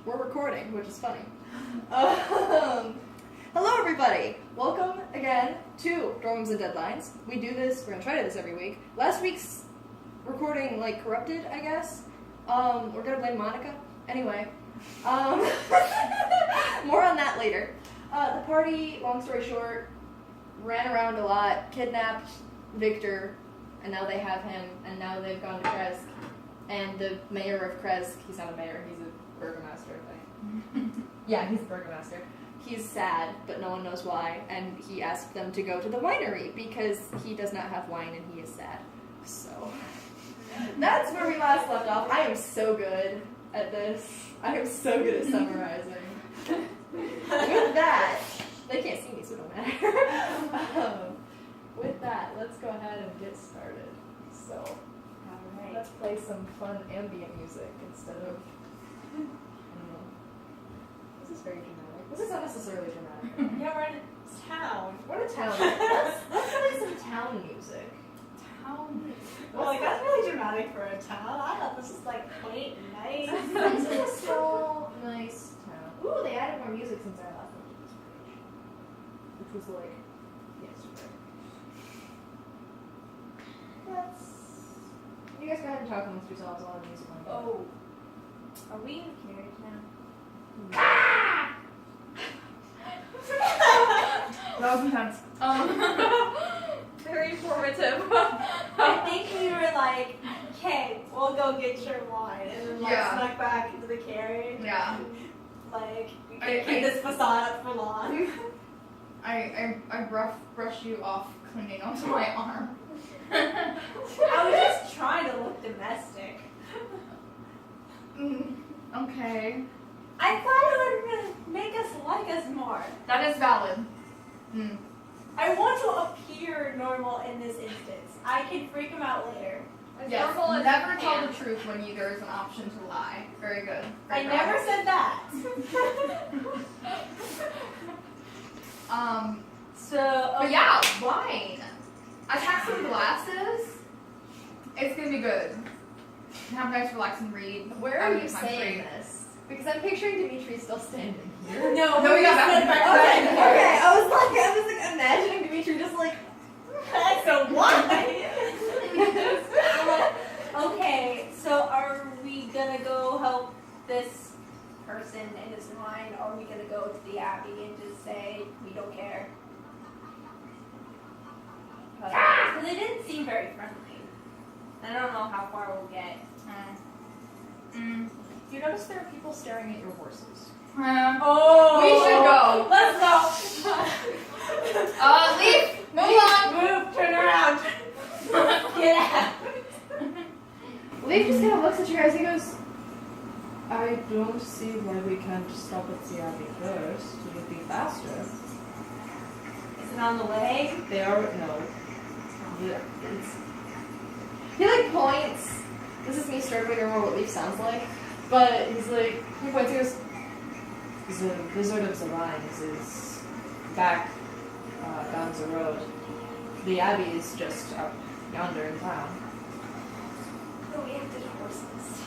we're recording, which is funny. Hello everybody! Welcome again to Drawings and Deadlines. We do this, we're gonna try to do this every week. Last week's recording, corrupted, I guess. We're gonna blame Monica. Anyway, more on that later. The party, long story short, ran around a lot, kidnapped Victor, and now they have him, and now they've gone to Kresk. And the mayor of Kresk, he's not a mayor, he's a burgomaster, I think. Yeah, he's a burgomaster. He's sad, but no one knows why, and he asked them to go to the winery because he does not have wine and he is sad. So, that's where we last left off. I am so good at this. I am so good at summarizing. With that, they can't see me, so it don't matter. With that, let's go ahead and get started. So, let's play some fun ambient music instead of, I don't know. This is very dramatic. This is not necessarily dramatic. Yeah, we're in a town. We're in a town. Let's play some town music. Town music. Well, that's really dramatic for a town. I thought this was quaint and nice. This is a small, nice town. Ooh, they added more music since I last looked at this page. Which was yesterday. You guys go ahead and talk amongst yourselves while the music on. Oh. Are we in the carriage now? Ah! That was intense. Very informative. I think we were okay, we'll go get your wine, and then snuck back into the carriage. Yeah. We can't keep this facade up for long. I brush you off clinging onto my arm. I was just trying to look domestic. Okay. I thought it would make us like us more. That is valid. I want to appear normal in this instance. I can freak him out later. Yes, never tell the truth when there is an option to lie. Very good. I never said that. But yeah, wine. I packed some glasses. It's gonna be good. Have a nice relaxing read. Where are you saying this? Because I'm picturing Dimitri still standing here. No, we got back. Okay, I was imagining Dimitri just so what? Okay, so are we gonna go help this person in his wine, or are we gonna go to the Abbey and just say we don't care? Because they didn't seem very friendly. I don't know how far we'll get. You notice there are people staring at your horses. Oh! We should go. Let's go! Leave! Move on! Move! Turn around! Get out! Leaf just kind of looks at you guys. He goes, I don't see why we can't stop at the Abbey first. It would be faster. Is it on the way? They are, no. He points. This is me struggling to remember what Leaf sounds like. But he's he points, he goes, the Wizard of the Vines is back down the road. The Abbey is just up yonder in town. So we have to get horses.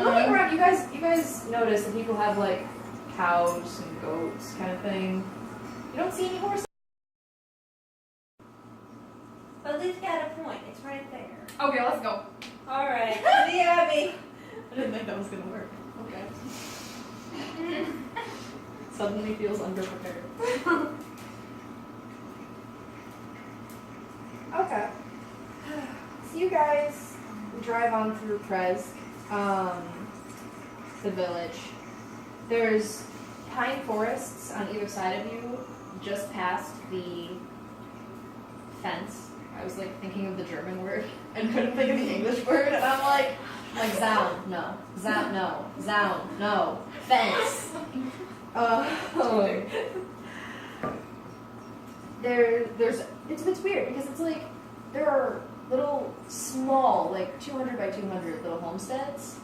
Looking around, you guys notice that people have cows and goats kind of thing. You don't see any horses. But Lee's got a point. It's right there. Okay, let's go. Alright, to the Abbey. I didn't think that was gonna work. Okay. Suddenly feels underprepared. Okay. So you guys drive on through Kresk, the village. There's pine forests on either side of you, just past the fence. I was thinking of the German word and couldn't think of the English word, and I'm like Zaun, no. Zaun, no. Zaun, no. Fence. It's weird because it's there are little small 200 by 200 little homesteads,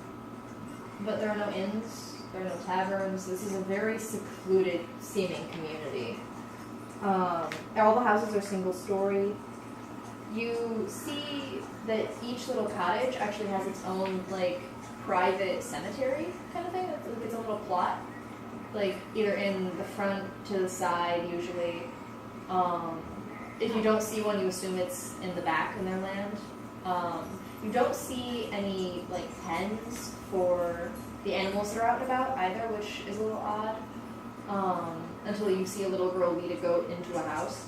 but there are no inns, there are no taverns. This is a very secluded seeming community. All the houses are single story. you see that each little cottage actually has its own, like, private cemetery kind of thing. It's a little plot. Like, either in the front to the side, usually. If you don't see one, you assume it's in the back in their land. You don't see any, like, pens for the animals that are out and about either, which is a little odd. Until you see a little girl lead a goat into a house.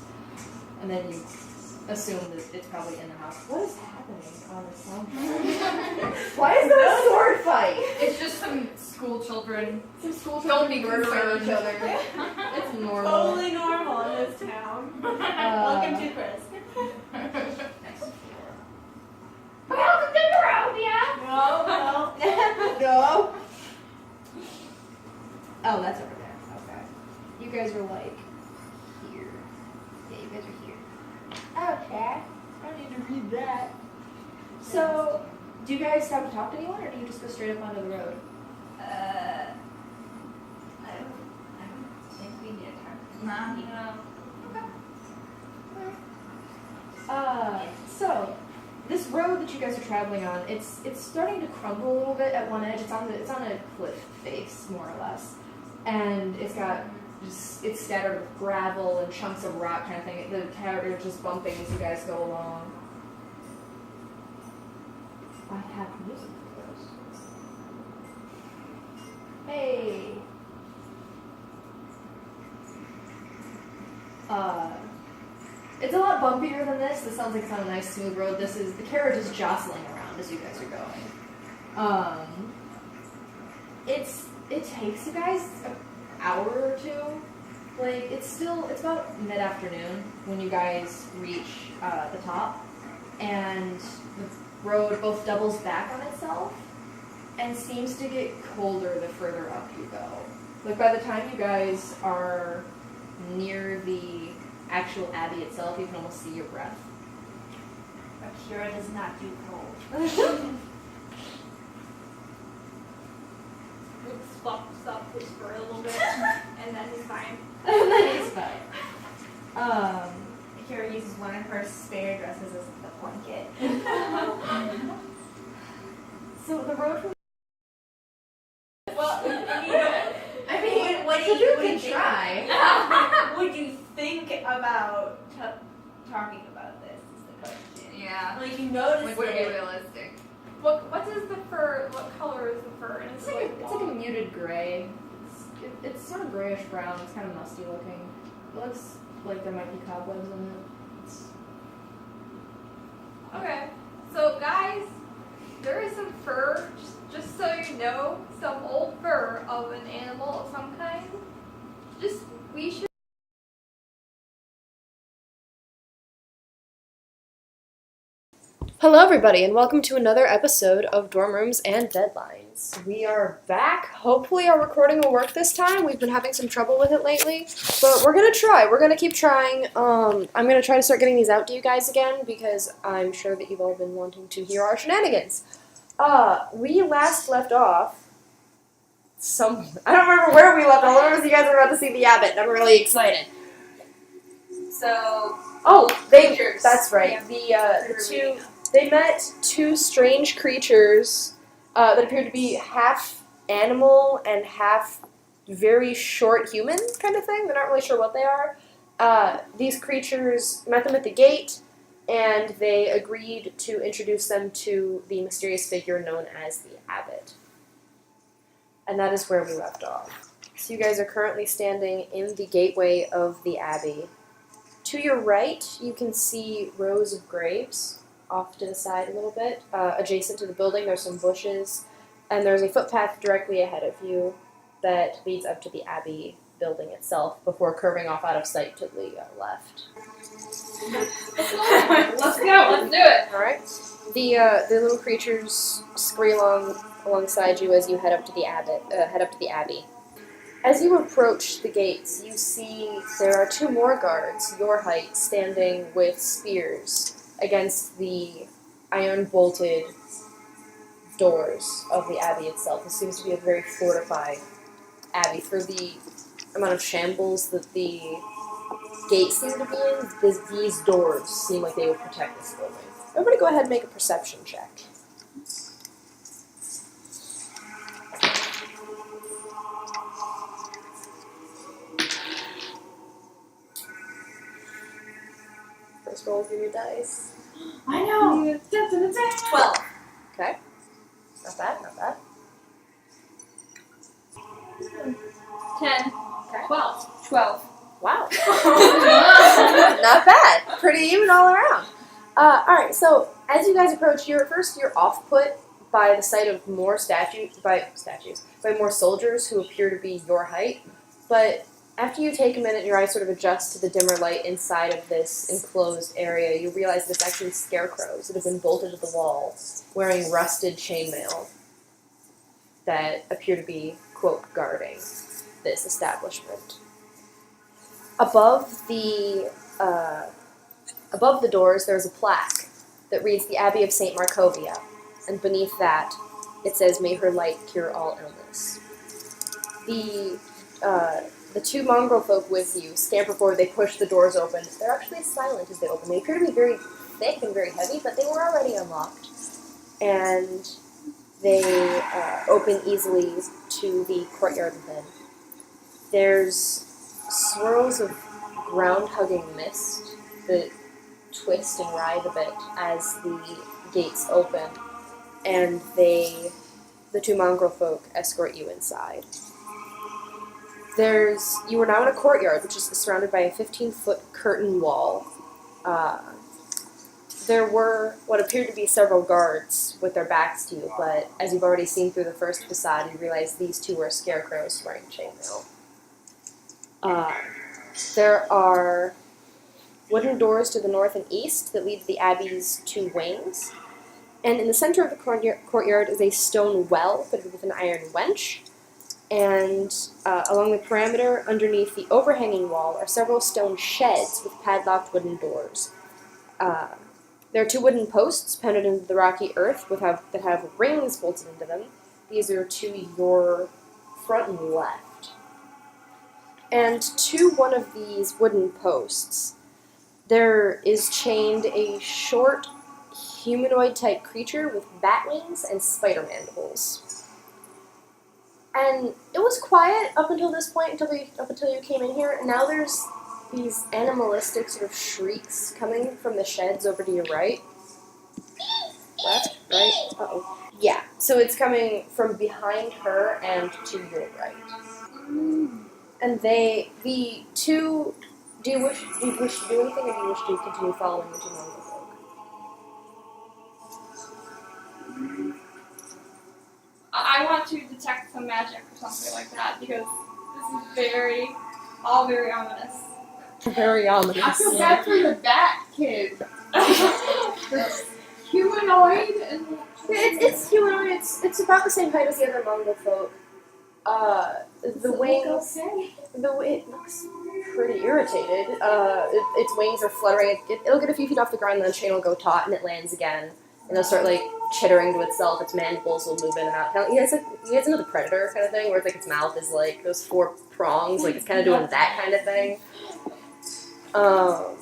And then you assume that it's probably in the house. What is happening on the soundtrack? Why is there a sword fight? It's just some school children. Some school Don't children be murdering each concerned. other. It's normal. Totally normal in this town. Welcome to Chris. Welcome to the road, yeah. No. No. Oh, that's over there. Okay. You guys are like here. Yeah, you guys are here. Okay. I don't need to read that. So, do you guys stop to talk to anyone, or do you just go straight up onto the road? I don't think we need to Nah. So this road that you guys are traveling on, it's starting to crumble a little bit at one edge. It's on a cliff face, more or less, and it's scattered with gravel and chunks of rock kind of thing. The tire is just bumping as you guys go along. I have music for those. Hey. It's a lot bumpier than this. This sounds like it's on a nice smooth road. The carriage is jostling around as you guys are going. It takes you guys an hour or two. Like, it's about mid-afternoon when you guys reach the top, and the road both doubles back on itself and seems to get colder the further up you go. Like, by the time you guys are near the actual abbey itself, you can almost see your breath. Akira does not do cold. Luke swaps up his fur a little bit, and then he's fine. That is fine. Akira uses one of her spare dresses as the blanket. So the road from Well, you know, I mean, what you can try. would you think about talking about this? Is the question. Yeah. Like you notice Would be it. realistic. What is the fur? What color is the fur? And it's like a muted gray. It's sort of grayish brown. It's kind of musty looking. It looks like there might be cobwebs in it. Okay. So guys, there is some fur. Just so you know, some old fur of an animal of some kind. We should. Hello everybody and welcome to another episode of Dorm Rooms and Deadlines. We are back. Hopefully our recording will work this time. We've been having some trouble with it lately, but we're going to try. We're going to keep trying. I'm going to try to start getting these out to you guys again because I'm sure that you've all been wanting to hear our shenanigans. We last left off I don't remember where we left off. I remember you guys were about to see the Abbot and I'm really excited. So Creatures. That's right. Yeah. The two. They met two strange creatures that appeared to be half animal and half very short human kind of thing. They're not really sure what they are. These creatures met them at the gate, and they agreed to introduce them to the mysterious figure known as the Abbot. And that is where we left off. So you guys are currently standing in the gateway of the Abbey. To your right, you can see rows of graves off to the side a little bit. Adjacent to the building, there's some bushes, and there's a footpath directly ahead of you that leads up to the Abbey building itself before curving off out of sight to the left. Let's go. Let's do it. All right. The little creatures scurry alongside you as you head up to the Abbey. As you approach the gates, you see there are two more guards, your height, standing with spears against the iron-bolted doors of the Abbey itself. It seems to be a very fortified Abbey for the amount of shambles that the gate seemed to be in, these doors seem like they would protect this building. Everybody go ahead and make a perception check. First roll for your dice. I know. 12. Okay. Not bad, not bad. 10. Okay. 12. 12. Wow. Not bad. Pretty even all around. Alright, so as you guys approach, you're off-put by the sight of more by more soldiers who appear to be your height. But after you take a minute and your eyes sort of adjust to the dimmer light inside of this enclosed area, you realize there's actually scarecrows that have been bolted to the wall, wearing rusted chainmail that appear to be, quote, guarding this establishment. Above the doors, there's a plaque that reads the Abbey of St. Markovia, and beneath that, it says, "May her light cure all illness." The two mongrel folk with you scamper forward. They push the doors open. They're actually silent as they open. They appear to be very thick and very heavy, but they were already unlocked, and they open easily to the courtyard within. There's swirls of ground-hugging mist that twist and writhe a bit as the gates open, and the two mongrel folk escort you inside. You are now in a courtyard, which is surrounded by a 15-foot curtain wall. There were what appeared to be several guards with their backs to you, but as you've already seen through the first facade, you realize these two are scarecrows wearing chainmail. There are wooden doors to the north and east that lead to the Abbey's two wings. And in the center of the courtyard is a stone well fitted with an iron wench. And along the perimeter, underneath the overhanging wall, are several stone sheds with padlocked wooden doors. There are two wooden posts pounded into the rocky earth that have rings bolted into them. These are to your front and left. And to one of these wooden posts, there is chained a short, humanoid-type creature with bat wings and spider mandibles. And it was quiet up until this point, up until you came in here. And now there's these animalistic sort of shrieks coming from the sheds over to your right. Left, right, uh-oh. Yeah, so it's coming from behind her and to your right. And the two... Do you wish to do anything, or do you wish to continue following the two mongrel folk? I want to detect some magic or something like that because this is all very ominous. Very ominous. I feel bad for the bat kid. It's humanoid and It's humanoid. It's about the same height as the other mongrel folk. The wings. It looks pretty irritated. Its wings are fluttering. It'll get a few feet off the ground, and then the chain will go taut, and it lands again. And it'll start like chittering to itself. Its mandibles will move in and out. You guys know the Predator kind of thing, where it's like its mouth is like those four prongs, like it's kind of doing that kind of thing. So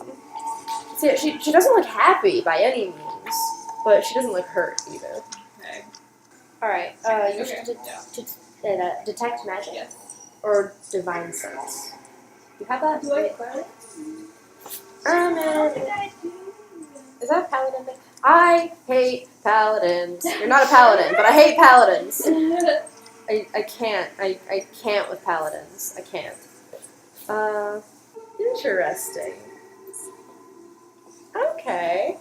yeah, she doesn't look happy by any means, but she doesn't look hurt either. okay. All right. You should detect magic. Yes. Or divine sense. You have that? Do I? Is that a paladin thing? I hate paladins. You're not a paladin, but I hate paladins. I can't. I can't with paladins. I can't. Interesting. Okay.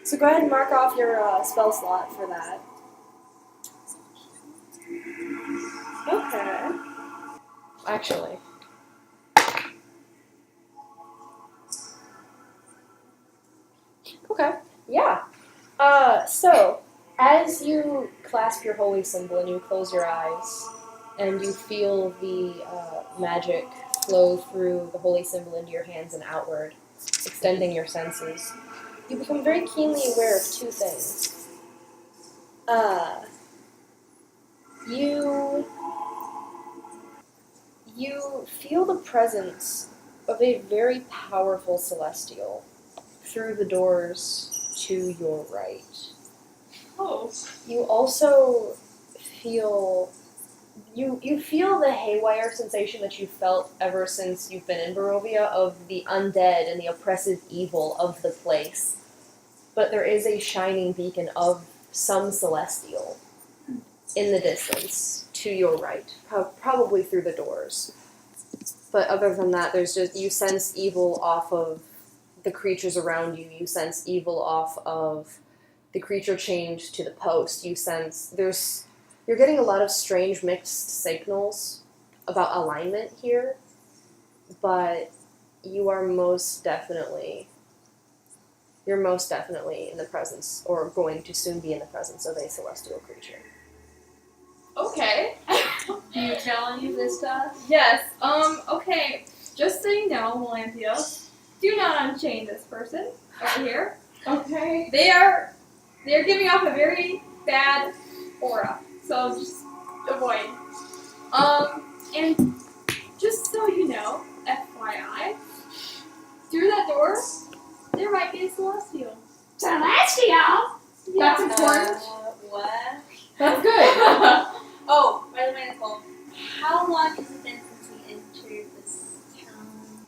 So go ahead and mark off your spell slot for that. Okay. Actually. Okay. Yeah. So, as you clasp your holy symbol and you close your eyes, and you feel the magic flow through the holy symbol into your hands and outward, extending your senses, you become very keenly aware of two things. You feel the presence of a very powerful celestial through the doors to your right. Oh. You also feel you feel the haywire sensation that you felt ever since you've been in Barovia of the undead and the oppressive evil of the place. But there is a shining beacon of some celestial in the distance to your right, probably through the doors. But other than that, there's just, you sense evil off of the creatures around you. You sense evil off of the creature chained to the post. You sense you're getting a lot of strange mixed signals about alignment here, but you are most definitely in the presence, or going to soon be in the presence of a celestial creature. Okay. Do you tell any of this stuff? Yes. Okay. Just so you know, Melanthios, do not unchain this person over here. Okay. They're giving off a very bad aura, so just avoid. And just so you know, FYI, through that door, there might be a celestial. Celestial? That's important. What? That's good. Oh, by the way, Nicole, how long has it been since we entered this town?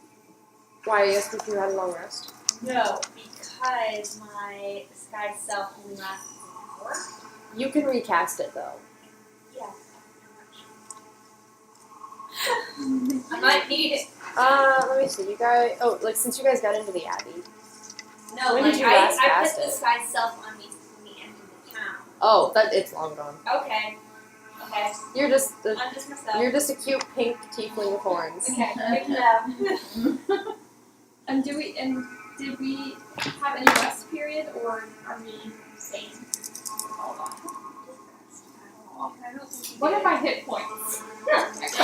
Why, I asked if you had a long rest. No, because my sky self only lasts an hour. You can recast it, though. Yeah. I might need it. Let me see. You guys... Oh, since you guys got into the Abbey. No, When like did you I last put cast the it? sky self on me when we entered the town. Oh, it's long gone. Okay. You're just I'm just myself. You're just a cute pink tiefling with horns. Okay, good enough. And did we have any rest period, or are we staying all that? What are my hit points?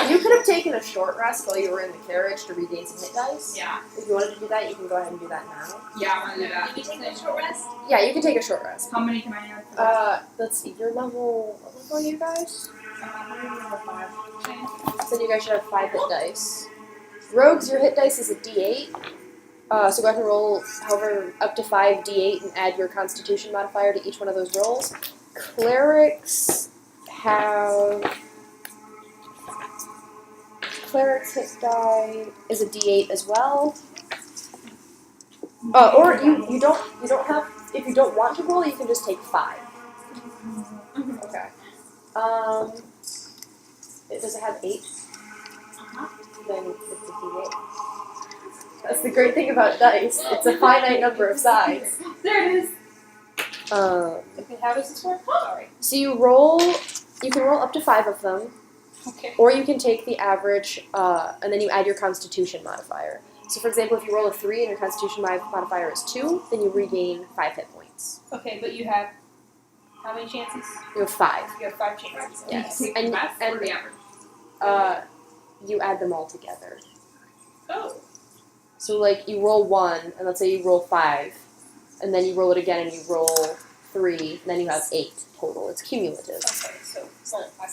You could have taken a short rest while you were in the carriage to regain some hit dice. Yeah. If you wanted to do that, you can go ahead and do that now. Yeah, I'm gonna do that. Did we take a short rest? Yeah, you can take a short rest. How many can I add to that? Let's see. Your level. What level are you guys? Level 5. Then you guys should have 5 hit dice. Rogues, your hit dice is a D8. So go ahead and roll however up to 5 D8 and add your Constitution modifier to each one of those rolls. Clerics have. Cleric's hit die is a D8 as well. Or you don't have, if you don't want to roll, you can just take 5. Okay. Does it have 8? Then it's a D8. That's the great thing about dice. It's a finite number of sides. There it is. Okay, how does this work? Sorry. So you can roll up to 5 of them. Okay. Or you can take the average, and then you add your Constitution modifier. So, for example, if you roll a 3 and your Constitution modifier is 2, then you regain 5 hit points. Okay, but you have how many chances? You have 5. You have 5 chances. Yes. Take And the best or and the average? you add them all together. Oh. So, you roll 1, and let's say you roll 5, and then you roll it again and you roll 3, and then you have 8 total. It's cumulative. Okay, so it's only 5.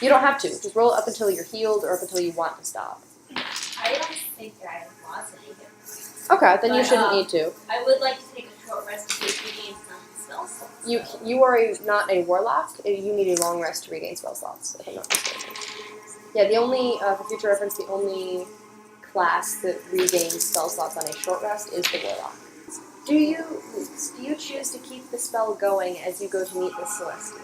You don't have to. Just roll up until you're healed or up until you want to stop. I don't think that I lost any hit points. Okay, then you But, shouldn't need to. I would like to take a short rest to regain some spell slots. You are not a warlock. You need a long rest to regain spell slots, if I'm not mistaken. Yeah, the only, for future reference, the only class that regains spell slots on a short rest is the warlock. Do you choose to keep the spell going as you go to meet the celestial?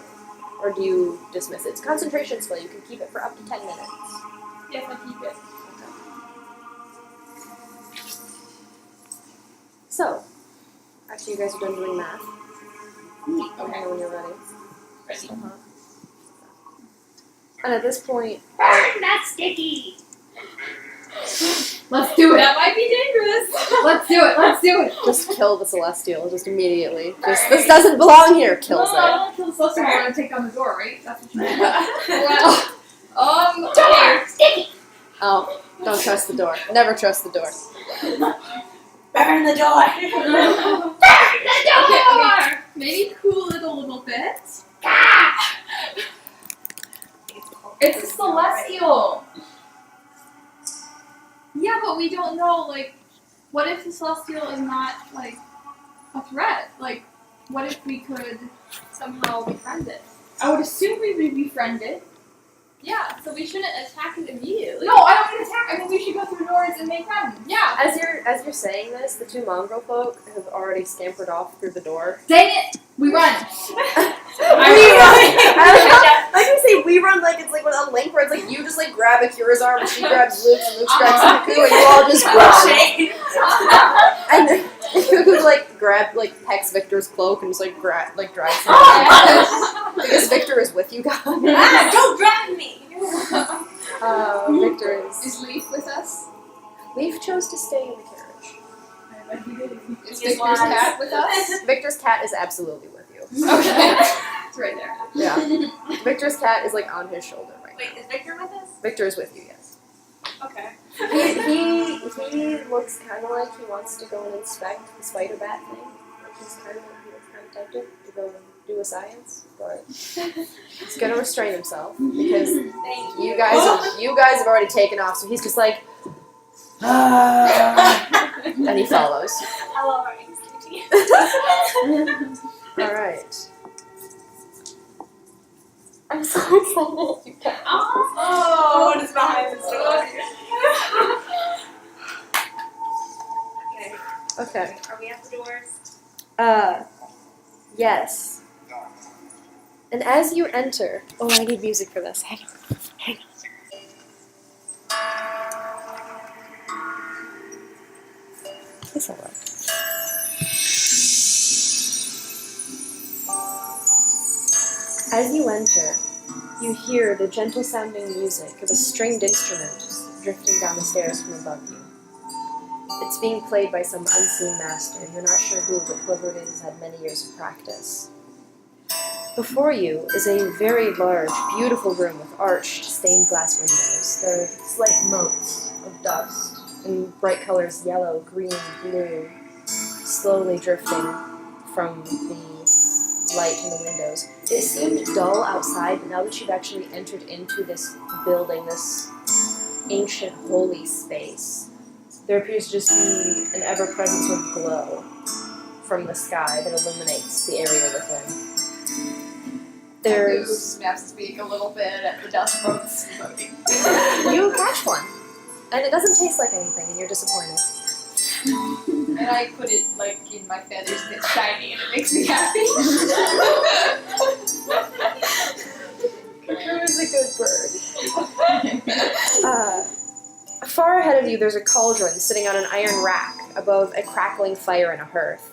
Or do you dismiss it? It's a concentration spell. You can keep it for up to 10 minutes. Yes, I keep it. So, after you guys are done doing math, Okay. know when you're ready. Ready. And at this point, Burn that sticky! Let's do it. That might be dangerous. Let's do it. Let's do it. just kill the celestial, just immediately. This doesn't belong here, kills it. No, kill the celestial. We're gonna take down the door, right? That's what you mean. Well, Door! Sticky! Oh, don't trust the door. Never trust the door. Burn the door! Burn the door! Okay, maybe cool it a little bit. It's a celestial. we don't know, like, what if the Celestial is not, like, a threat? Like, what if we could somehow befriend it? I would assume we would befriend it. Yeah, so we shouldn't attack it immediately. No, I don't mean attack. I think we should go through doors and make friends. Yeah. As you're saying this, the two mongrel folk have already scampered off through the door. Dang it! We run. Like you say, we run like it's like with a link where it's like you just like grab Akira's arm and she grabs Luke's and Luke grabs Cuckoo and you all just run. And then Cuckoo like pecks Victor's cloak and just like drags him because Victor is with you guys. Don't drag me! Victor Is Leaf with us? Leaf chose to stay in the carriage. Is Victor's cat with us? Victor's cat is absolutely with you. Okay. It's right there. Yeah. Victor's cat is like on his shoulder right now. Wait, is Victor with us? Victor is with you, yes. Okay. He looks kind of like he wants to go and inspect the spider bat thing. Like he looks kind of tempted to go and do a science, but he's gonna restrain himself because Thank you guys have already taken off. So he's just like, and he follows. I love our anxiety. All right. I'm so excited. You guys. Oh, what is behind this door? Okay. Okay. Are we at the doors? Yes. And as you enter, oh, I need music for this. Hang on. This will work. As you enter, you hear the gentle-sounding music of a stringed instrument drifting down the stairs from above you. It's being played by some unseen master. You're not sure who, but whoever it is has had many years of practice. Before you is a very large, beautiful room with arched, stained glass windows. There are slight motes of dust in bright colors: yellow, green, blue, slowly drifting from the light in the windows. It seemed dull outside, but now that you've actually entered into this building, this ancient holy space, there appears to just be an ever-present sort of glow from the sky that illuminates the area within. Cuckoo There's... snaps his beak a little bit at the dust from smoking. You catch one, and it doesn't taste like anything, and you're disappointed. And I put it like in my feathers and it's shiny and it makes me happy. Cuckoo is a good bird. Far ahead of you, there's a cauldron sitting on an iron rack above a crackling fire in a hearth.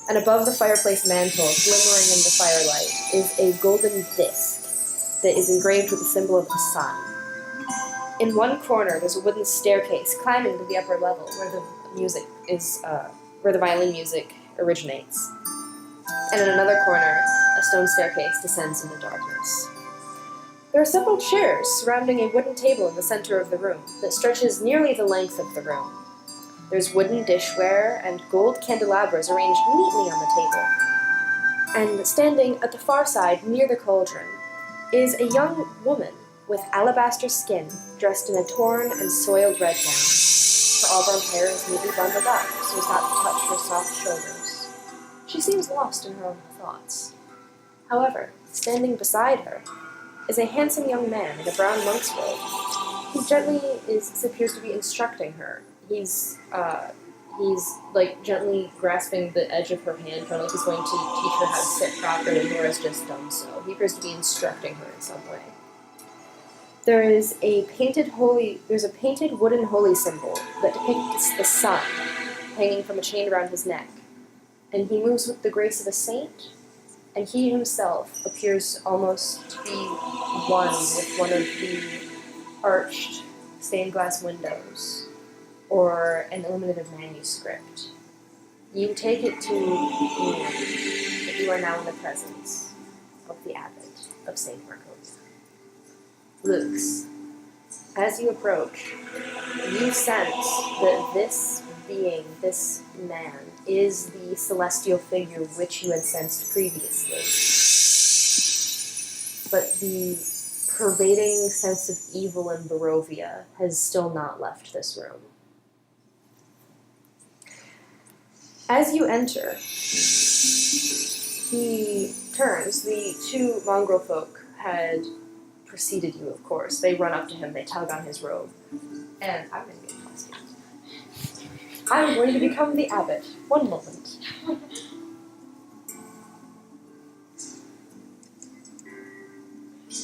And above the fireplace mantle, glimmering in the firelight, is a golden disc that is engraved with the symbol of the sun. In one corner, there's a wooden staircase climbing to the upper level where the music is, where the violin music originates. And in another corner, a stone staircase descends into darkness. There are several chairs surrounding a wooden table in the center of the room that stretches nearly the length of the room. There's wooden dishware and gold candelabras arranged neatly on the table. And standing at the far side, near the cauldron, is a young woman with alabaster skin, dressed in a torn and soiled red gown. Her auburn hair is neatly bundled up so as not to touch her soft shoulders. She seems lost in her own thoughts. However, standing beside her is a handsome young man in a brown monk's robe. He appears to be instructing her. He's like gently grasping the edge of her hand, kind of like he's going to teach her how to sit properly, and Nora's just done so. He appears to be instructing her in some way. There's a painted wooden holy symbol that depicts the sun hanging from a chain around his neck, and he moves with the grace of a saint, and he himself appears almost to be one with one of the arched stained glass windows, or an illuminative manuscript. You take it to mean that you are now in the presence of the Abbot of St. Marcos. Luke's, as you approach, you sense that this being, this man, is the celestial figure which you had sensed previously. But the pervading sense of evil in Barovia has still not left this room. As you enter, he turns. The two mongrel folk had preceded you, of course. They run up to him, they tug on his robe. And I'm going to get costumed. I'm going to become the Abbot. One moment.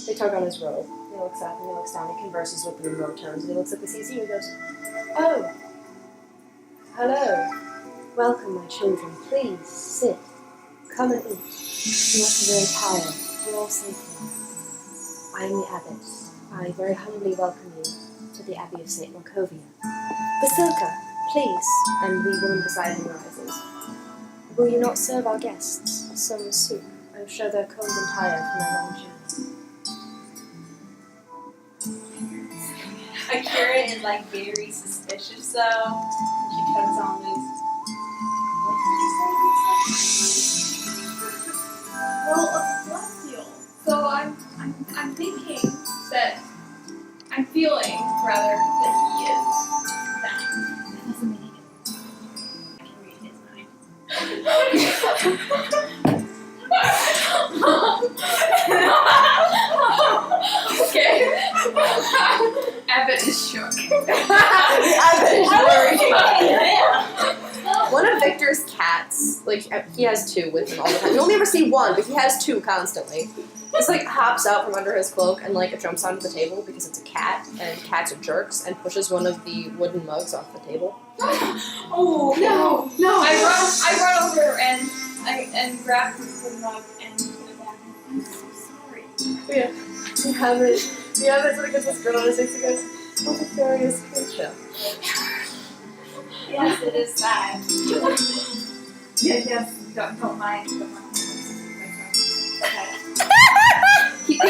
They tug on his robe. He looks up and he looks down. He converses with them in low tones. And he looks up and sees you and goes, "Oh, hello. Welcome, my children. Please, sit. Come and eat. You must be very tired. You're all safe here. I am the Abbot. I very humbly welcome you to the Abbey of St. Markovia. Basilka, please." And the woman beside him rises. "Will you not serve our guests some soup? I'm sure they're cold and tired from their long journey." Akira is like very suspicious though. She comes on loose. What did you say? Well, a celestial. So I'm thinking that I'm feeling rather that he is that. That doesn't mean anything. I can read his mind. Okay. Abbot is shook. The Abbot is worried. One of Victor's cats, like, he has two with him all the time. You only ever see one, but he has two constantly. Just, like, hops out from under his cloak and, like, jumps onto the table because it's a cat, and cats are jerks, and pushes one of the wooden mugs off the table. Oh no! I run over and grab the mug and put it back. I'm so sorry. Yeah. The Abbot sort of gets this grin on his face and goes, "What a curious creature." Yes, it is sad. Yes, don't mind. Okay. Keep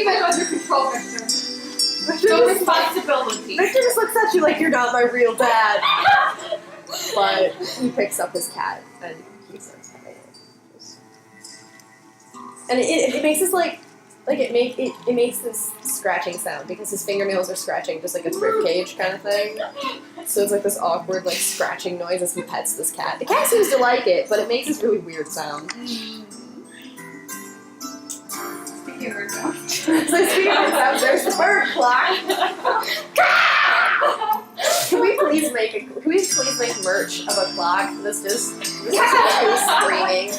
it under control, Victor. No responsibility. Victor just looks at you like you're not my real dad. But he picks up his cat and he starts petting it. And it makes this it makes this scratching sound because his fingernails are scratching just like its ribcage kind of thing. So it's like this awkward like scratching noise as he pets this cat. The cat seems to like it, but it makes this really weird sound. Speaking of sounds. So speaking of sounds, there's the bird clock. Can we please make merch of a clock that's just screaming?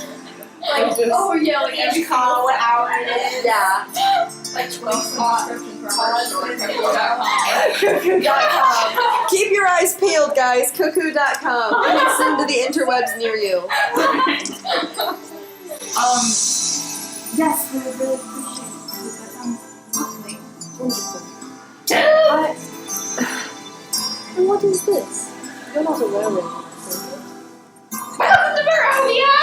Like, just, oh, yelling every call, what hour it is. Yeah. Like 12 o'clock. Cuckoo.com. Keep your eyes peeled, guys. Cuckoo.com. Links into the interwebs near you. Yes, we would really appreciate it. That sounds lovely. And what is this? You're not a werewolf. Welcome to Barovia!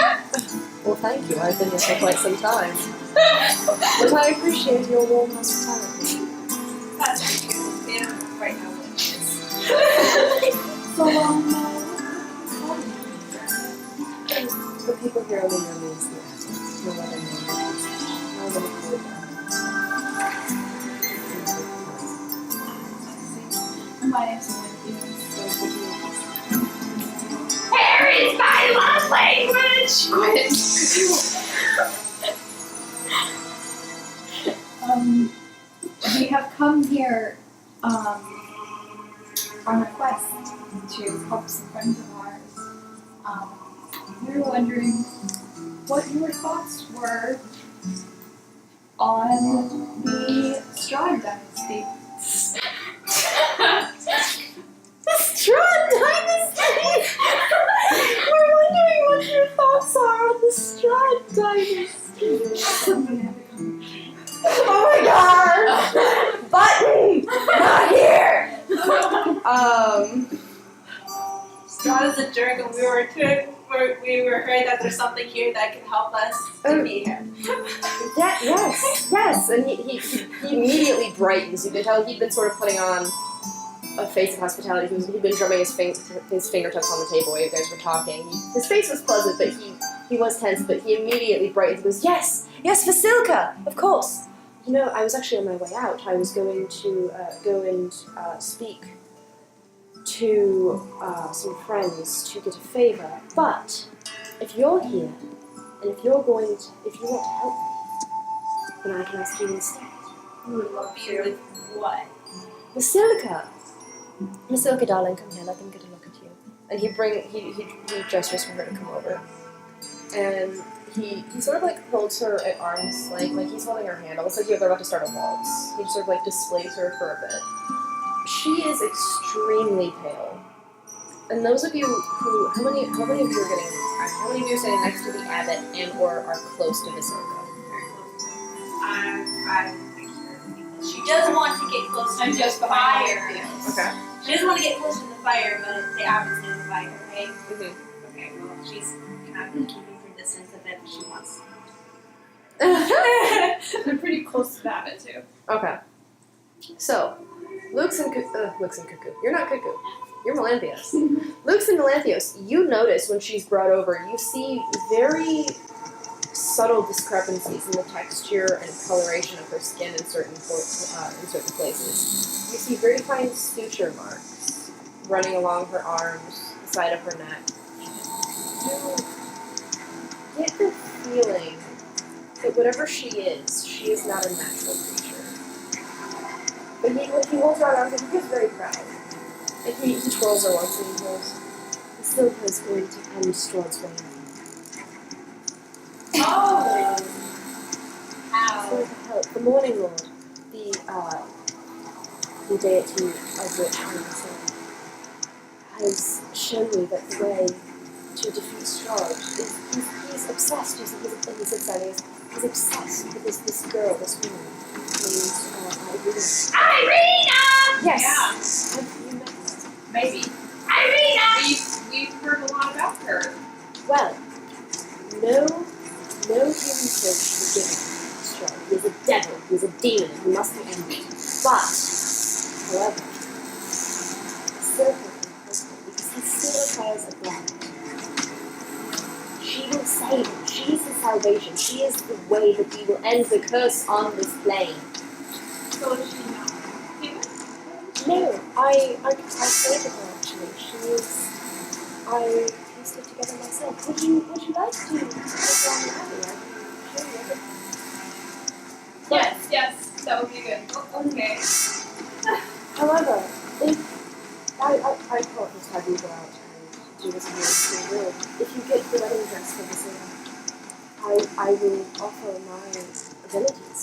Well, thank you. I've been here for quite some time. But I appreciate your warm hospitality. That's true. They don't quite know what it is. So, the people here only know me as the Abbot. No other name. I'll go forward. My name's Melanthios. Where is my love language? Quit. We have come here on a quest to help some friends of ours. We were wondering what your thoughts were on the Strahd dynasty. The Strahd dynasty! We're wondering what your thoughts are on the Strahd dynasty. Oh my god! Button! Not here! Strahd is a jerk, and we were heard that there's something here that can help us to meet him. Yeah, yes, and he immediately brightens. You can tell he'd been sort of putting on a face of hospitality. He'd been drumming his fingertips on the table while you guys were talking. His face was pleasant, but he was tense, but he immediately brightens and goes, yes, Vasilka, of course. You know, I was actually on my way out. I was going to go and speak to some friends to get a favor. But if you're here, and if you want to help me, then I can ask you instead. We would love to. With what? Basilica, darling, come here. Let them get a look at you. And he gestures for her to come over, and he sort of like holds her at arm's length, like he's holding her hand. Almost like they're about to start a waltz. He just sort of like displays her for a bit. She is extremely pale. And those of you who, how many of you are standing next to the abbot and or are close to Basilica? She does want to get close to the fire. Okay. She doesn't want to get close to the fire, but the abbot's going to invite her, right? Mm-hmm. Okay, well, she's kind of keeping her distance a bit, but she wants. I'm pretty close to the Abbot too. Okay. So, Luke's and Cuckoo. You're not Cuckoo. You're Melanthios. Luke's and Melanthios, you notice when she's brought over, you see very subtle discrepancies in the texture and coloration of her skin in certain places. You see very fine suture marks running along her arms, the side of her neck. You get the feeling that whatever she is not a natural creature. But he holds her arms and he feels very proud. And he twirls her once and he goes, Basilica is going to end Strahd's reign. Oh! So the Morning Lord, the deity of which I am son, has shown me that the way to defeat Strahd is he's obsessed. He's obsessed with this girl, this woman named Irina. Irina! Yes. Have you met her? Maybe. Irina! We've heard a lot about her. Well, no human soul should be given Strahd. He is a devil. He is a demon. He must be ended. But, however, Basilica can help him because he still has a bride. She will save him. She is his salvation. She is the way that we will end the curse on this plane. So is she not human? No, I saved her actually. She is. I pieced it together myself. Would you like to look around the abbey? I can show you everything. Yes, that would be good. Okay. However, if I can't just have you go out and do this in the world. If you get the wedding dress for this year, I will offer my abilities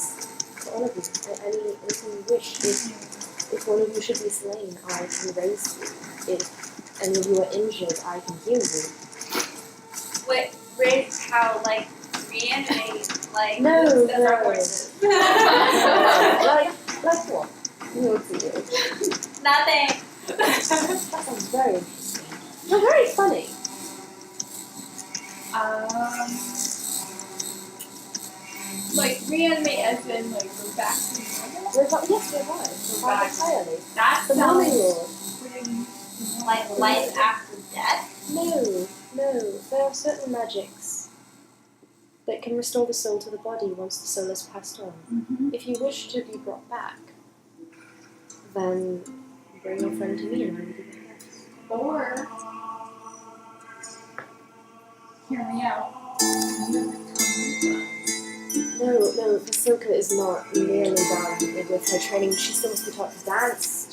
to all of you. Anything you wish. If one of you should be slain, I can raise you. If any of you are injured, I can heal you. Wait, raise how, like, reanimate, like, No. our horses? like what? No to you. Nothing. That sounds very interesting. You're very funny. Like reanimate as in like go back to normal? Yes, we was. Back. Entirely. That The sounds Morning Lord. pretty. Like life after death? No. There are certain magics that can restore the soul to the body once the soul has passed on. Mm-hmm. If you wish to be brought back, then bring your friend to me and I will give you the rest. Or hear me out. No, Basilica is not nearly done with her training. She still must be taught to dance.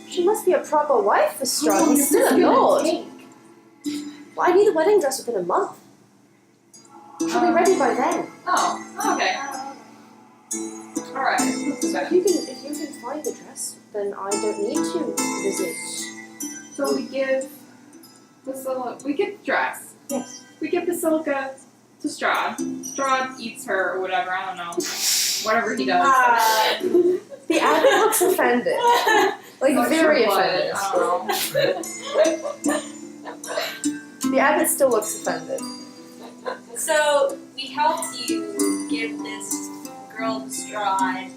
She must be a proper wife for Strahd. He's still a lord. Well, I need the wedding dress within a month. She'll be ready by then. Oh, okay. Alright. If you can find the dress, then I don't need to visit. So we give Basilica, we give dress. Yes. We give Basilica to Strahd. Strahd eats her or whatever, I don't know. Whatever he does. The abbot looks offended. Like, Oh, very sure offended. I don't know. The abbot still looks offended. So, we helped you give this girl to Strahd, and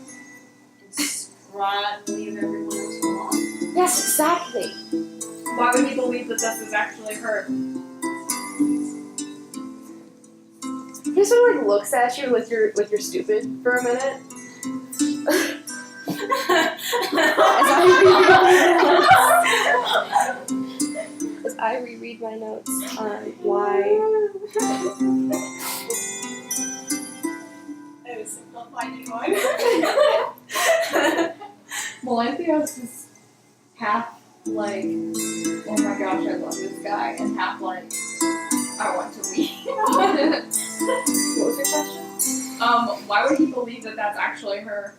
Strahd will leave everyone else alone. Yes, exactly. Why would he believe that this is actually her? He sort of looks at you with your stupid for a minute. As I reread my notes on why. I was simplifying one. Melanthios is half like, oh my gosh, I love this guy, and half like, I want to leave. What was your question? Why would he believe that that's actually her?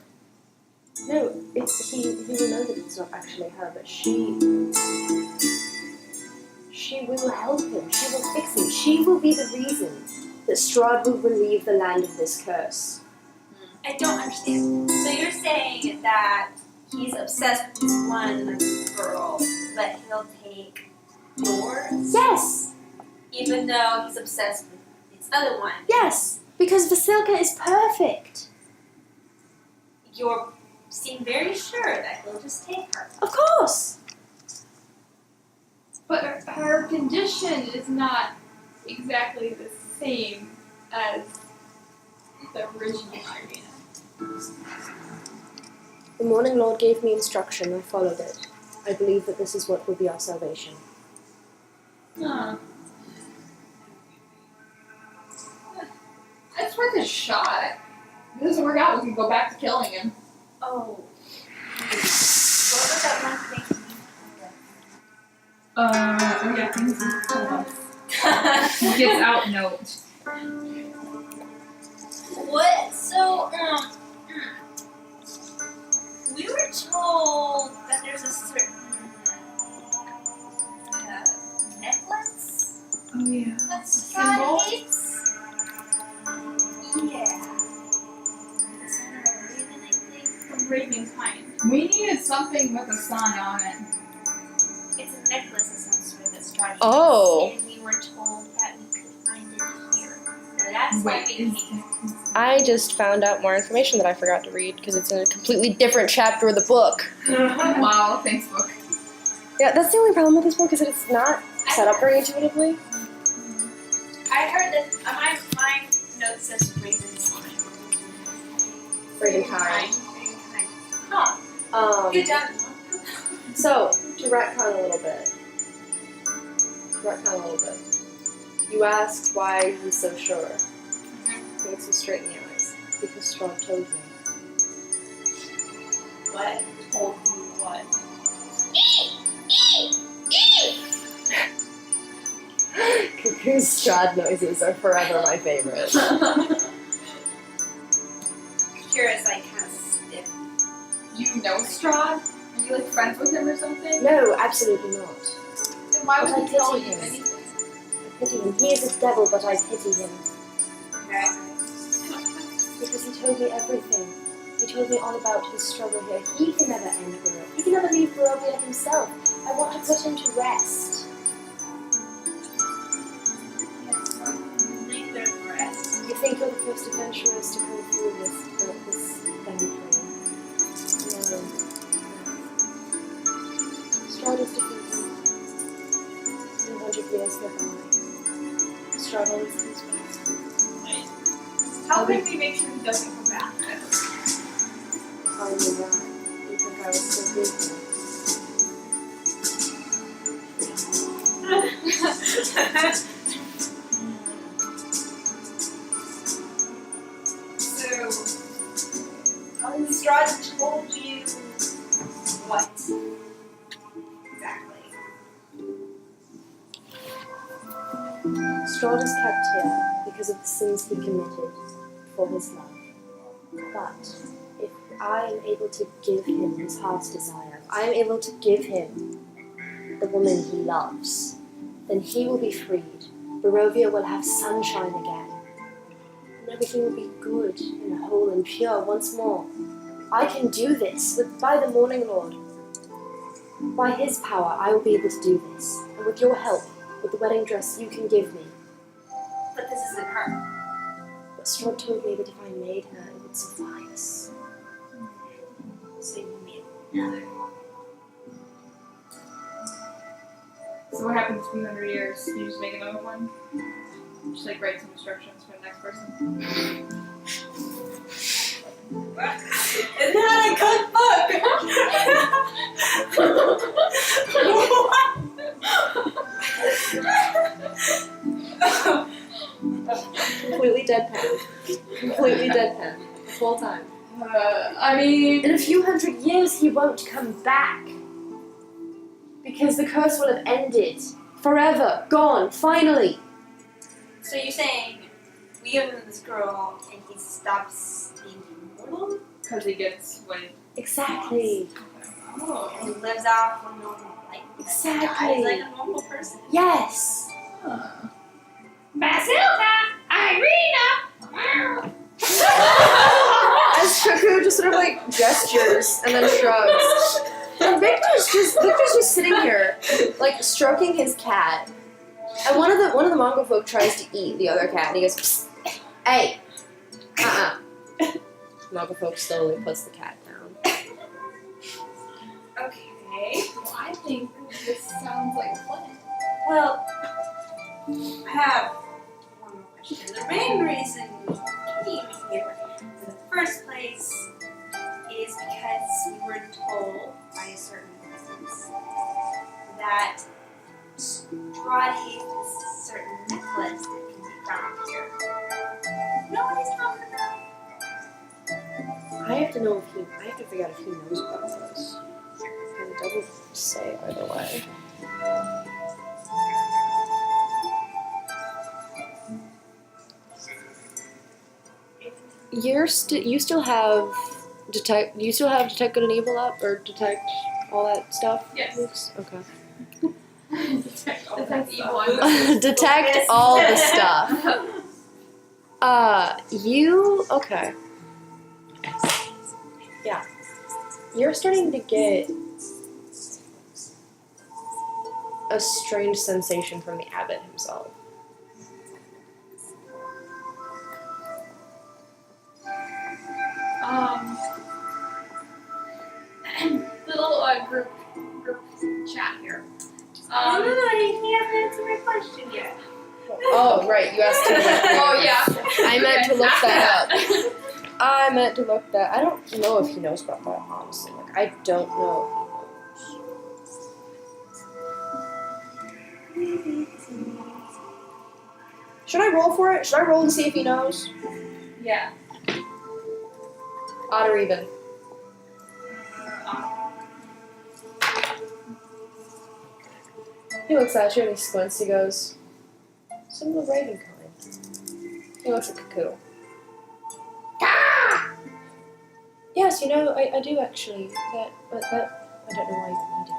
No, he will know that it's not actually her, but she will help him. She will fix him. She will be the reason that Strahd will relieve the land of this curse. I don't understand. So you're saying that he's obsessed with this one girl, but he'll take yours? Yes! Even though he's obsessed with this other one? Yes! Because Vasilka is perfect. You seem very sure that he'll just take her. Of course! But her condition is not exactly the same as the original Irina. The Morning Lord gave me instruction. I followed it. I believe that this is what will be our salvation. Huh. It's worth a shot. If it doesn't work out, we can go back to killing him. Oh. What was that one thing? Oh yeah, things he gives out notes. What? So, we were told that there's a certain necklace Oh yeah. that's Symbol? hates. Yeah. It's under a raven, I think. From Raven's Pine. We needed something with a sign on it. It's a necklace of some sort that's trying Oh. and we were told that we could find it here. So that's why we Wait, came. I just found out more information that I forgot to read because it's in a completely different chapter of the book. Wow, thanks book. Yeah, that's the only problem with this book is that it's not set up very intuitively. I heard that my note says Raven's Pine. Raven time. Huh. Good job. So, to retcon a little bit. You asked why he's so sure. He looks him straight in the eyes. Because Strahd told me. What? Told you what? Cuckoo's Strahd noises are forever my favorite. Akira's like kind of stiff. You know Strahd? Are you like friends with him or something? No, absolutely not. Then why But I would he tell pity you him. anything? I pity him. He is a devil, but I pity him. Okay. Because he told me everything. He told me all about his struggle here. He can never end Barovia. He can never leave Barovia himself. I want to put him to rest. Leave their breath. You think you're the first adventurers to come through this boundary? No. Strahd is defeated. 200 years go by. Strahd always comes back. How can we make sure he doesn't come back? Tell me why. You think I was so good? So, Strahd told you what? Exactly. Strahd is kept here because of the sins he committed for his love. But if I am able to give him his heart's desire, if I am able to give him the woman he loves, then he will be freed. Barovia will have sunshine again. And everything will be good and whole and pure once more. I can do this by the Morning Lord. By his power, I will be able to do this. And with your help, with the wedding dress you can give me. But this isn't her. But Strahd told me that if I made her, it would suffice. So you need another. So what happens in 200 years? You just make another one? Just like write some instructions for the next person? Isn't that a cookbook? Completely deadpan. Completely deadpan. The whole time. I mean, In a few hundred years, he won't come back. Because the curse will have ended. Forever. Gone. Finally. So you're saying we give him the scroll and he stops being immortal? Because he gets what he Exactly. And he lives out a normal life. Exactly. Dies like a normal person. Yes. Basilka! Irina! As Cuckoo just sort of like gestures and then shrugs. And Victor's just sitting here, like stroking his cat. And one of the Mongol folk tries to eat the other cat, and he goes, "Psst, hey, Mongol folk slowly puts the cat down. Okay. well, I think this sounds like a plan. Well, I have one more question. The main reason we came here in the first place is because we were told by a certain presence that Strahd has a certain necklace that can be found here. Know what he's talking about? I have to figure out if he knows about this. And it doesn't say either way. You still have detect good and evil up, or detect all that stuff? Yes. Luke's? Okay. Detect all Detect that evil. stuff. Detect all the stuff. Okay. Yeah. You're starting to get a strange sensation from the abbot himself. Little group chat here. No, he hasn't answered my question yet. Oh, right. You asked to look Oh yeah. I meant to look that up. I don't know if he knows about that, honestly. Like, I don't know if he knows. Should I roll for it? Should I roll and see if he knows? Yeah. Odd or even? He looks at you and he squints. He goes, "Similar raven kind." He looks at Cuckoo. Yes, I do actually. That I don't know why you need it.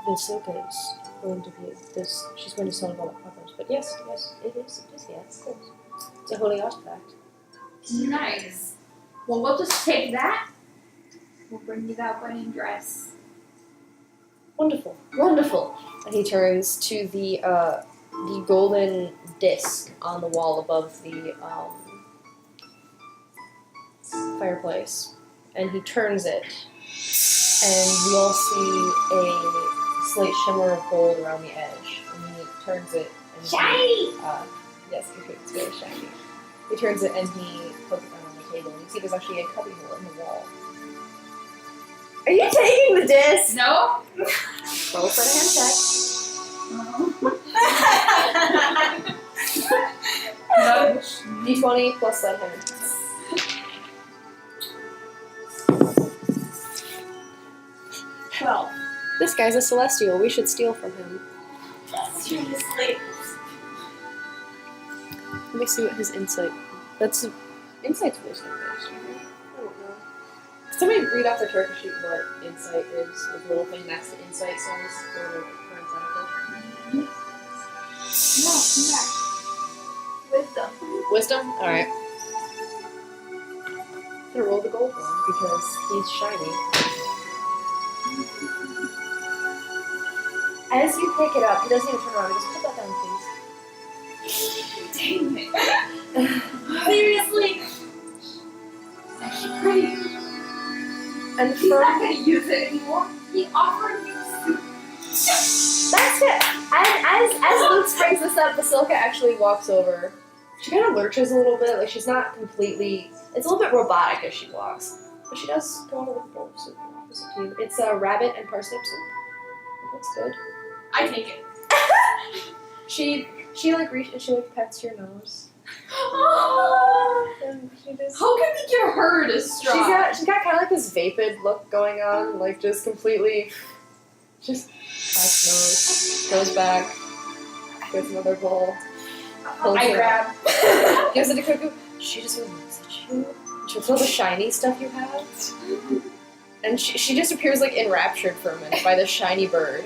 The Silka is going to be this. She's going to solve all the problems. But yes, it is. Yes, of course. It's a holy artifact. Nice. Well, we'll just take that. We'll bring you that wedding dress. Wonderful. And he turns to the golden disc on the wall above the fireplace, and he turns it, and you all see a slight shimmer of gold around the edge. And he turns it. And Shiny! Yes, it's very shiny. He turns it and he puts it down on the table. And you see there's actually a cubby hole in the wall. Are you taking the disc? No. Roll for a hand check. No. D20 plus sleight hand. Well, This guy's a celestial. We should steal from him. seriously. Let me see what his insight. That's insight's wisdom based, right? I don't know. Somebody read off the character sheet what insight is. The little thing next to insight says, or the parenthetical. No, come back. Wisdom. Wisdom. All right. I'm gonna roll the gold one because he's shiny. As you pick it up, he doesn't even turn around. He goes, "Put that down, please." Dang it. Seriously. Pretty. And He's not gonna use it anymore. He offered you That's it. As Luke brings this up, Basilka actually walks over. She kind of lurches a little bit, like she's not completely. It's a little bit robotic as she walks, but she does go over the bowl of soup opposite to you. It's a rabbit and parsnip soup. It looks good. I take it. She like reaches, she like pets your nose. And she just How can you get her distraught? she's got kind of like this vapid look going on, like just completely, just nose, goes back, gets another bowl, holds I it, grab. gives it to Cuckoo. She just looks at you. She'll feel the shiny stuff you have, and she just appears like enraptured for a minute by this shiny bird.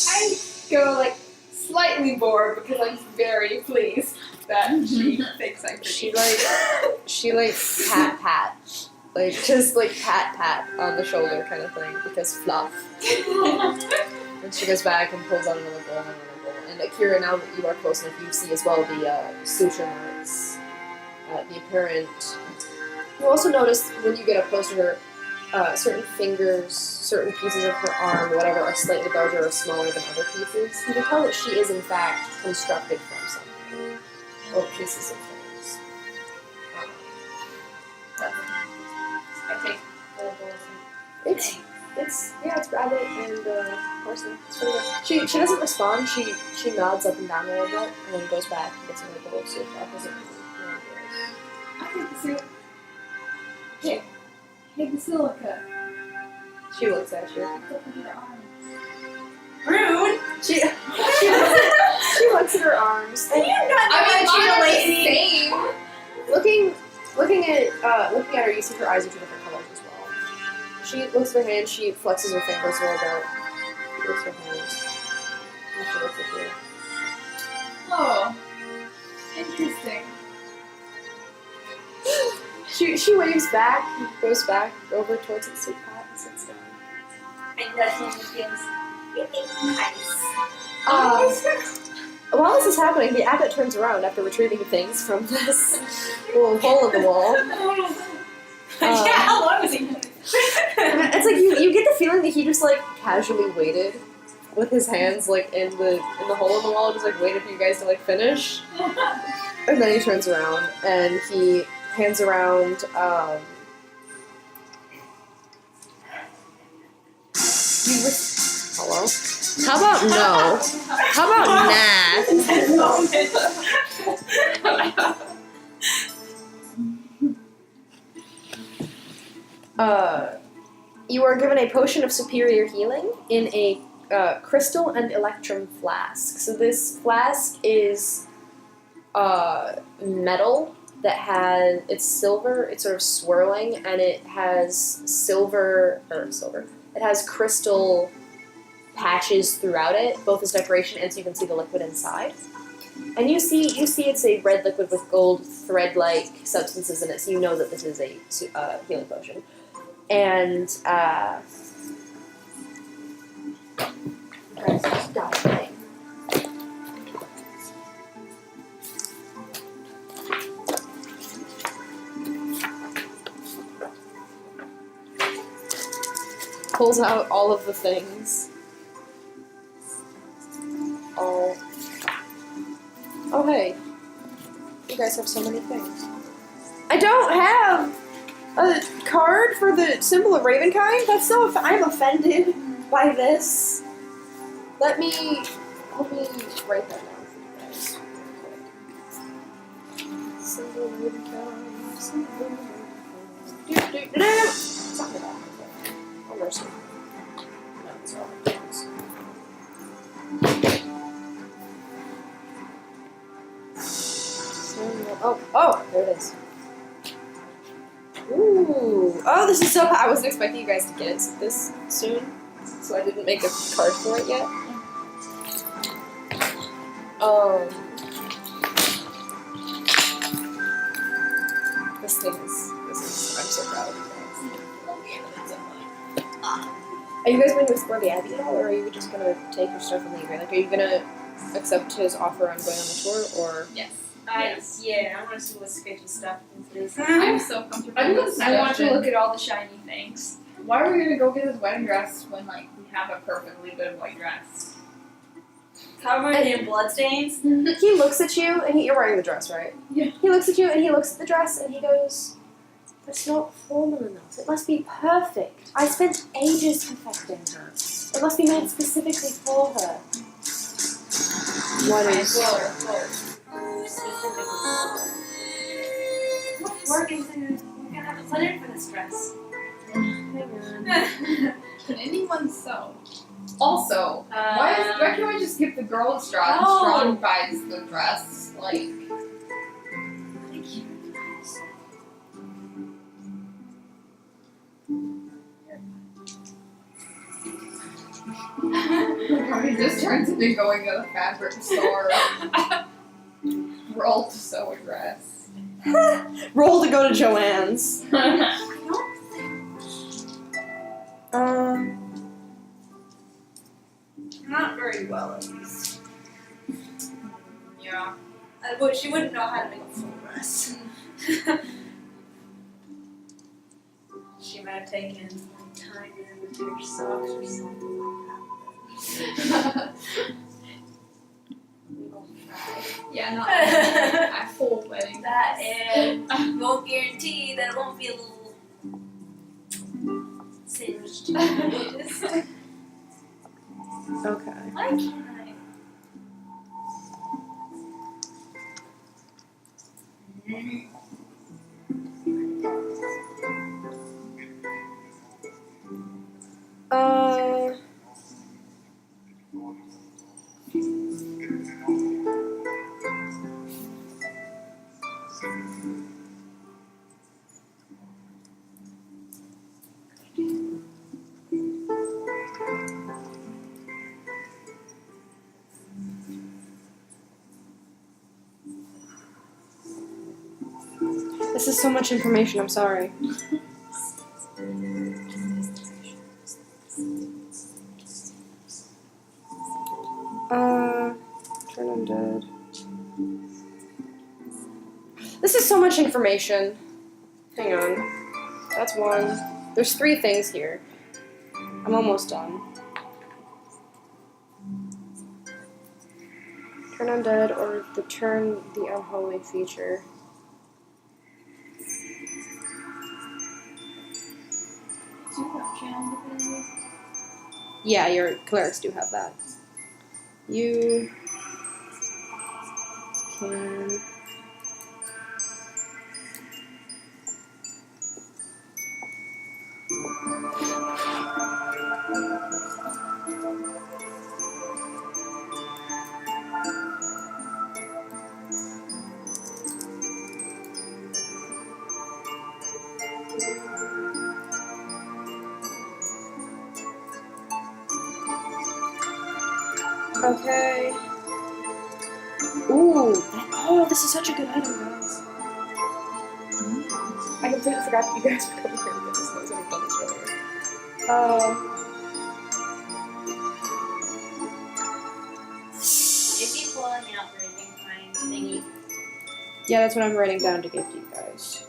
I go like slightly bored because I'm very pleased that she thinks I'm pretty. She like pat, like just like pat on the shoulder kind of thing because fluff. And she goes back and pulls out another bowl. And Akira, now that you are close enough, you see as well the suture marks, the apparent. You also notice when you get up close to her, certain fingers, certain pieces of her arm, whatever, are slightly larger or smaller than other pieces. You can tell that she is in fact constructed from something, or pieces of things. I take the bowls. It's Abbot and Parsley. It's pretty good. She doesn't respond. She nods up and down a little bit and then goes back and gets another bowl of soup opposite I take the soup. Hey, Basilica. She looks at you. Rude. She looks at her arms. Are you not I lady? mean, mine Looking at her, you see her eyes are two different colors as well. She looks at her hand. She flexes her fingers a little bit. She looks at her hands. And she looks at you. Oh, interesting. She waves back, goes back over towards the soup pot and sits down. And that him begins. Nice. While this is happening, the abbot turns around after retrieving things from this little hole in the wall. Yeah, how long was he? It's like you get the feeling that he just like casually waited with his hands like in the hole in the wall, just like waited for you guys to like finish. And then he turns around and he hands around hello? How about no? How about nah? You are given a potion of superior healing in a crystal and electrum flask. So this flask is metal that has, it's silver, it's sort of swirling, and it has it has crystal patches throughout it, both as decoration and so you can see the liquid inside. And you see it's a red liquid with gold thread-like substances in it, so you know that this is a healing potion. And pulls out all of the things. Oh hey, you guys have so many things. I don't have a card for the symbol of Ravenkind? That's so I'm offended by this. Let me write that down for you guys real quick. Symbol of Ravenkind, symbol of Ravenkind. Something about that. Oh, mercy. No, it's all right. Oh, there it is. Ooh. Oh, this is so I wasn't expecting you guys to get this soon, so I didn't make a card for it yet. This is, I'm so proud of you guys. Are you guys going to explore the Abbey at all, or are you just going to take your stuff and leave? Like, are you going to accept his offer on going on the tour, or? Yes. Yeah, I want to see what sketchy stuff is. I'm so comfortable. I with this want to suggestion. look at all the shiny things. Why are we gonna go get his wedding dress when like we have a perfectly good white dress? Covered in bloodstains. He looks at you, and you're wearing the dress, right? Yeah. He looks at you, and he looks at the dress, and he goes, "It's not formal enough. It must be perfect. I spent ages perfecting her. It must be made specifically for her." What is? What work is it? We're gonna have to put in for this dress. Can anyone sew? Also, why can't we just give the girl a straw and Oh. Strawn buys the dress? Like, it just turns into going to the fabric store. Roll to sew a dress. Roll to go to Joanne's. I don't think not very well at least. Yeah. But she wouldn't know how to make a full dress. She might have taken time with her socks or something like that. We will try. Yeah, not at full wedding. That and won't guarantee that it won't be a little singed. Okay. Why can't I? This is so much information, I'm sorry. Turn undead. This is so much information. Hang on. That's one. There's 3 things here. I'm almost done. Turn undead or turn the unholy feature. Yeah, your clerics do have that. You can... Okay. Ooh. Oh, this is such a good item, guys. I completely forgot that you guys were coming here with this. I was going to done this earlier. If you pull an operating time thingy. Yeah, that's what I'm writing down to give to you guys.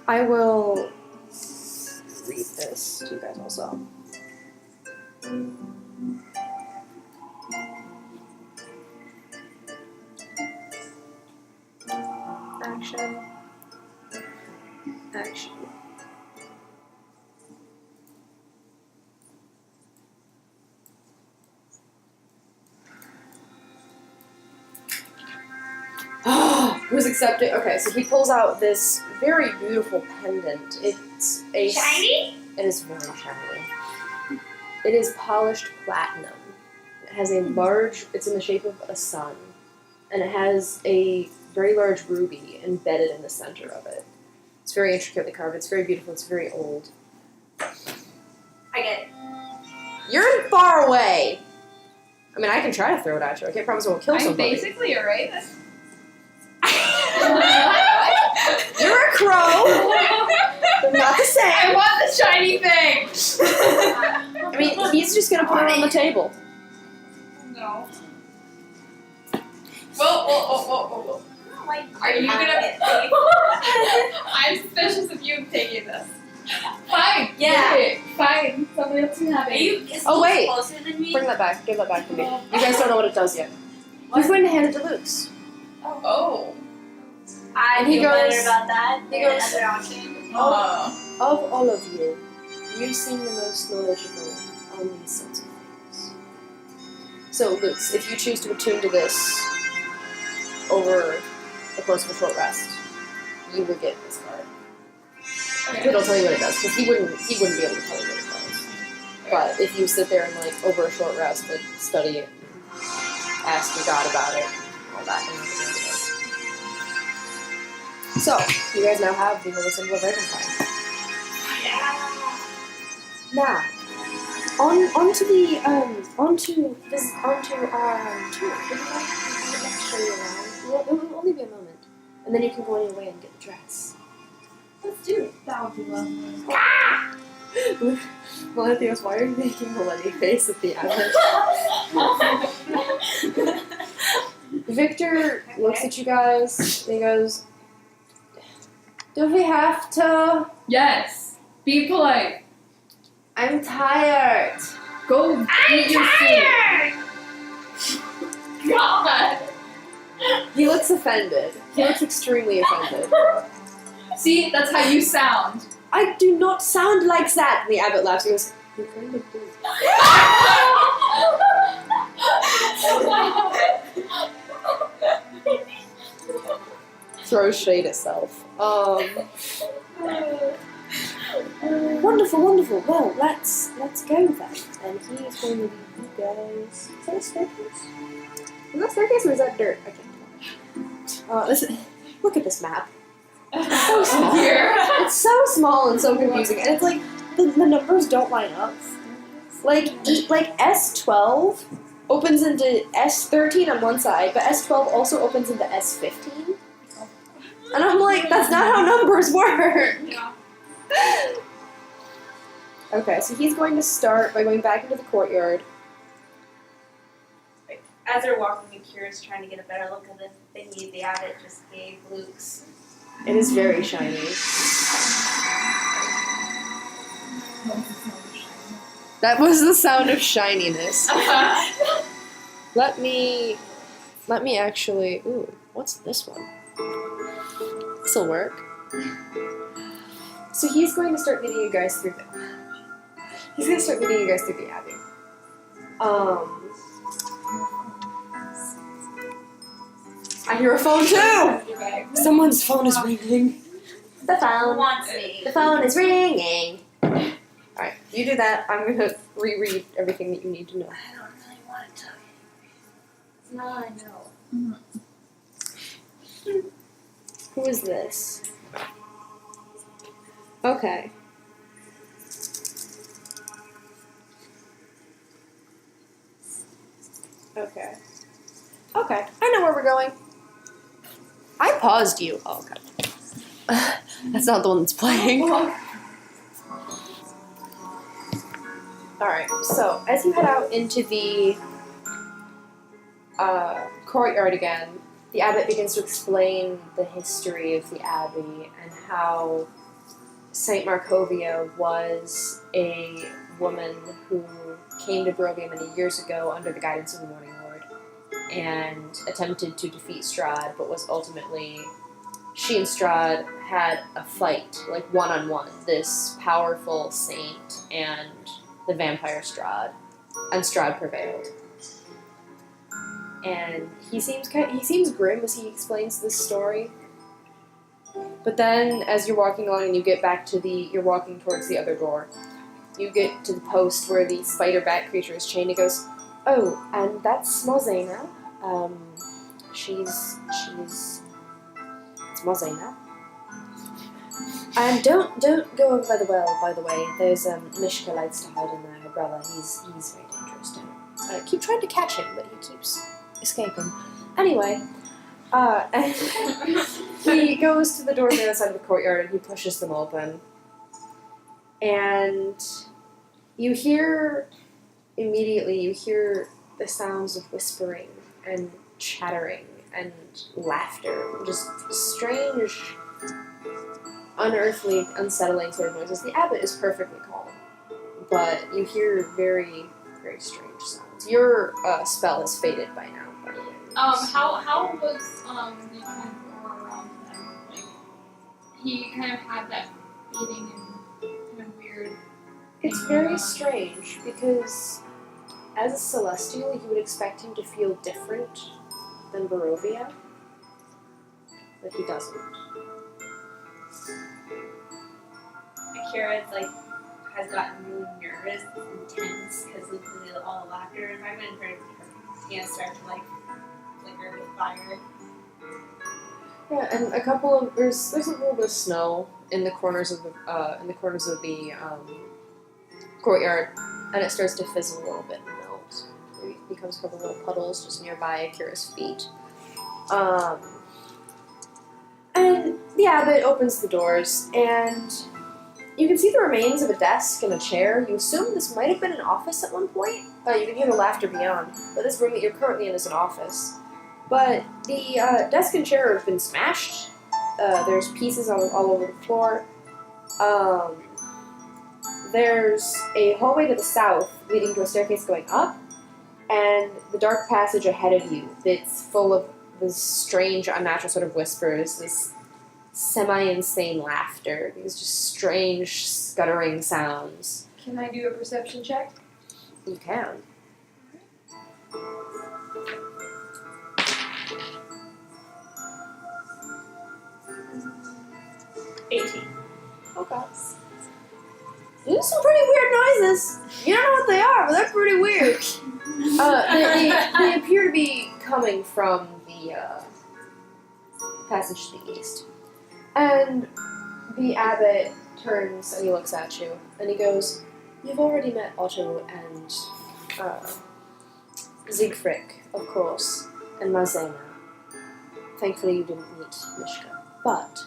I will read this to you guys also. Action. Action. Who's accepting? Okay, so he pulls out this very beautiful pendant. It's a Shiny? It is very shiny. It is polished platinum. It has a large. It's in the shape of a sun, and it has a very large ruby embedded in the center of it. It's very intricately carved. It's very beautiful. It's very old. I get it. You're far away. I mean, I can try to throw it at you. I can't promise I won't kill I'm somebody. basically a raven. You're a crow. They're not the I same. want the shiny thing! I mean, he's just gonna put it on the table. No. Well, Whoa. Like, Are you gonna get I'm suspicious of you taking this. Fine. Yeah. Okay, fine. Somebody else can have Are it. you is Oh, Luke wait. closer than me? Bring that back. Give that back to me. You guys don't know what it does yet. He's going to hand it to Luke's. Oh. I And he feel better goes- about that. he than goes- other option. Of all of you, you seem the most knowledgeable on these sorts of things. So, Luke's, if you choose to attune to this over the course of a short rest, you will get this card. Okay. It'll tell you what it does, because he wouldn't be able to tell you what it does. But if you sit there and, like, over a short rest, like, study it, ask your god about it, all that, and that's what it does. So, you guys now have the holy symbol of Ravenkind. Now, onto our tour. Would you like to show you around? It will only be a moment, and then you can go on your way and get the dress. Let's do it. That would be lovely. Melanthios, why are you making the bloody face at the Abbot? Victor looks at you guys and he goes, "Do we have to? Yes. Be polite. I'm tired." Go eat your food. God. He looks offended. He looks extremely offended. See, that's how you sound. I do not sound like that. And the Abbot laughs. He goes, "You kind of do." Throws shade itself. Wonderful. Well, let's go then. And he's going to lead you guys. Is that a staircase? Is that a staircase or is that dirt? I can't tell. Listen, look at this map. It's so small. It's so small and so confusing, and it's like the numbers don't line up. Like S12 opens into S13 on one side, but S12 also opens into S15. And I'm like, that's not how numbers work. Yeah. Okay, so he's going to start by going back into the courtyard. As they're walking, Akira's trying to get a better look at the thingy the Abbot just gave Luke's. It is very shiny. That was the sound of shininess. Let me actually. Ooh, what's this one? This'll work. So he's going to start leading you guys through the abbey. I hear a phone too. Someone's phone is ringing. The phone. Wants me. The phone is ringing. Alright, you do that. I'm going to reread everything that you need to know. I don't really want to tell you. It's not all I know. Who is this? Okay. Okay. I know where we're going. I paused you. Oh, okay. That's not the one that's playing. Alright, so as you head out into the courtyard again, the abbot begins to explain the history of the abbey and how Saint Markovia was a woman who came to Barovia many years ago under the guidance of the Morning Lord and attempted to defeat Strahd, but was ultimately, she and Strahd had a fight, like one-on-one, this powerful saint and the vampire Strahd, and Strahd prevailed. And he seems grim as he explains this story. But then, as you're walking along and you get back to you're walking towards the other door, you get to the post where the spider bat creature is chained. It goes, "Oh, and that's Mozena. She's it's Mozena. And don't go over by the well, by the way. There's Mishka likes to hide in there. Her brother, he's very dangerous. Don't keep trying to catch him, but he keeps escaping. Anyway, and he goes to the door on the other side of the courtyard and he pushes them open. And you hear the sounds of whispering and chattering and laughter, just strange, unearthly, unsettling sort of noises. The abbot is perfectly calm, but you hear very, very strange sounds. Your spell has faded by now, by the way. How was the kind of aura around him? Like, he kind of had that fading and kind of weird. It's very strange because as a celestial, you would expect him to feel different than Barovia, but he doesn't. Akira has gotten really nervous and tense because of all the laughter environment, and her hands start to flicker with fire. Yeah, and there's a little bit of snow in the corners of the courtyard, and it starts to fizzle a little bit and melt. It becomes a couple little puddles just nearby Akira's feet. And the abbot opens the doors, and you can see the remains of a desk and a chair. You assume this might have been an office at one point. You can hear the laughter beyond, but this room that you're currently in is an office. But the desk and chair have been smashed. There's pieces all over the floor. There's a hallway to the south leading to a staircase going up, and the dark passage ahead of you that's full of this strange, unnatural sort of whispers, this semi-insane laughter, these just strange, scuttering sounds. Can I do a perception check? You can. Okay. These are some pretty weird noises. You don't know what they are, but they're pretty weird. They appear to be coming from the passage to the east. And the abbot turns and he looks at you, and he goes, "You've already met Otto and Siegfried, of course, and Mazena. Thankfully you didn't meet Mishka. But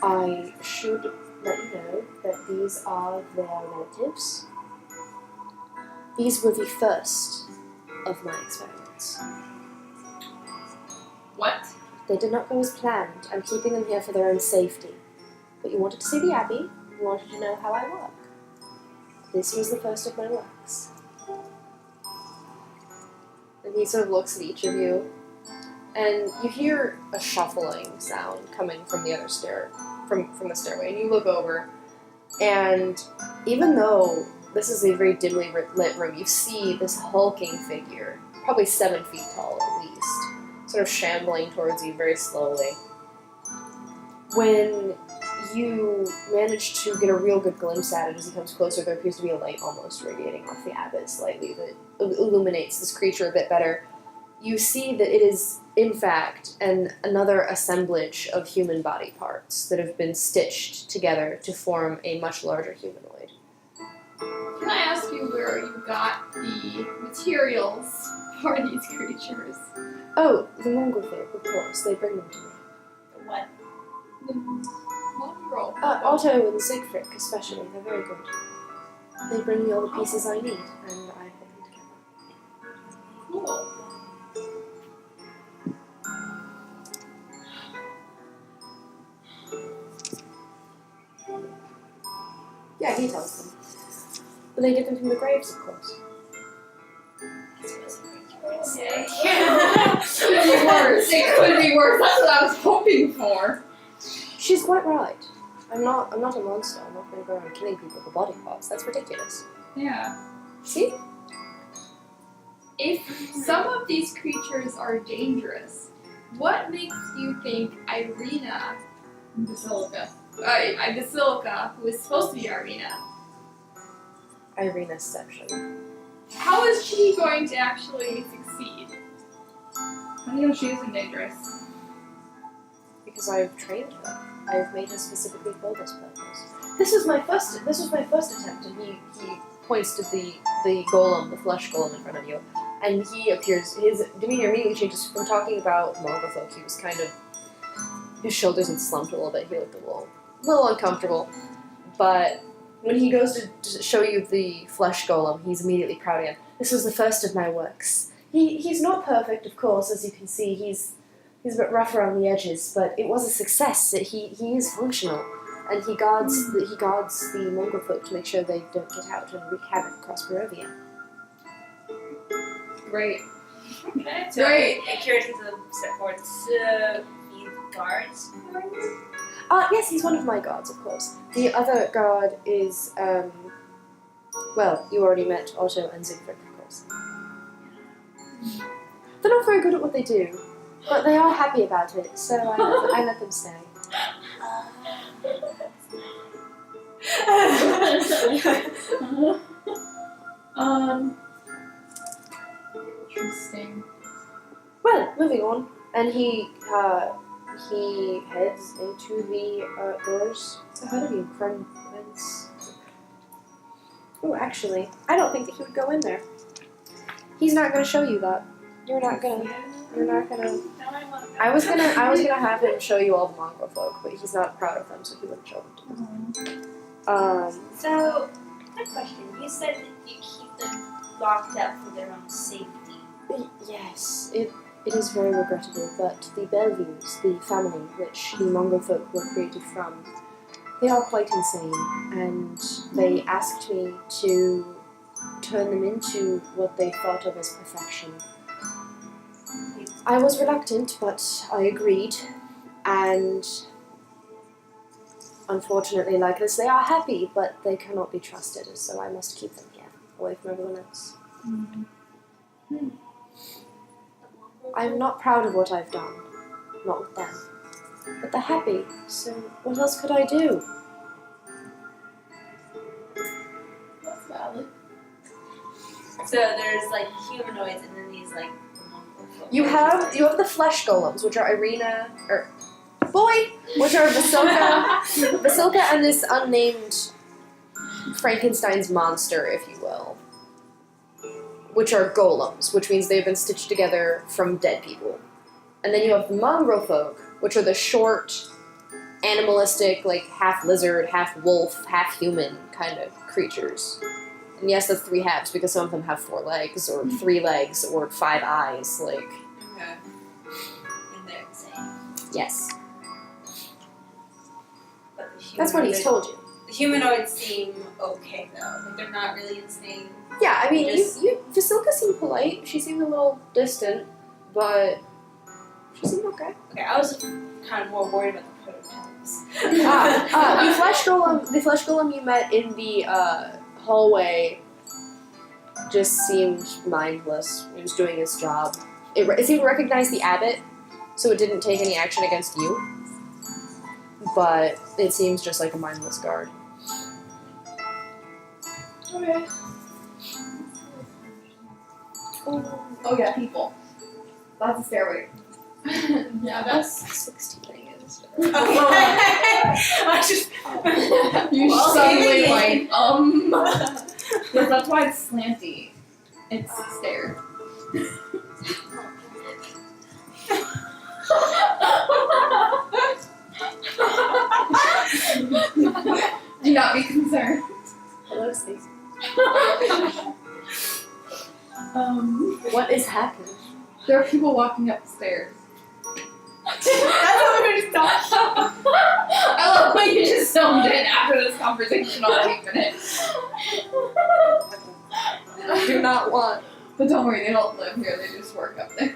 I should let you know that these are their relatives. These were the first of my experiments." What? "They did not go as planned. I'm keeping them here for their own safety. But you wanted to see the abbey. You wanted to know how I work. This was the first of my works." And he sort of looks at each of you, and you hear a shuffling sound coming from the other from the stairway. And you look over, and even though this is a very dimly lit room, you see this hulking figure, probably 7 feet tall at least, sort of shambling towards you very slowly. When you manage to get a real good glimpse at it as he comes closer, there appears to be a light almost radiating off the abbot slightly that illuminates this creature a bit better. You see that it is, in fact, another assemblage of human body parts that have been stitched together to form a much larger humanoid. Can I ask you where you got the materials for these creatures? Oh, the Mongol folk, of course. They bring them to me. The what? The mongrel. Otto and Siegfried, especially. They're very good. They bring me all the pieces I need, and I put them together. Cool. Yeah, he tells them. But they get them from the graves, of course. It could be worse. It could be worse. That's what I was hoping for. She's quite right. I'm not a monster. I'm not going to go around killing people for body parts. That's ridiculous. Yeah. See? If some of these creatures are dangerous, what makes you think Basilica, who is supposed to be Irina, Irinaception. how is she going to actually succeed? How do you know she isn't dangerous? Because I've trained her. I've made her specifically for this purpose. This was my first attempt, and he points to the golem, the flesh golem in front of you, and he appears. His demeanor immediately changes from talking about Morgothok. He was kind of, his shoulders had slumped a little bit. He looked a little uncomfortable, but when he goes to show you the flesh golem, he's immediately proud again. This was the first of my works. He's not perfect, of course, as you can see. He's He's a bit rough around the edges, but it was a success. He is functional, and he guards the mongrel folk to make sure they don't get out and wreak havoc across Barovia. Great. Okay. So Great. Akira takes a step forward. So he guards for you? Yes, he's one of my guards, of course. The other guard is, well, you already met Otto and Siegfried, of course. They're not very good at what they do, but they are happy about it, so I let them stay. Interesting. Well, moving on, and he heads into the doors ahead of you from whence. Oh, actually, I don't think that he would go in there. He's not going to show you that. You're not gonna. I was gonna have him show you all the mongrel folk, but he's not proud of them, so he wouldn't show them to you. So, quick question. You said that you keep them locked up for their own safety. Yes, it is very regrettable, but the Bellevues, the family which the mongrel folk were created from, they are quite insane, and they asked me to turn them into what they thought of as perfection. I was reluctant, but I agreed, and unfortunately, like this, they are happy, but they cannot be trusted, so I must keep them here, away from everyone else. I'm not proud of what I've done, not with them, but they're happy, so what else could I do? That's valid. So there's like humanoids and then these like You have the flesh golems, which are Vasilka and this unnamed Frankenstein's monster, if you will, which are golems, which means they've been stitched together from dead people. And then you have the mongrel folk, which are the short, animalistic, like half lizard, half wolf, half human kind of creatures. And yes, that's 3 halves, because some of them have 4 legs, or 3 legs, or 5 eyes, like... Okay. And they're insane. Yes. But the That's what he's told you. The humanoids seem okay though. Like they're not really insane. Yeah, I mean, Just- Vasilka seemed polite, she seemed a little distant, but she seemed okay. Okay, I was kind of more worried about the prototypes. The flesh golem you met in the hallway just seemed mindless. He was doing his job. It seemed to recognize the Abbot, so it didn't take any action against you. But it seems just like a mindless guard. Okay. Oh yeah, people. That's a stairway. Yeah, that's 16 is. Okay. I just you Well, suddenly maybe. like Yes, that's why it's slanty. It's stair. Do not be concerned. Hello, Stacey. What is happening? There are people walking up the stairs. That's what we were just talking. I love when you just zoned in after this conversation all 8 minutes. Do not want. But don't worry, they don't live here, they just work up there.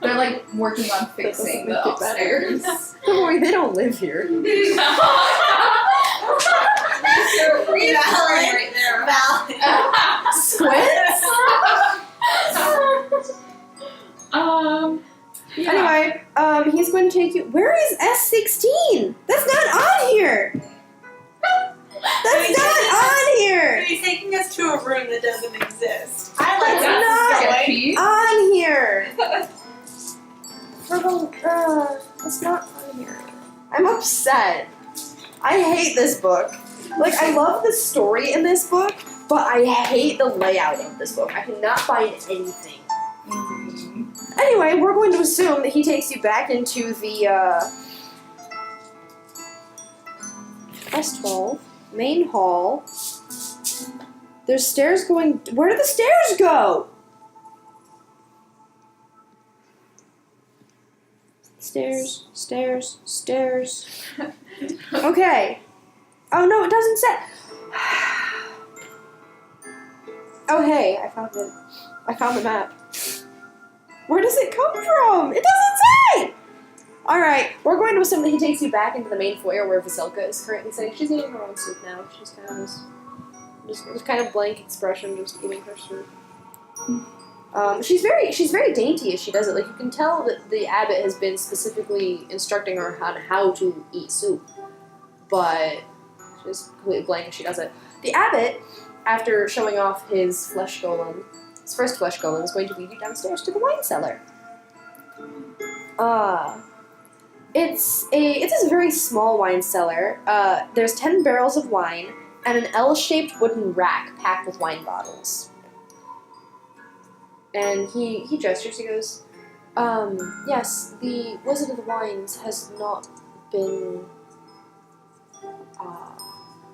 They're like working on fixing the upstairs. Don't worry, they don't live here. Valid. Valid. Squints? Yeah. Anyway, he's going to take you. Where is S16? That's not on here. That's not on here. He's taking us to a room that doesn't exist. I like That's that. sketchy. On here. That's not on here. I'm upset. I hate this book. Like, I love the story in this book, but I hate the layout of this book. I cannot find anything. Anyway, we're going to assume that he takes you back into the, West Hall, main hall. There's stairs going. Where do the stairs go? Stairs, stairs, stairs. Okay. Oh no, it doesn't say. Oh hey, I found it. I found the map. Where does it come from? It doesn't say! Alright, we're going to assume that he takes you back into the main foyer where Vasilka is currently sitting. She's eating her own soup now. She's kind of just kind of blank expression, just eating her soup. She's very dainty as she does it. Like, you can tell that the abbot has been specifically instructing her on how to eat soup. But she's completely blank as she does it. The abbot, after showing off his flesh golem, his first flesh golem, is going to lead you downstairs to the wine cellar. It's a very small wine cellar. There's 10 barrels of wine and an L-shaped wooden rack packed with wine bottles. And he gestures, he goes, yes, the Wizard of the Wines has not been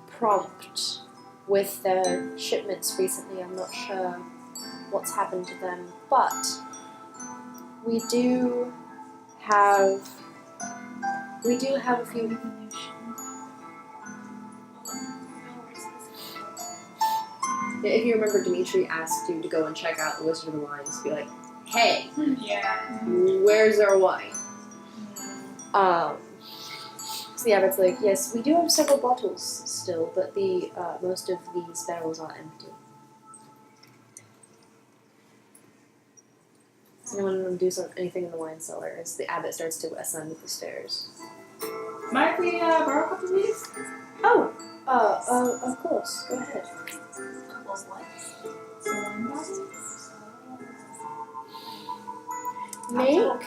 prompt with their shipments recently. I'm not sure what's happened to them, but we do have a few. If you remember, Dimitri asked you to go and check out the Wizard of the Wines. Be like, hey, where's our wine? So the abbot's like, yes, we do have several bottles still, but the most of these barrels are empty. Does anyone want to do anything in the wine cellar as the abbot starts to ascend the stairs? Might we borrow a couple of these? Oh, of course. Go ahead. Make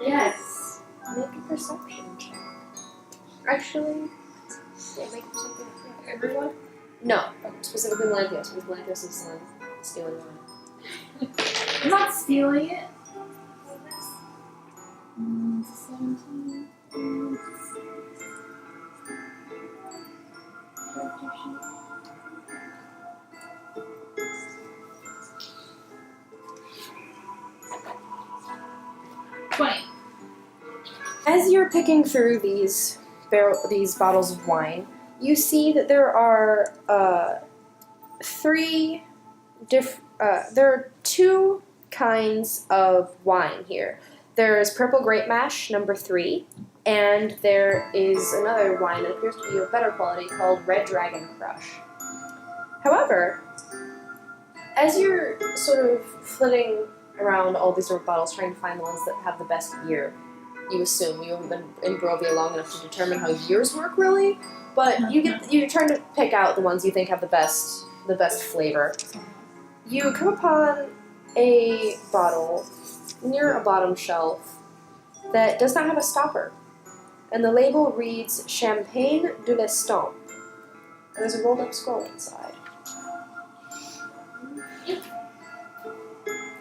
Yes. a perception check. Actually, yeah, make a perception check. Everyone? No, specifically Melanthios, because Melanthios is the one stealing wine. I'm not stealing it. 17. 20. As you're picking through these bottles of wine, you see that there are there are two kinds of wine here. There's purple grape mash, number 3, and there is another wine that appears to be of better quality called Red Dragon Crush. However, as you're sort of flitting around all these different bottles trying to find the ones that have the best year, you assume you haven't been in Barovia long enough to determine how years work really, but you're trying to pick out the ones you think have the best flavor. You come upon a bottle near a bottom shelf that does not have a stopper, and the label reads Champagne de l'Estampe. And there's a rolled up scroll inside.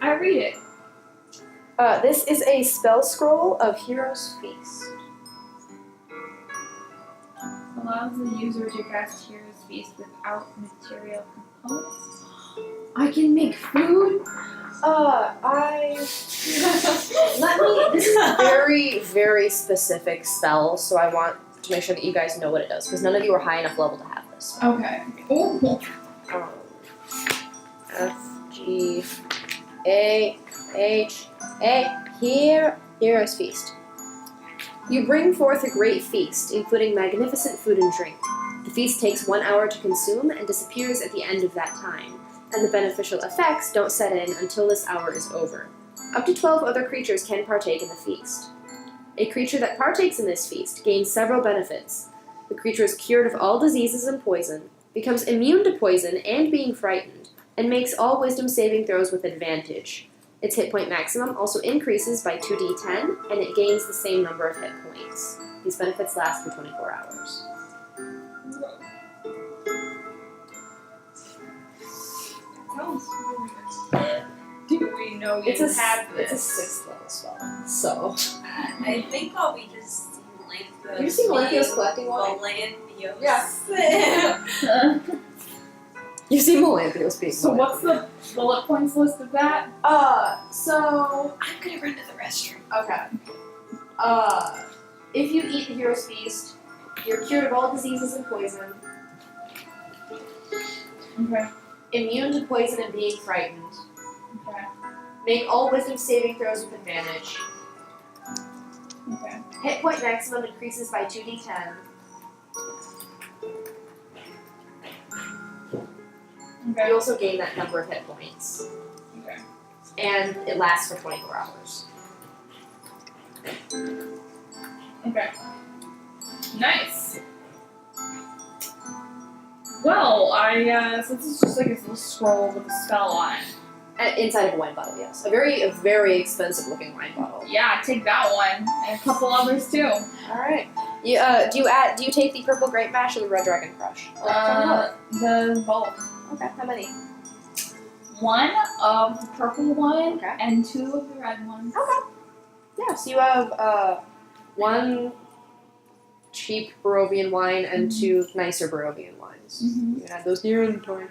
I read it. This is a spell scroll of Hero's Feast. Allows the user to cast Hero's Feast without material components. I can make food? This is a very, very specific spell, so I want to make sure that you guys know what it does, because none of you are high enough level to have this. Okay. Oh. F, G, A, H, A, Hero's Feast. You bring forth a great feast, including magnificent food and drink. The feast takes 1 hour to consume and disappears at the end of that time, and the beneficial effects don't set in until this hour is over. Up to 12 other creatures can partake in the feast. A creature that partakes in this feast gains several benefits. The creature is cured of all diseases and poison, becomes immune to poison and being frightened, and makes all wisdom saving throws with advantage. Its hit point maximum also increases by 2d10, and it gains the same number of hit points. These benefits last for 24 hours. Do we know It's you a have this? It's a 6th level spell, so. I think I'll be just seeing Melanthios. You see Melanthios collecting wine? Melanthios. Yes. You see Melanthios being So what's the bullet points list of that? So I'm gonna run to the restroom. Okay. If you eat the hero's feast, you're cured of all diseases and poison, Okay. immune to poison and being frightened. Okay. Make all wisdom saving throws with advantage. Okay. Hit point maximum increases by 2d10. Okay. You also gain that number of hit points. Okay. And it lasts for 24 hours. Okay. Nice. Well, so this is just like a little scroll with a spell on it. Inside of a wine bottle, yes. A very expensive looking wine bottle. Yeah, take that one and a couple others too. Alright. You do you take the purple grape mash or the red dragon crush? The both. Okay, how many? One of the purple one Okay. and 2 of the red ones. Okay. Yeah, so you have one cheap Barovian wine and 2 nicer Barovian wines. Mhm. You can add those to your inventory.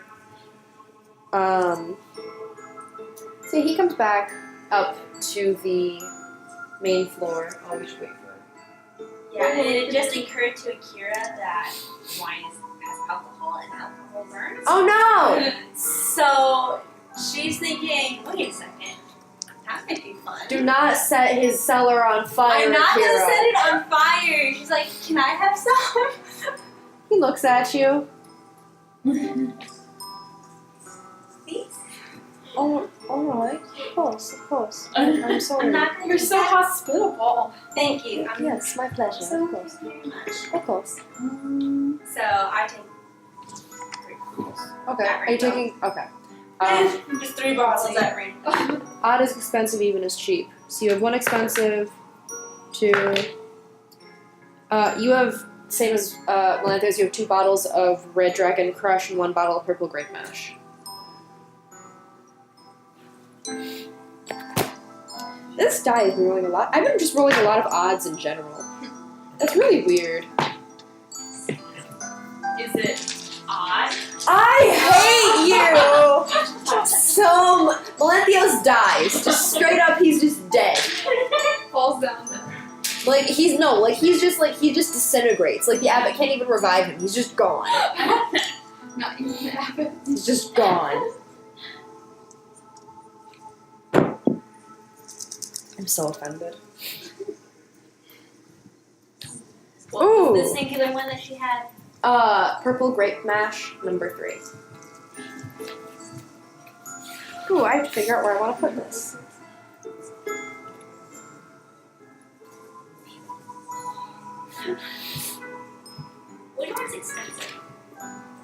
So he comes back up to the main floor. Oh, we should wait for it. Yeah, and it just occurred to Akira that wine has alcohol and alcohol burns. Oh no! So she's thinking, wait a second, that might be fun. Do not set his cellar on fire, I'm not Akira. gonna set it on fire. She's like, can I have some? He looks at you. Please? Oh, alright. Of course. I'm sorry. I'm not gonna You're do so that. hospitable. Thank you. Yes, my pleasure. So Of course. thank you very much. Of course. So I take Okay. At Are you random. taking? Okay. just 3 bottles at random. Odd is expensive, even is cheap. So you have 1 expensive, 2. You have same as Melanthios. You have 2 bottles of red dragon crush and 1 bottle of purple grape mash. This die is rolling a lot. I've been just rolling a lot of odds in general. That's really weird. Is it odd? I hate you! So, Melanthios dies. Just straight up, he's just dead. Falls down. He just disintegrates. Like, the abbot can't even revive him. He's just gone. Not even the Abbot. He's just gone. I'm so offended. What Ooh. was the singular one that she had? Purple grape mash, number 3. Ooh, I have to figure out where I want to put this. Which one's expensive?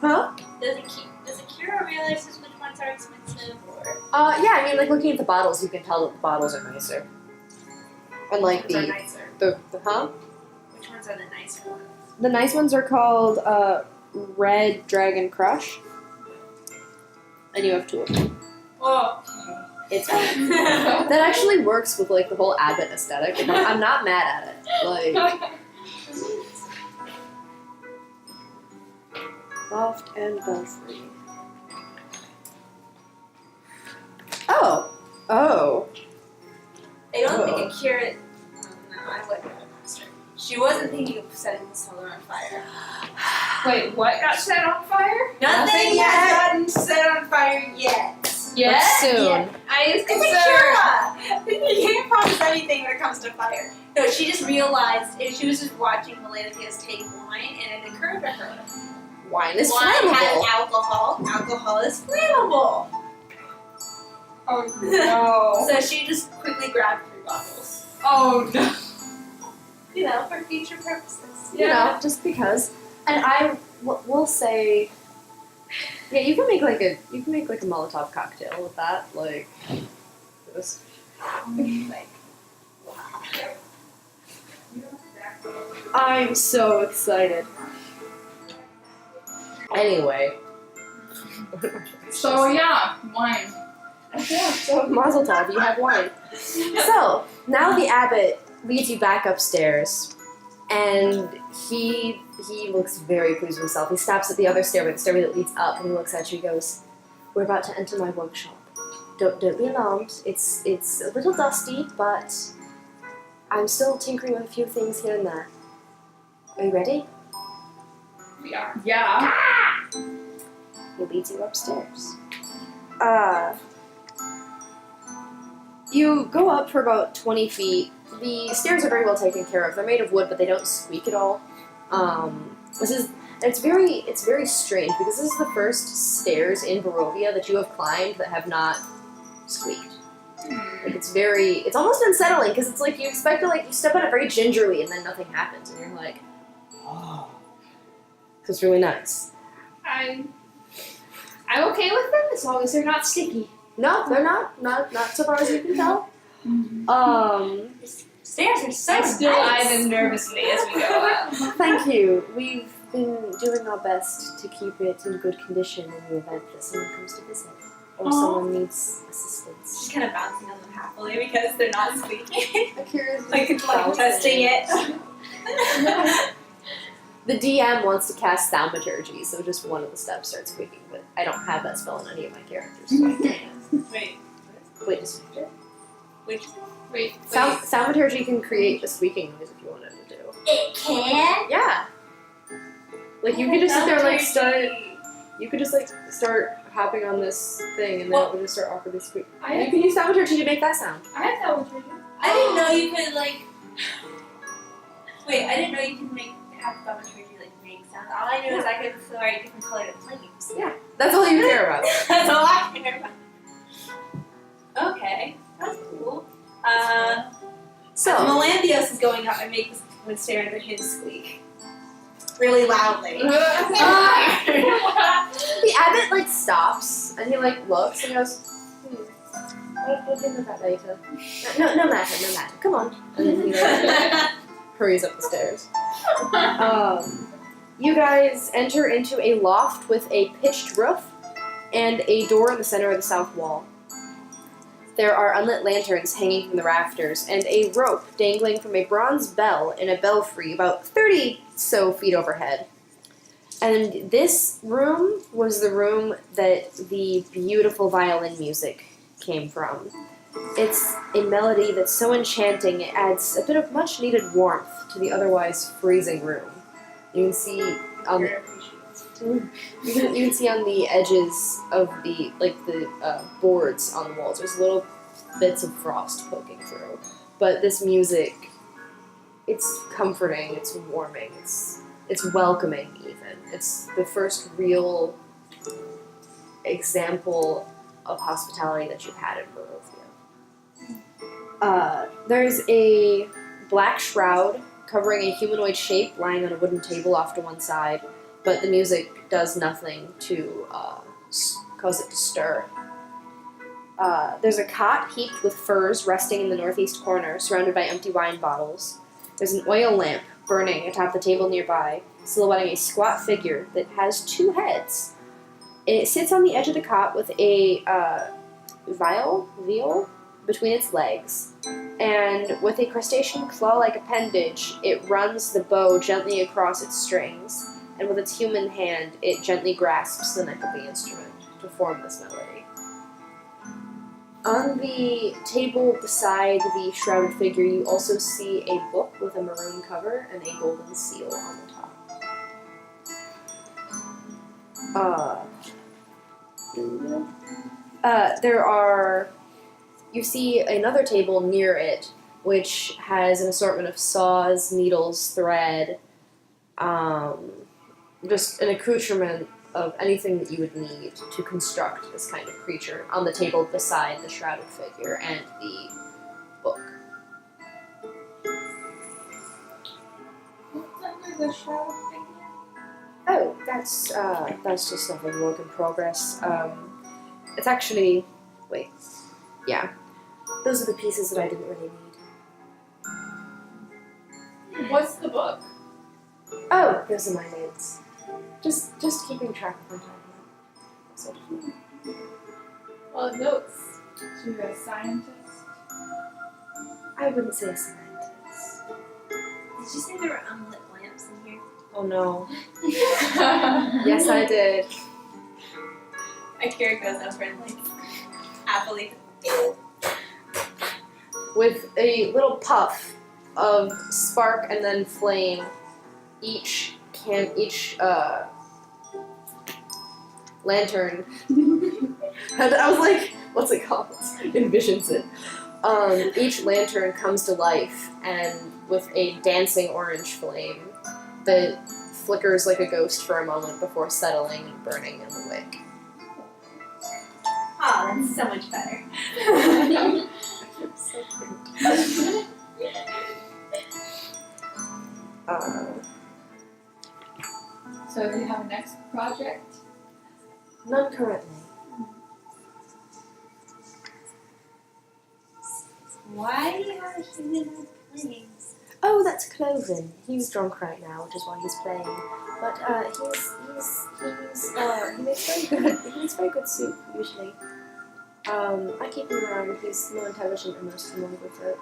Huh? Does Akira realize which ones are expensive or Yeah, I mean, like, looking at the bottles, you can tell that the bottles are nicer. And, like, which ones are nicer? the Which ones are the nicer ones? The nice ones are called, Red Dragon Crush. And you have 2 of them. Oh. It's fine. That actually works with, like, the whole Abbot aesthetic. Like, I'm not mad at it. Like, soft and belfry. Oh. I don't Oh. think Akira. No, I wouldn't have asked her. She wasn't thinking of setting the cellar on fire. Wait, what got set on fire? Nothing yet. has gotten set on fire yet. But soon. I was It's concerned. Akira! You can't promise anything when it comes to fire. No, she just realized if she was just watching Melanthios take wine and it occurred to her. Wine is Wine has flammable. alcohol. Alcohol is flammable. Oh no. So she just quickly grabbed 3 bottles. Oh no. You know, for future purposes. You know, just because. And I will say, yeah, you can make like a Molotov cocktail with that, like this. Like, I'm so excited. Anyway. So yeah, wine. Yeah, so Mazel Tov, you have wine. So, now the abbot leads you back upstairs, And he looks very pleased with himself. He stops at the other stairway, the stairway that leads up, and he looks at you. He goes, "We're about to enter my workshop. Don't be alarmed. It's a little dusty, but I'm still tinkering with a few things here and there. Are you ready?" We are. Yeah. He leads you upstairs. You go up for about 20 feet. The stairs are very well taken care of. They're made of wood, but they don't squeak at all. It's very strange because this is the first stairs in Barovia that you have climbed that have not squeaked. Like it's almost unsettling because it's like you expect to you step on it very gingerly and then nothing happens and you're like, oh. So it's really nice. I'm okay with them as long as they're not sticky. No, they're not. Not so far as you can tell. Stairs are so I still eye nice. them nervously as we go up. Thank you. We've been doing our best to keep it in good condition in the event that someone comes to visit or someone needs assistance. Just kind of bouncing on them happily because they're not squeaking. Akira's like testing it. The DM wants to cast thaumaturgy, so just one of the steps starts squeaking, but I don't have that spell in any of my characters, so I can't. Wait, just Wait. thaumaturgy can create a squeaking noise if you wanted to do. It can? Yeah. Like you could just sit there you could just start hopping on this thing and then it would just start awkwardly squeaking. You can use thaumaturgy to make that sound. I have thaumaturgy. I didn't know you could Wait, I didn't know you could have thaumaturgy make sounds. All I knew is I could write different colored flames. Yeah. That's all you care about. That's all I care about. Okay, that's cool. So Melanthios is going up and makes the stairs at him squeak really loudly. The Abbot stops and he looks and goes, We'll deal with that later. No matter. Come on. And then he hurries up the stairs. You guys enter into a loft with a pitched roof and a door in the center of the south wall. There are unlit lanterns hanging from the rafters and a rope dangling from a bronze bell in a belfry about 30 so feet overhead. And this room was the room that the beautiful violin music came from. It's a melody that's so enchanting it adds a bit of much needed warmth to the otherwise freezing room. You can see on you can see on the edges of the boards on the walls. There's little bits of frost poking through. But this music, it's comforting. It's warming. It's welcoming. Even it's the first real example of hospitality that you've had in Barovia. There's a black shroud covering a humanoid shape lying on a wooden table off to one side, but the music does nothing to cause it to stir. There's a cot heaped with furs resting in the northeast corner, surrounded by empty wine bottles. There's an oil lamp burning atop the table nearby, silhouetting a squat figure that has two heads. It sits on the edge of the cot with a viol between its legs, and with a crustacean claw-like appendage, it runs the bow gently across its strings, and with its human hand, it gently grasps the neck of the instrument to form this melody. On the table beside the shrouded figure, you also see a book with a maroon cover and a golden seal on the top. You see another table near it, which has an assortment of saws, needles, thread, just an accoutrement of anything that you would need to construct this kind of creature on the table beside the shrouded figure and the book. What's under the shroud figure? Oh, that's just a work in progress. It's actually, yeah. Those are the pieces that I didn't really need. What's the book? Oh, those are my notes. Just keeping track of my time. Sort of thing. Well, notes. To a scientist. I wouldn't say a scientist. Did you say there were unlit lamps in here? Oh no. Yes, I did. Akira goes over and like happily. With a little puff of spark and then flame, each lantern. And I was like, what's it called? Envisions it. Each lantern comes to life, and with a dancing orange flame that flickers like a ghost for a moment before settling and burning in the wick. Oh, that's so much better. So cute. So do you have a next project? None currently. Why are humans playing? Oh, that's Cloven. He's drunk right now, which is why he's playing. But he makes very good soup usually. I keep him around. He's more intelligent than most of the mongrel folk.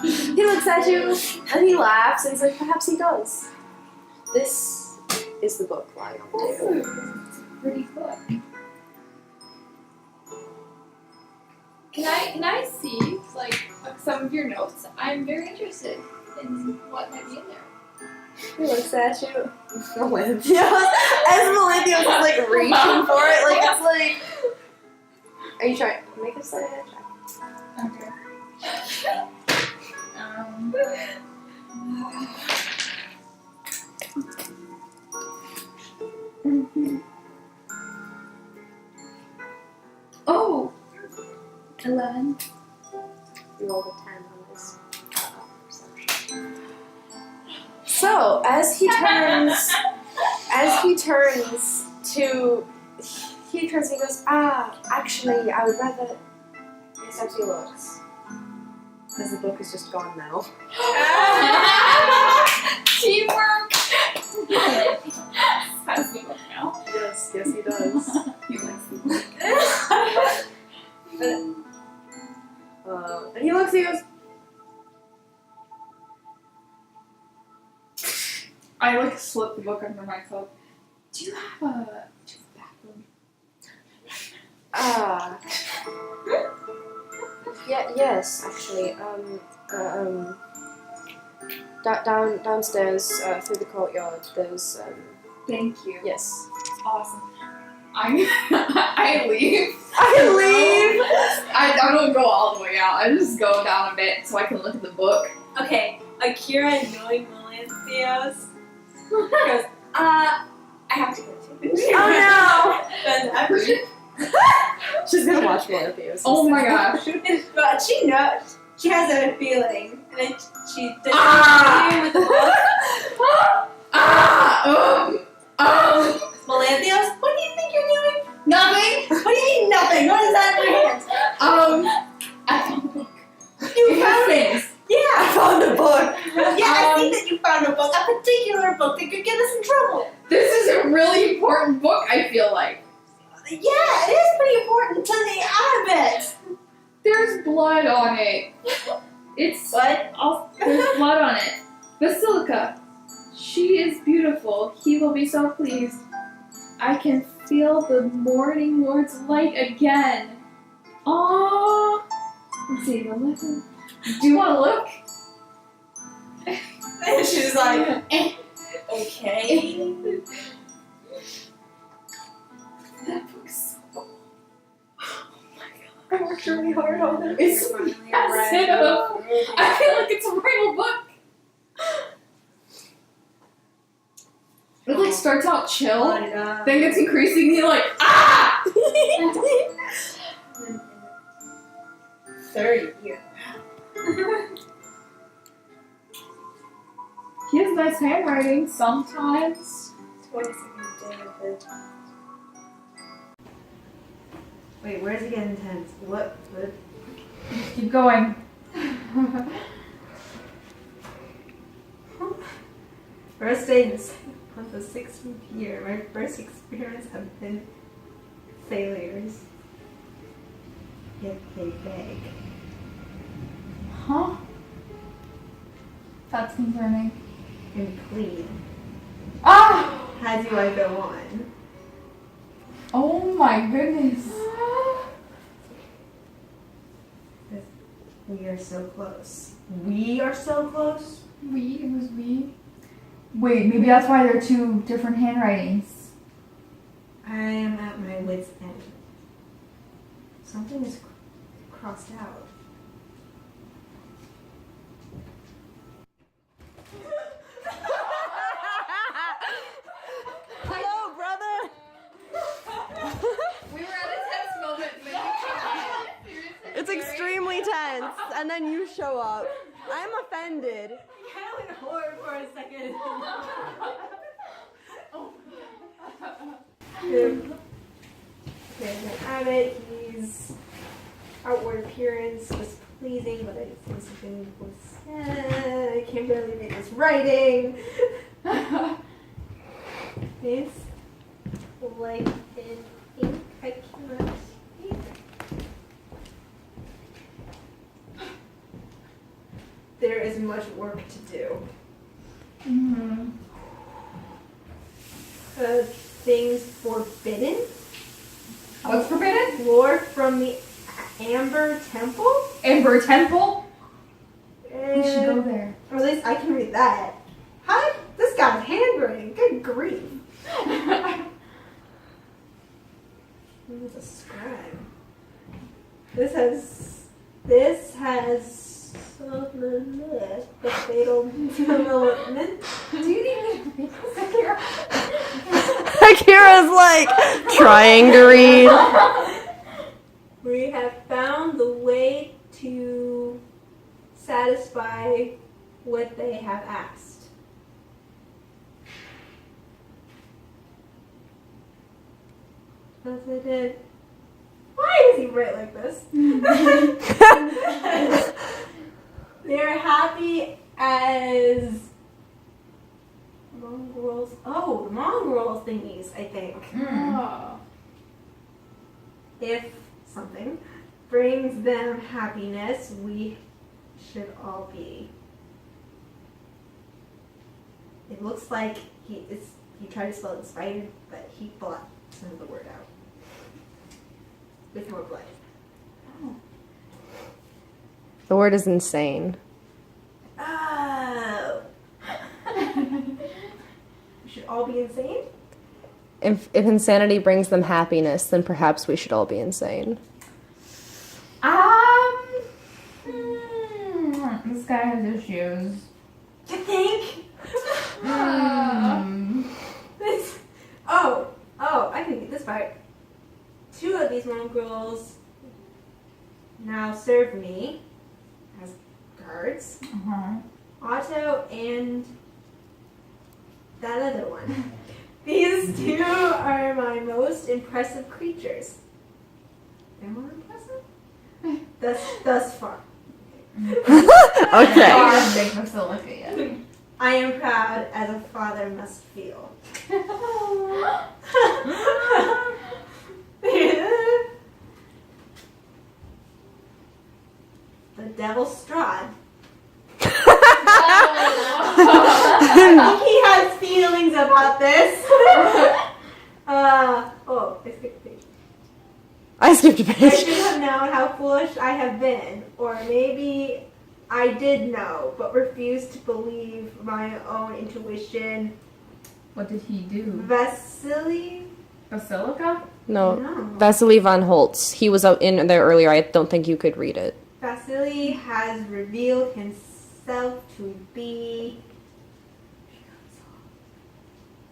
He looks at you and he laughs and he's like, perhaps he does. This is the book lying on the table. It's a pretty book. Can I see like some of your notes? I'm very interested in what might be in there. He looks at you. Melanthios. As Melanthios is like reaching for it, like it's like. Are you trying? Make a sleight of hand check. Okay. Oh! 11. You rolled a 10 on this perception. So as he turns he goes, actually, I would rather. He stops, he looks. As the book is just gone now. Teamwork! Has the book now. Yes, he does. He likes the book. And he looks, he goes, I like slip the book under my coat. Do you have a bathroom? Yes, actually. Downstairs, through the courtyard, there's, Thank you. yes. Awesome. I leave. I leave! I don't go all the way out. I just go down a bit so I can look at the book. Okay, Akira knowing Melanthios goes, I have to go too. Oh no! She's gonna watch Melanthios. Oh my gosh. But she knows. She has a feeling. And then she does with the book. Melanthios, what do you think you're doing? Nothing. What do you mean nothing? What is that in your hands? I found the book. You found it! Yeah! I found a book! Yeah, I think that you found a book, a particular book that could get us in trouble. This is a really important book, I feel like. Yeah, it is pretty important to the Abbot. There's blood on it. It's What? There's blood on it. Basilica. She is beautiful. He will be so pleased. I can feel the morning lord's light again. Aww. Let's see, 11. Do you want to look? And she's like, okay. That book's so cool. I worked really hard on it. It's massive. I feel like it's a real book. It like starts out chill, then gets increasingly like ah. Third year. He has nice handwriting sometimes. 22nd day of it. Wait, where's it getting intense? What? Keep going. First day on the 16th year. My first experiments have been failures. Yet they beg. Huh? That's concerning. And plead. Ah! As you I go on. Oh my goodness. We are so close. We are so close? We? It was we? Wait, maybe that's why they're two different handwritings. I am at my wit's end. Something is crossed out. Hello, brother. We were at a tense moment, but you It's extremely tense, and then you show up. I'm offended. Kind of went horror for a second. Okay, the Abbot, his outward appearance was pleasing, but I think something was said. I can't barely read his writing. It's like an ink I cannot read. There is much work to do. Mm-hmm. Things forbidden. What's forbidden? Lore from the Amber Temple? Amber Temple? We should go Uh, there. or at least I can read that. Hi, this guy's handwriting. Good grief. Who's a scribe? This has the fatal development. Do you need me to read this, Akira? Akira's like trying to read. We have found the way to satisfy what they have asked. As I did. Why does he write like this? They're happy as mongrels. Oh, mongrel thingies, I think. Mm. If something brings them happiness, we should all be. It looks like he tried to spell inspired, but he blocked some of the word out with more blood. The word is insane. Oh. We should all be insane? If insanity brings them happiness, then perhaps we should all be insane. This guy has issues. You think? Mm. Oh, I can get this part. 2 of these mongrels now serve me as guards. Uh-huh. Otto and that other one. These 2 are my most impressive creatures. They're more impressive? Thus far. Okay. Our big basilica yet. I am proud as a father must feel. The devil's strahd. I think he has feelings about this. I skipped a page. I skipped a I page. should have known how foolish I have been, or maybe I did know, but refused to believe my own intuition. What did he do? Vasily? Basilica? No, No. Vasily von Holtz. He was out in there earlier. I don't think you could read it. Vasily has revealed himself to be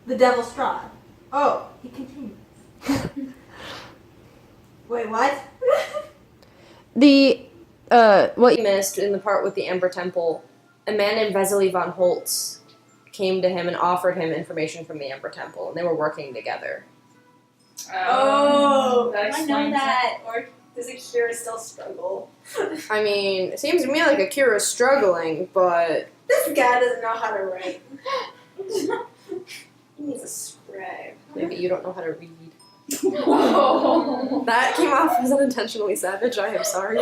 the devil's strahd. Oh, he continues. Wait, what? What you missed in the part with the Amber Temple, a man named Vasily von Holtz came to him and offered him information from the Amber Temple, and they were working together. Oh, that I know explains that. Or does Akira still struggle? I mean, it seems to me like Akira's struggling, but This guy doesn't know how to write. He needs a scribe. maybe you don't know how to read. Whoa. That came off as unintentionally savage. I am sorry.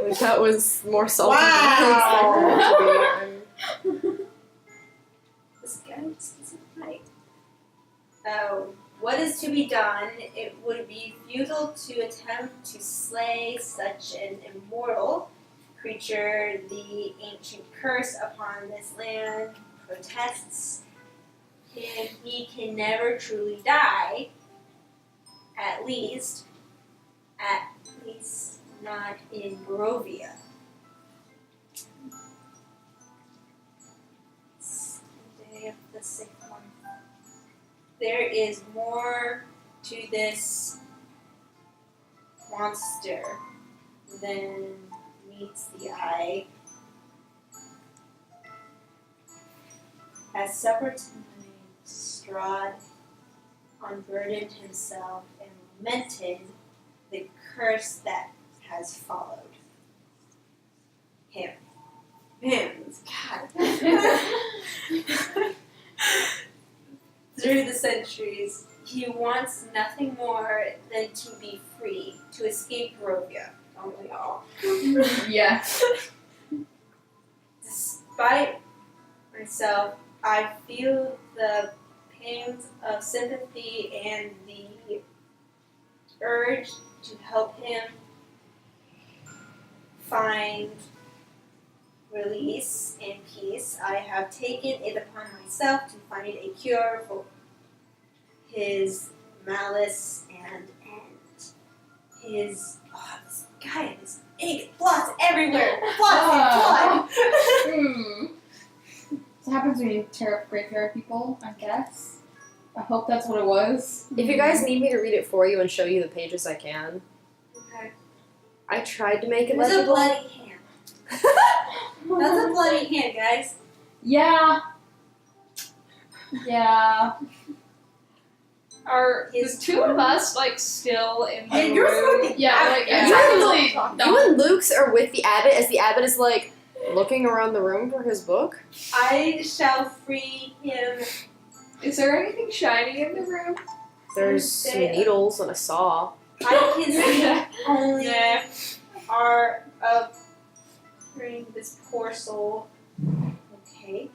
Which that was more salty Wow. than I expected it to be. This guy just doesn't like. What is to be done? It would be futile to attempt to slay such an immortal creature. The ancient curse upon this land protests if he can never truly die. At least not in Barovia. It's the day of the 6th month. There is more to this monster than meets the eye. As supper time, Strahd unburdened himself and lamented the curse that has followed him. God. Through the centuries, he wants nothing more than to be free, to escape Barovia. Don't we all? Yeah. Despite myself, I feel the pangs of sympathy and the urge to help him find release and peace. I have taken it upon myself to find a cure for his malice and end. This guy, this ink, blood everywhere, blood. So it happens when you tear up graveyard people, I guess. I hope that's what it was. If you guys need me to read it for you and show you the pages, I can. Okay. I tried to make it There's a legible. bloody hand. That's a bloody hand, guys. Yeah. Yeah. Are His the two of us like still in the And you're room? smoking. Yeah, like, Yeah. exactly. You and Luke's are with the Abbot as the Abbot is like looking around the room for his book. I shall free him. Is there anything shiny in the room? There's some needles and a saw. I can see only Nah. are of freeing this poor soul. Okay.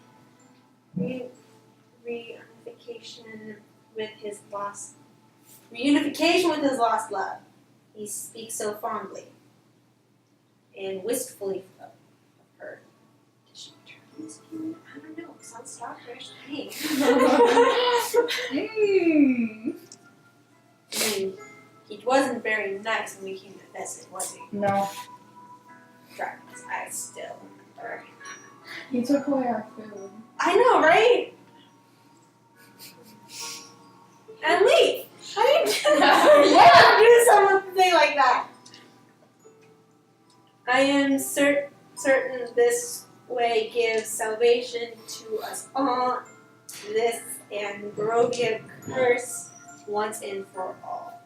Reunification with his lost love. He speaks so fondly and wistfully of her. Does she turn into human? I don't know. It sounds stalkerish to me. I mean, he wasn't very nice when we came to visit, was he? No. Dragons, I still remember. He took away our food. I know, right? And leave. How do you do that? Do something like that. I am certain this way gives salvation to us all. This and Barovia curse once and for all.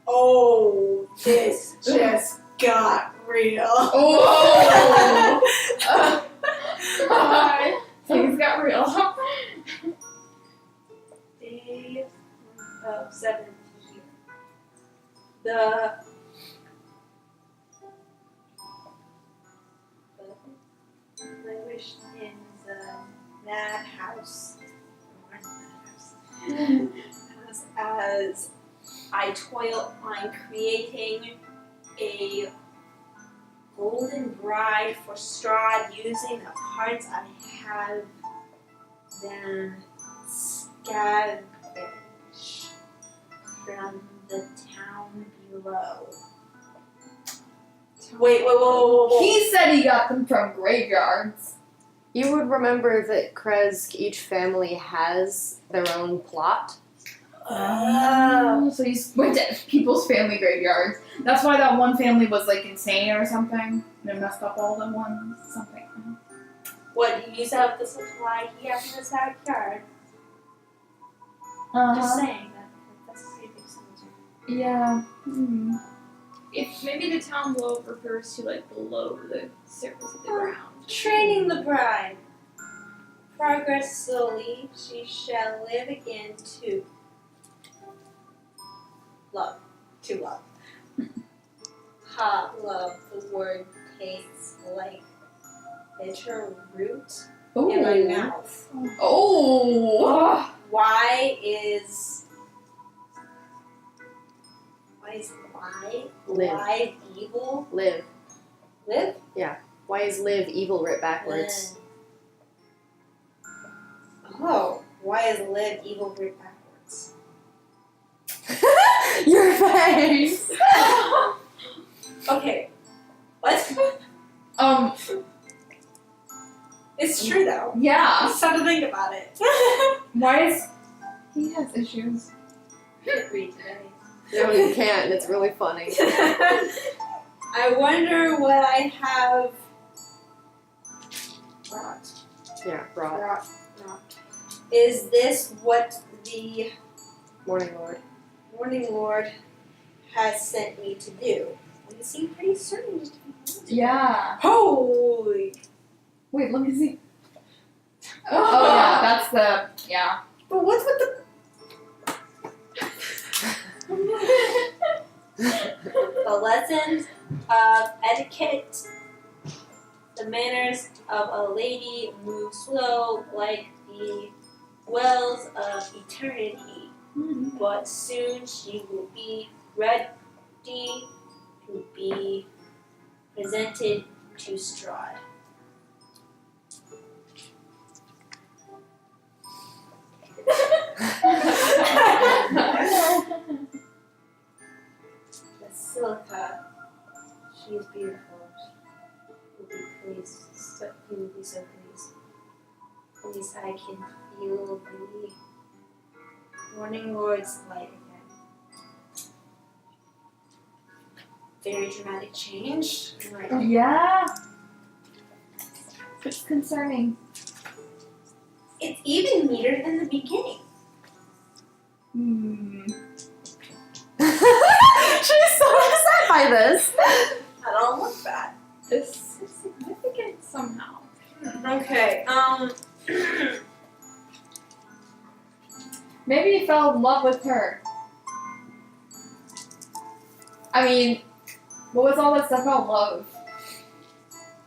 Oh, this just got real. Oh! Things got real. Day of 7th year. The languish in the madhouse. As I toil on creating a golden bride for Strahd using the parts I have them scavenge from the town below. Wait, whoa. He said he got them from graveyards. You would remember that Kresk, each family has their own plot. So he went to people's family graveyards. That's why that one family was like insane or something. And it messed up all the ones. Something. What, you use out the supply he has in his backyard? Just saying that's a pretty big cemetery. Yeah. If maybe the town below refers to like below the surface of the ground. Training the bride. Progress slowly, she shall live again to love. love the word tastes like bitter root Ooh. in my mouth. Oh. Why is Live. live evil? Live. Live? Why is live evil writ backwards? Oh, why is live evil writ backwards? Your face! Okay. What? It's true though. Yeah. Just have to think about it. Why is he has issues? Read today. No, you can't. It's really funny. I wonder what I have brought. Yeah, brought. Is this what the Morning Lord. Morning Lord has sent me to do? You seem pretty certain. Yeah. Holy! Wait, let me see. Oh yeah, that's the yeah. But what's with the lessons of etiquette? The manners of a lady move slow like the wells of eternity, but soon she will be ready to be presented to Strahd. Basilica, she is beautiful. He will be pleased. He will be so pleased. At least I can feel the Morning Lord's light again. Very dramatic change. Right. Yeah. It's concerning. It's even neater than the beginning. She's so upset by this. I don't look bad. This is significant somehow. Okay. Maybe he fell in love with her. I mean, what was all that stuff about love?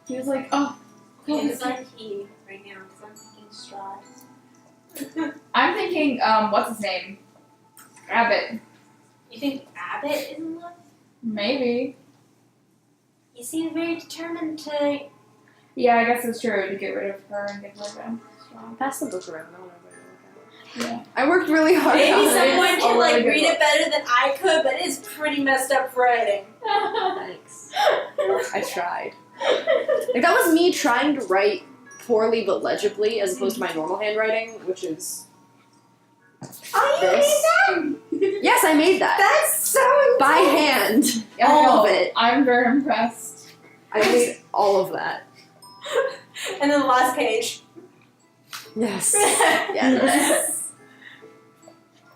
He was like, oh. It's like he right now because I'm thinking Strahd. I'm thinking, what's his name? Abbot. You think Abbot is in love? Maybe. He seems very determined to. Yeah, I guess it's true to get rid of her and get rid of him. Pass the book around. I want everybody to look at it. Yeah. I worked really hard Maybe on someone it. can really good read it better than I could, but it's pretty messed up writing. Thanks. I tried. Like, that was me trying to write poorly but legibly as opposed to my normal handwriting, which is Oh, you made that? yes, I made that That's so by hand. Yeah, All no, of it. I'm very impressed. I made all of that. And then the last page. Yes. Yes.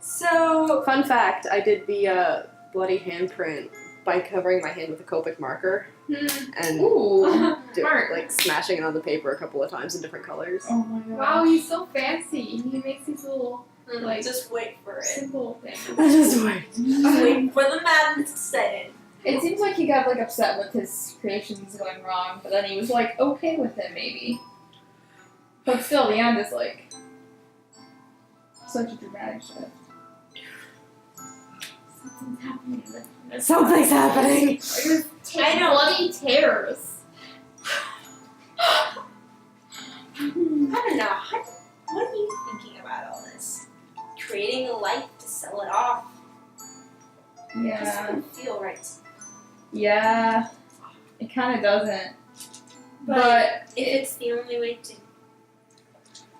So, Fun fact: I did the bloody handprint by covering my hand with a Copic marker and Ooh. like smashing it on the paper a couple of times in different colors. Oh my god. Wow, he's so fancy. He makes these little like just wait for it. simple things. Just wait. Wait for the madness to set in. It seems like he got like upset with his creations going wrong, but then he was like okay with it maybe. But still, the end is like such a dramatic shift. Something's happening. Something's happening. I know. Bloody tears. I don't know. What are you thinking about all this? Creating a life to sell it off. It Yeah. doesn't feel right. Yeah. It kind of doesn't. But But if it's the only way to.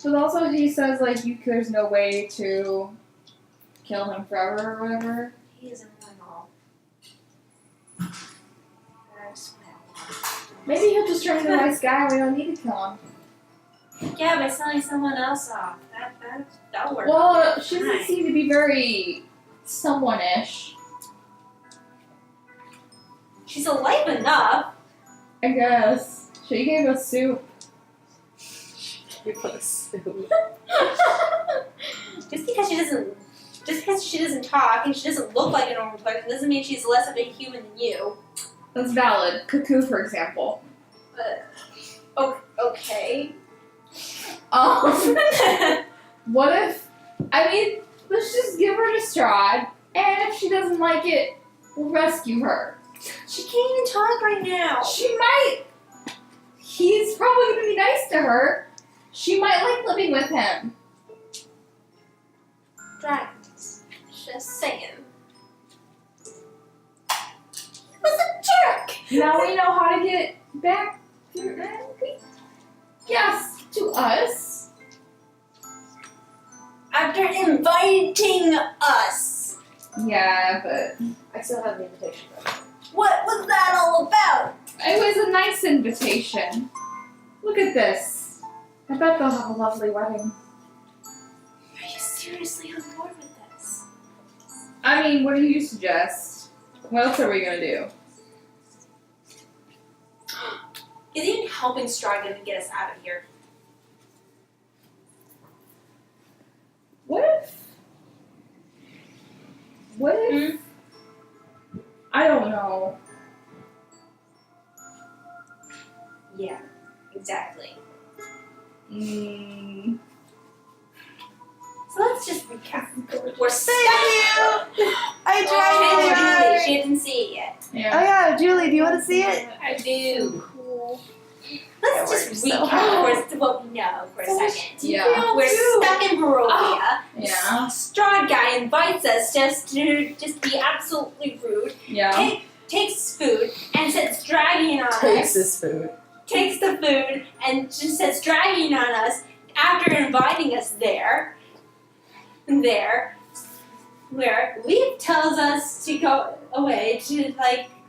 but also he says like there's no way to kill him forever or whatever. He isn't at all. Maybe he'll just turn into a nice guy and we don't need to kill him. Yeah, by selling someone else off. That'll work. Well, she doesn't Fine. seem to be very someone-ish, She's alive enough. I guess. She gave us soup. You put a suit. Just because she doesn't talk and she doesn't look like a normal person doesn't mean she's less of a human than you. That's valid. Cuckoo, for example. Okay. What if, let's just give her to Strahd, and if she doesn't like it, we'll rescue her. She can't even talk right now. She might. He's probably going to be nice to her. She might like living with him. Dragons. Just saying. He was a jerk. Now we know how to get back to, yes, to us. After inviting us. Yeah, but I still have the invitation though. What was that all about? it was a nice invitation. Look at this. I bet they'll have a lovely wedding. Are you seriously on board with this? What do you suggest? What else are we going to do? Is even helping Strahd to get us out of here? What if? I don't know. Yeah, exactly. So let's just recap. We're stuck. I tried Julie, she didn't see it yet. Yeah. Oh yeah, Julie, do you want to see it? I do. Cool. Let's just recap what we know for a second. Yeah. We're stuck in Barovia. Yeah. Strahd guy invites us just to be absolutely rude. Yeah. Takes food and sits dragging on Takes us. this food. Takes the food and just sits dragging on us after inviting us there, where Leaf tells us to go away to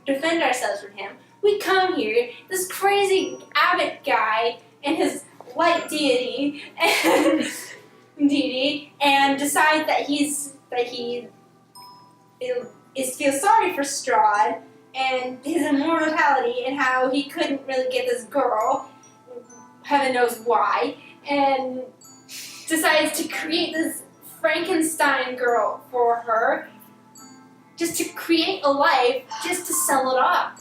defend ourselves from him. We come here, this crazy Abbot guy and his light deity and decides that he feels sorry for Strahd and his immortality and how he couldn't really get this girl, heaven knows why, and decides to create this Frankenstein girl for her, just to create a life, just to sell it off.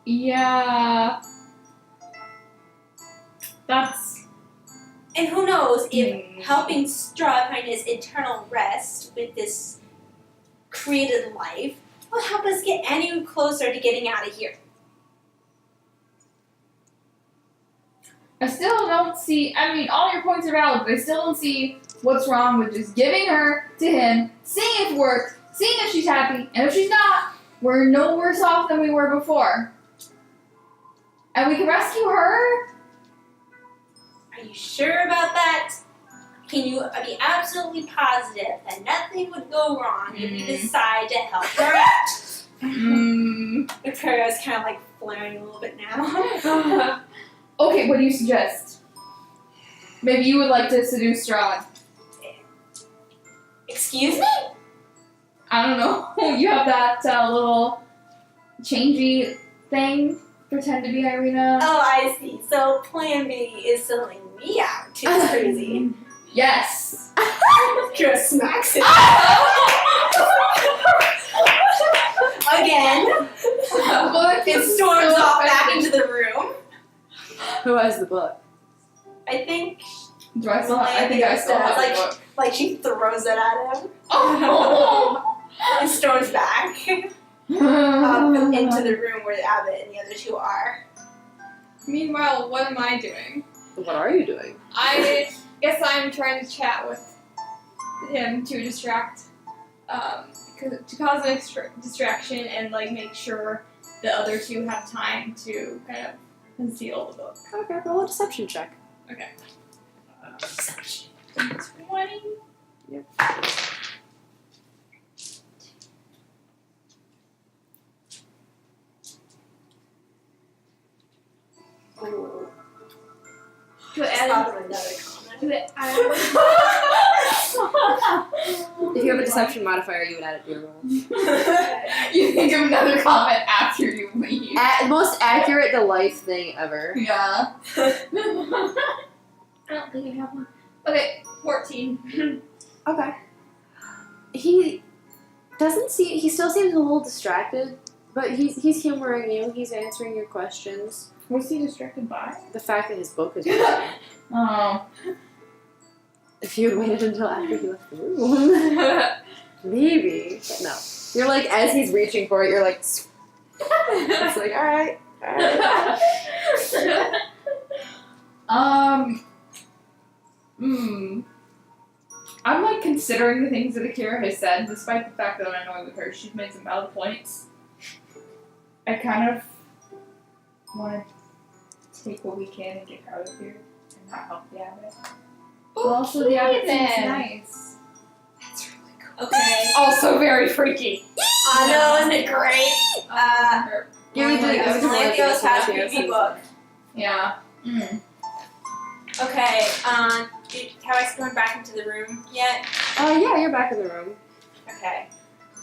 Yeah. That's. And who knows if helping Strahd find his eternal rest with this created life will help us get any closer to getting out of here. I still don't see. All your points are valid, but I still don't see what's wrong with just giving her to him, seeing if it works, seeing if she's happy, and if she's not, we're no worse off than we were before. And we can rescue her? Are you sure about that? Can you be absolutely positive that nothing would go wrong if you decide to help her out? Akira's kind of flaring a little bit now. Okay, what do you suggest? Maybe you would like to seduce Strahd. Excuse me? I don't know. You have that little changey thing. Pretend to be Irina. Oh, I see. So Plan B is selling me out. It's crazy. Yes. Akira smacks it. Again. It storms off back into the room. Who has the book? I think Do I still have? I think I still have the book. she throws it at him Oh. and storms back into the room where the Abbot and the other two are. Meanwhile, what am I doing? What are you doing? I guess I'm trying to chat with him to distract, to cause an distraction and make sure the other two have time to kind of conceal the book. Okay, roll a deception check. Okay. Deception. 20. Yep. Ooh. Do it Thought of another comment. If you have a deception modifier, you would add it to your roll. You think of another comment after you leave. Most accurate to life thing ever. Yeah. I don't think I have one. Okay, 14. Okay. He still seems a little distracted. But he's humoring you. He's answering your questions. Was he distracted by? The fact that his book is missing. Oh. If you had waited until after he left the room, maybe. But no. You're like, as he's reaching for it, you're like, it's like, all right. I'm like considering the things that Akira has said, despite the fact that I'm annoyed with her. She's made some valid points. I kind of want to take what we can and get out of here and not help the Abbot. But also the Abbot seems nice. That's really cool. Okay. Also very freaky. I know, isn't it great? Give me the Melanthios has BB book. Yeah. Okay, have I gone back into the room yet? Yeah, you're back in the room. Okay.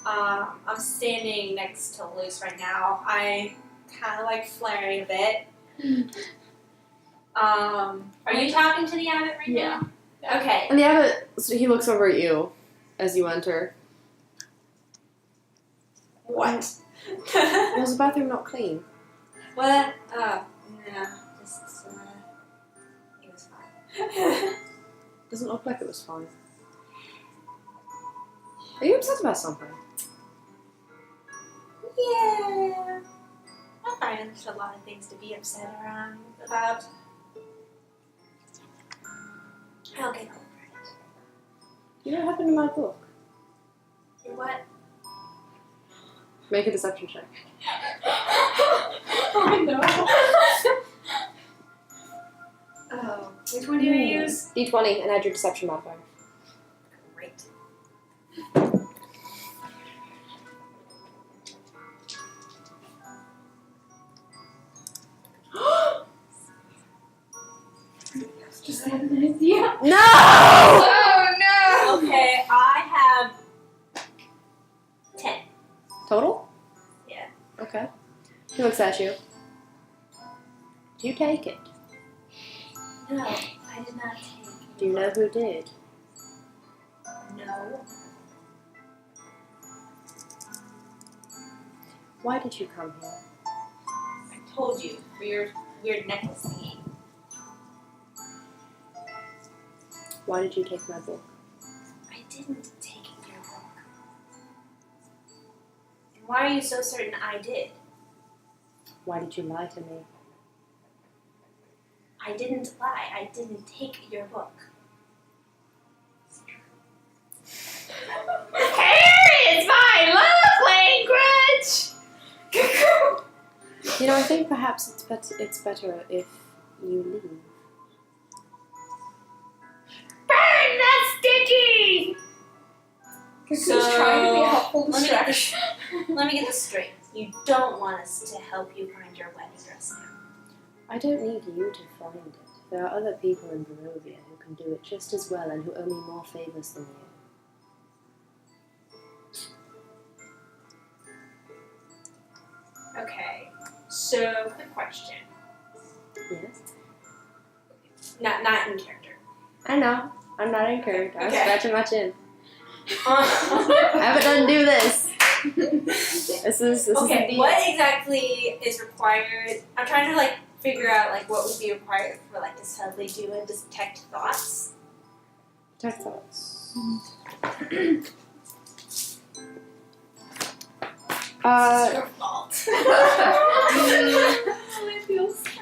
I'm standing next to Luce right now. I kind of like flaring a bit. Are you talking to the Abbot right now? Okay. And the Abbot, so he looks over at you as you enter. What? Was the bathroom not clean? What? Oh, no. Just, it was fine. Doesn't look like it was fine. Are you upset about something? Yeah. I find there's a lot of things to be upset about. I'll get over it. You know what happened to my book? What? Make a deception check. Oh no. Oh, which one do you use? D20 and add your deception modifier. Great. Just had an idea. No! Oh no! Okay, I have 10. Total? Yeah. Okay. He looks at you. Do you take it? No, I did not take. Do you know who did? No. Why did you come here? I told you for your weird necklace thingy. Why did you take my book? I didn't take your book. And why are you so certain I did? Why did you lie to me? I didn't lie. I didn't take your book. It's my love language! You know, I think perhaps it's better if you leave. Burn that sticky! Who's trying to be a helpful distraction? Let me get this straight. You don't want us to help you find your wedding dress now. I don't need you to find it. There are other people in Barovia who can do it just as well and who owe me more favors than you. Okay, so quick question. Yes? Not in character. I know. I'm not in character. I'm Okay. scratching my chin. Abbott doesn't do this. This is Okay, the what exactly is required? I'm trying to like figure out like what would be required for like to suddenly do a detect thoughts. Detect thoughts. It's your fault. I feel sad.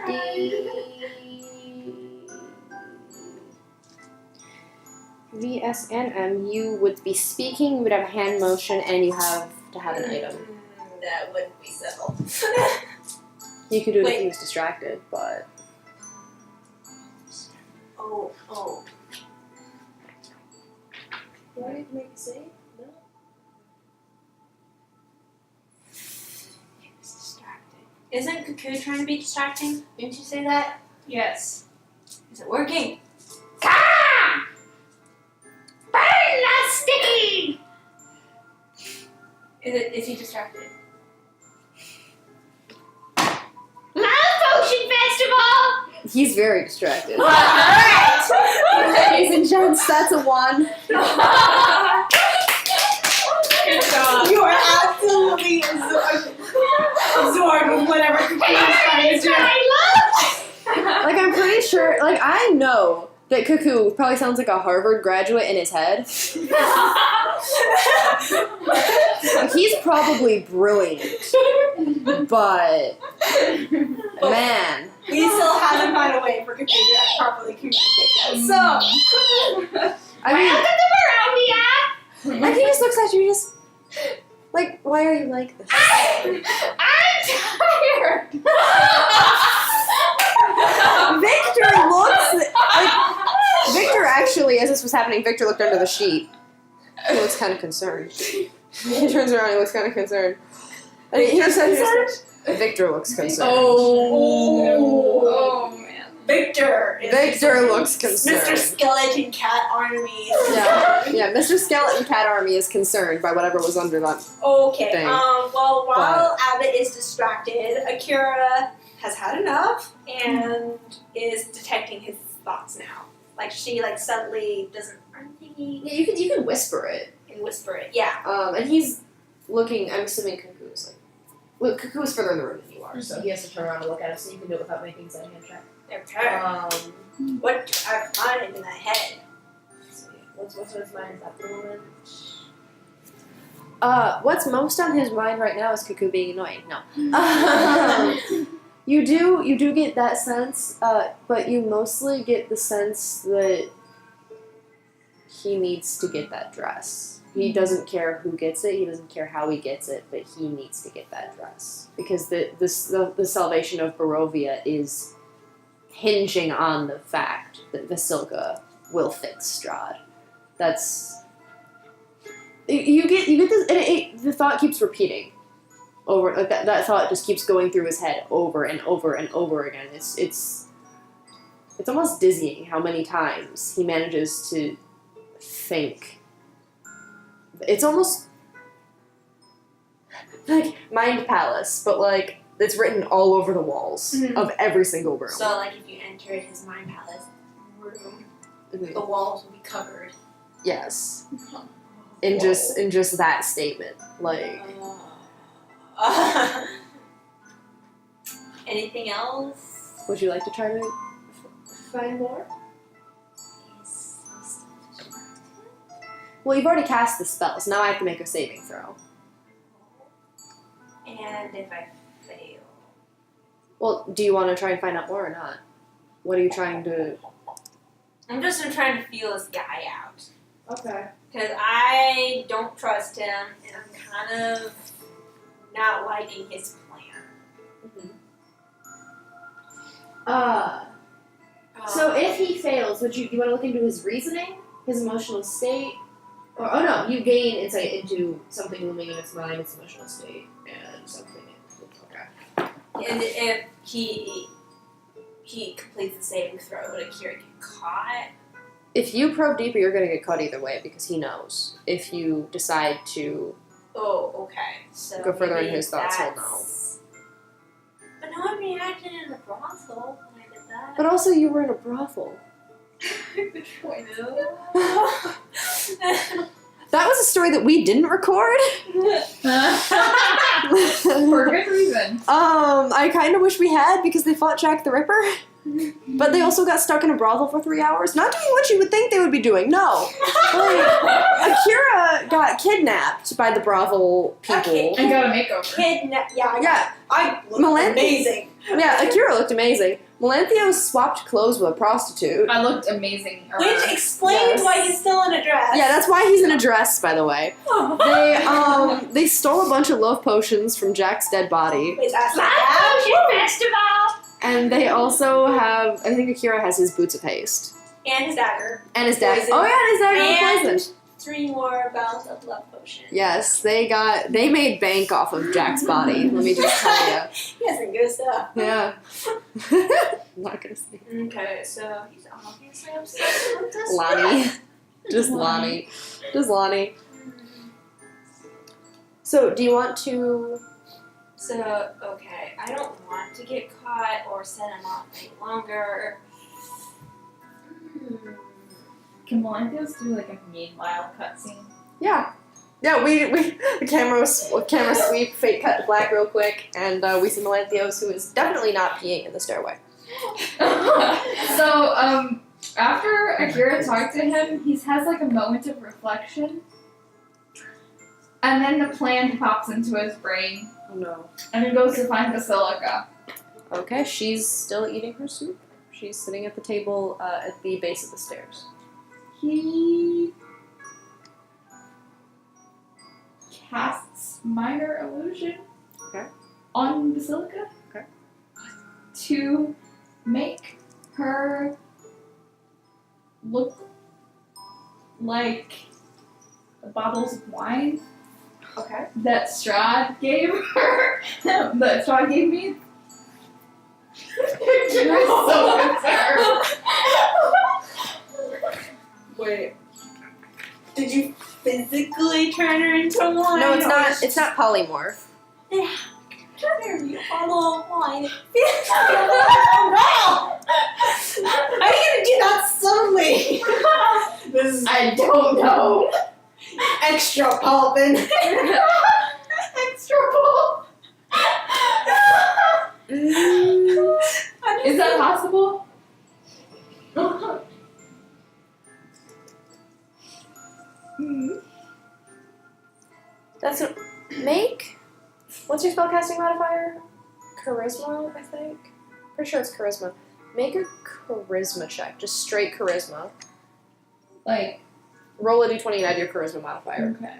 VSNM, you would be speaking, you would have a hand motion, and you have to have an item. That wouldn't be civil. You could do it if Wait. he was distracted, but... Oh. Do I need to make a save? No. He was distracted. Isn't Cuckoo trying to be distracting? Didn't you say that? Yes. Is it working? Ah! Burn that sticky! Is he distracted? Love Potion Festival! He's very distracted. Alright! Ladies and gents, that's a 1. Good job. You are absolutely that Cuckoo probably sounds like a Harvard graduate in his head. He's probably brilliant, but man, We still haven't found a way for Cuckoo to properly communicate that. So, I mean, and he just looks at you, just like, why are you like this? I'm tired. Victor looks like Victor actually, as this was happening, Victor looked under the sheet. He looks kind of concerned. He turns around, he looks kind of concerned. And he just says, Victor looks concerned. Oh man. Victor looks concerned. Mr. Skeleton Cat Army. Yeah, Mr. Skeleton Cat Army is concerned by whatever was under that. Okay. Thing. Well, while Abbot is distracted, Akira has had enough and is detecting his thoughts now. Like she suddenly doesn't. I'm thinking. Yeah, you can whisper it. And whisper it. Yeah. And he's looking. I'm assuming Cuckoo's like. Well, Cuckoo's further in the room than you are, so he has to turn around and look at us, so you can do it without making a hand check. Okay. What do I find in that head? What's on his mind at the moment? What's most on his mind right now is Cuckoo being annoying. No. You do get that sense, but you mostly get the sense that he needs to get that dress. He doesn't care who gets it, he doesn't care how he gets it, but he needs to get that dress. Because the salvation of Barovia is hinging on the fact that Vasilka will fix Strahd. That's... You get this, and the thought keeps repeating. Over, like that thought just keeps going through his head over and over and over again. It's almost dizzying how many times he manages to think. It's almost like Mind Palace, but like it's written all over the walls of every single room. So, like, if you entered his Mind Palace room, the walls would be covered. Yes. In just that statement, like. Anything else? Would you like to try to find more? Well, you've already cast the spell, so now I have to make a saving throw. And if I fail? Well, do you want to try and find out more or not? What are you trying to... I'm just trying to feel this guy out. Okay. Because I don't trust him, and I'm kind of not liking his plan. So if he fails, do you want to look into his reasoning, his emotional state? Or, oh no, you gain insight into something looming in its mind, its emotional state, and something okay. And if he completes the saving throw, would Akira get caught? If you probe deeper, you're going to get caught either way, because he knows. If you decide to Oh, okay. So go further in maybe his thoughts, he'll know. that's- But no one reacted in the brothel when I did that. But also, you were in a brothel. That was a story that we didn't record. For good reason. I kind of wish we had, because they fought Jack the Ripper. But they also got stuck in a brothel for 3 hours. Not doing what you would think they would be doing, no. Like, Akira got kidnapped by the brothel people. Okay. And got a makeover. Yeah. I looked Melanth- amazing. Yeah, Akira looked amazing. Melanthios swapped clothes with a prostitute. I looked amazing. Which explains why he's still in a dress. Yeah, that's why he's in a dress, by the way. They stole a bunch of love potions from Jack's dead body. Wait, that's that? Festival! And they also have, I think Akira has his boots of haste. And his dagger. And his dagger. Poison. Oh yeah, and his dagger was And poisoned. 3 more bottles of love potion. Yes, they made bank off of Jack's body, let me just tell you. He has some good stuff. Yeah. I'm not gonna say. Okay, so he's obviously obsessed with this Lonnie. dress. Just Lonnie. Just Lonnie. So, do you want to... So, okay, I don't want to get caught or set him off any longer. Can Melanthios do like a meanwhile cutscene? Yeah. Yeah, we the camera sweep, fake cut to black real quick, and we see Melanthios, who is definitely not peeing in the stairway. So, After Akira talked to him, he has like a moment of reflection. And then the plan pops into his brain. Oh no. And he goes to find Basilica. Okay, she's still eating her soup. She's sitting at the table at the base of the stairs. He casts minor illusion on Basilica to make her look like the bottles of wine that Strahd gave her. That Strahd gave me. You're so concerned. Wait. Did you physically turn her into wine? No, it's not. It's not polymorph. Turn her into a bottle of wine. Wow! How are you gonna do that suddenly? This is I don't know. extra poppin'. Extra pull. Is that possible? That's a make. What's your spellcasting modifier? Charisma, I think. Pretty sure it's charisma. Make a charisma check, just straight charisma. Like, Roll a d20 and add your charisma modifier. okay.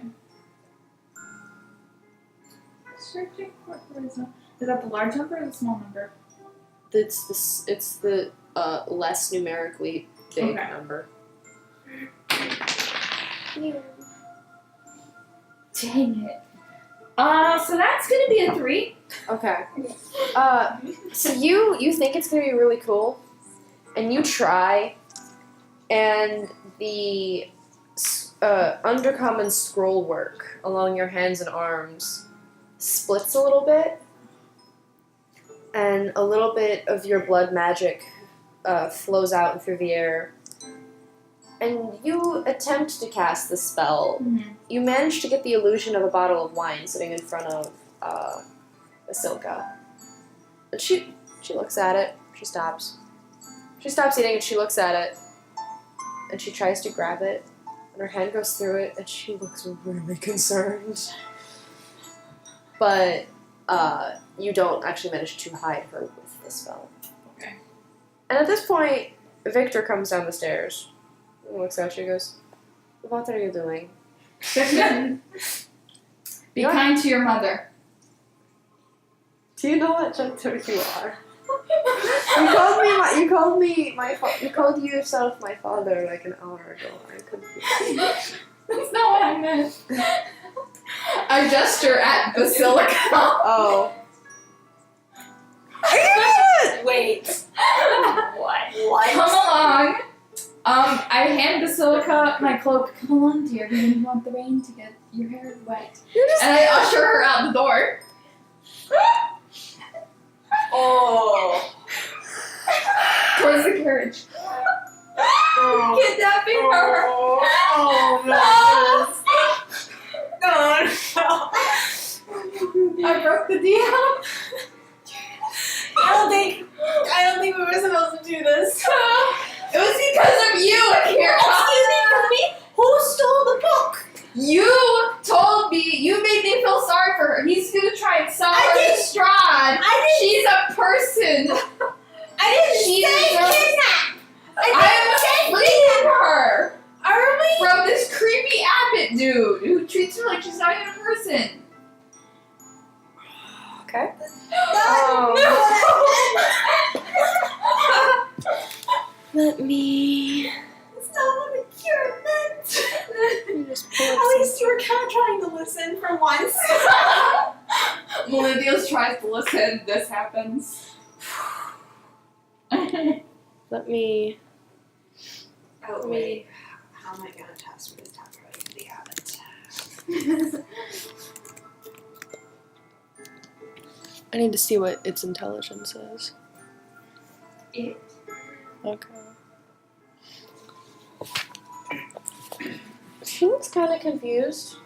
Searching for charisma. Is that the large number or the small number? It's the less numerically big Okay. number. Dang it. So that's gonna be a 3. Okay. So you think it's gonna be really cool, and you try, and the undercommon scroll work along your hands and arms splits a little bit, and a little bit of your blood magic flows out through the air. And you attempt to cast the spell. Mm-hmm. You manage to get the illusion of a bottle of wine sitting in front of Basilica. But she looks at it. She stops. She stops eating and she looks at it. And she tries to grab it. And her hand goes through it and she looks really concerned. But you don't actually manage to hide her with the spell. Okay. And at this point, Victor comes down the stairs. And looks at you and goes, "What are you doing?" Be kind to your mother. Do you know what gender you are? You called yourself my father like an hour ago. I'm confused. That's not what I meant. I gesture at Basilica. Oh. Wait. What? Come along. I hand Basilica my cloak. Come along, dear. We didn't want the rain to get your hair wet. And I usher her out the door. Oh. Towards the carriage. Kidnapping her. Oh no. I broke the deal. I don't think we were supposed to do this. It was because of you, Akira. Excuse me. Who stole the book? You told me. You made me feel sorry for her. He's gonna try and sell I her to didn't- Strahd. She's a person. I didn't She say deserves- kidnap. I'm freeing her Are we? from this creepy Abbot dude who treats her like she's not even a person. Okay. No. Let me. That's not what Akira meant. Just At least you were kind of trying to listen for once. Melanthios tries to listen. This happens. Let me. Oh, wait. How am I going to test for the top right of the Abbot? I need to see what its intelligence is. It. Okay. She looks kind of confused.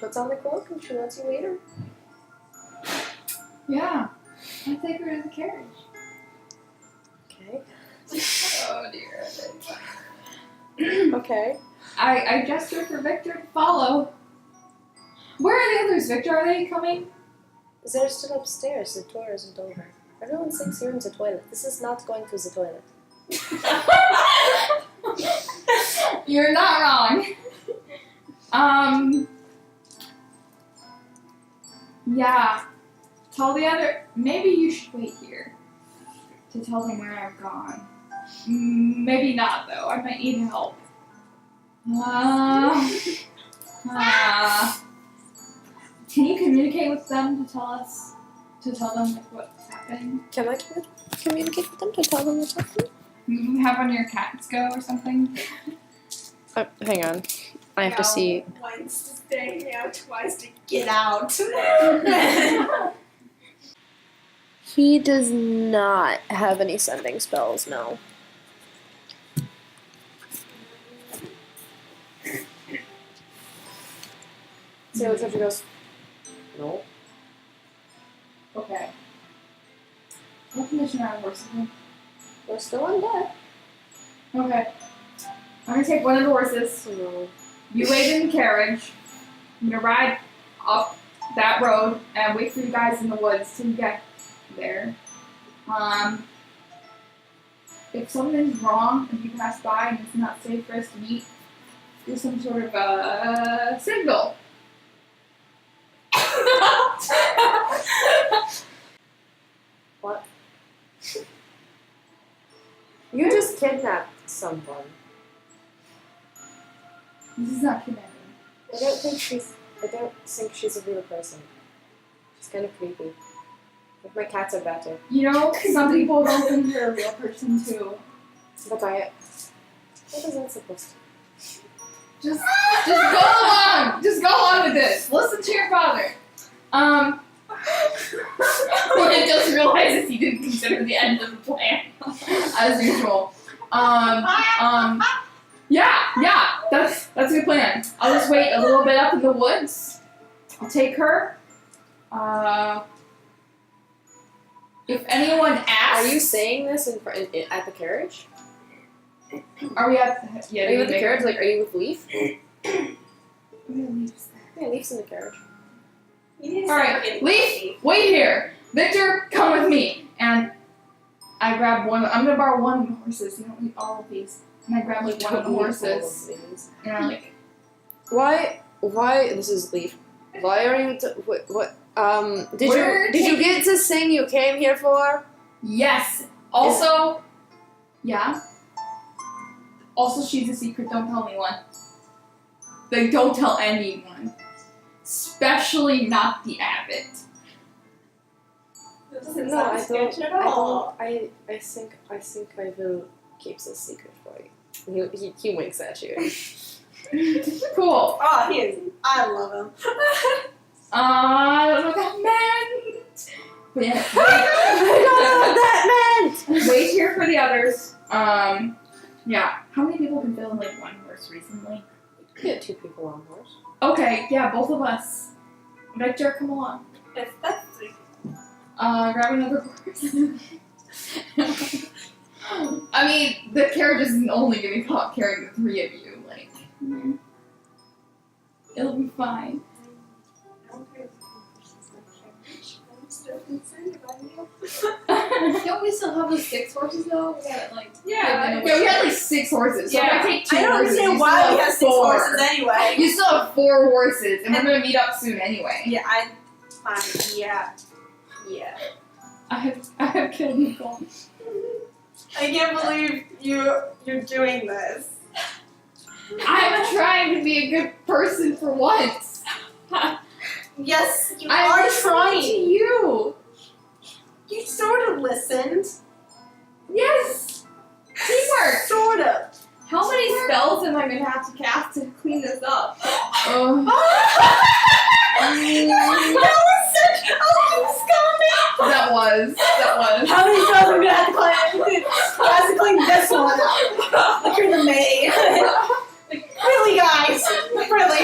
puts on the cloak and she lets you lead her. Yeah. I'll take her to the carriage. Okay. Oh dear. Okay. I gesture for Victor to follow. Where are the others, Victor? Are they coming? They're still upstairs. The tour isn't over. Everyone thinks you're in the toilet. This is not going to the toilet. You're not wrong. Yeah. Tell the other. Maybe you should wait here to tell them where I've gone. Maybe not though. I might need help. Can you communicate with them to tell them like what's happening? Can I communicate with them to tell them what's happening? You have one of your cats go or something? Hang on. I have to see. Once to stay out, twice to get out. He does not have any sending spells, no. So Alexandra goes, no. Okay. What condition are horses in? We're still undead. Okay. I'm gonna take one of the horses. No. You wait in the carriage. I'm gonna ride up that road and wait for you guys in the woods till you get there. If something's wrong and you pass by and it's not safe for us to meet, do some sort of signal. What? You just kidnapped someone. This is not kidnapping. I don't think she's a real person. She's kind of creepy. Like my cats are better. You know, some people don't think you're a real person too. But what is that supposed to? Just go along. Just go along with this. Listen to your father. He just realizes he didn't consider the end of the plan, as usual. Yeah, that's a good plan. I'll just wait a little bit up in the woods. I'll take her. If anyone asks, Are you saying this at the carriage? Are we at? Yeah, Are you at the carriage? Like, are you with Leaf? Leaf. Yeah, Leaf's in the carriage. Alright, Leaf, wait here. Victor, come with me. And I grab one. I'm gonna borrow one of the horses. You don't need all of these. And I grab like one of the horses. And I'm like, Why? This is Leaf. Why are you? What? Did We're you get to sing you came here for? yes. Also, yeah. Also, she's a secret. Don't tell anyone. Like, don't tell anyone. Especially not the Abbot. That doesn't No, sound I sketchy at all. I think I will keep this secret for you. He winks at you. Cool. Oh, he is. I love him. I don't know what that meant. But yeah, I don't know what that meant. wait here for the others. Yeah. How many people can fill in like one horse recently? We had 2 people on horse. Okay, yeah, both of us. Victor, come along. If that's Grab another horse. I mean, the carriage isn't only gonna be caught carrying the 3 of you. Like, it'll be fine. Don't we still have the 6 horses though? We got like Yeah, we had like 6 horses. So if I take 2 I don't horses, understand you why still we have have 6 4. horses anyway. You still have 4 horses, and we're gonna meet up soon anyway. Yeah, fine. Yeah. I have killed Nicole. I can't believe you're doing this. I'm trying to be a good person for once. Yes, you I'm are listening to trying. you. You sort of listened. Yes. Teamwork. Sort of. how many spells am I gonna have to cast to clean this up? Oh. That was. How many spells are we gonna have to clean? I have to clean this one out. Like you're the maid. Really, guys? Really?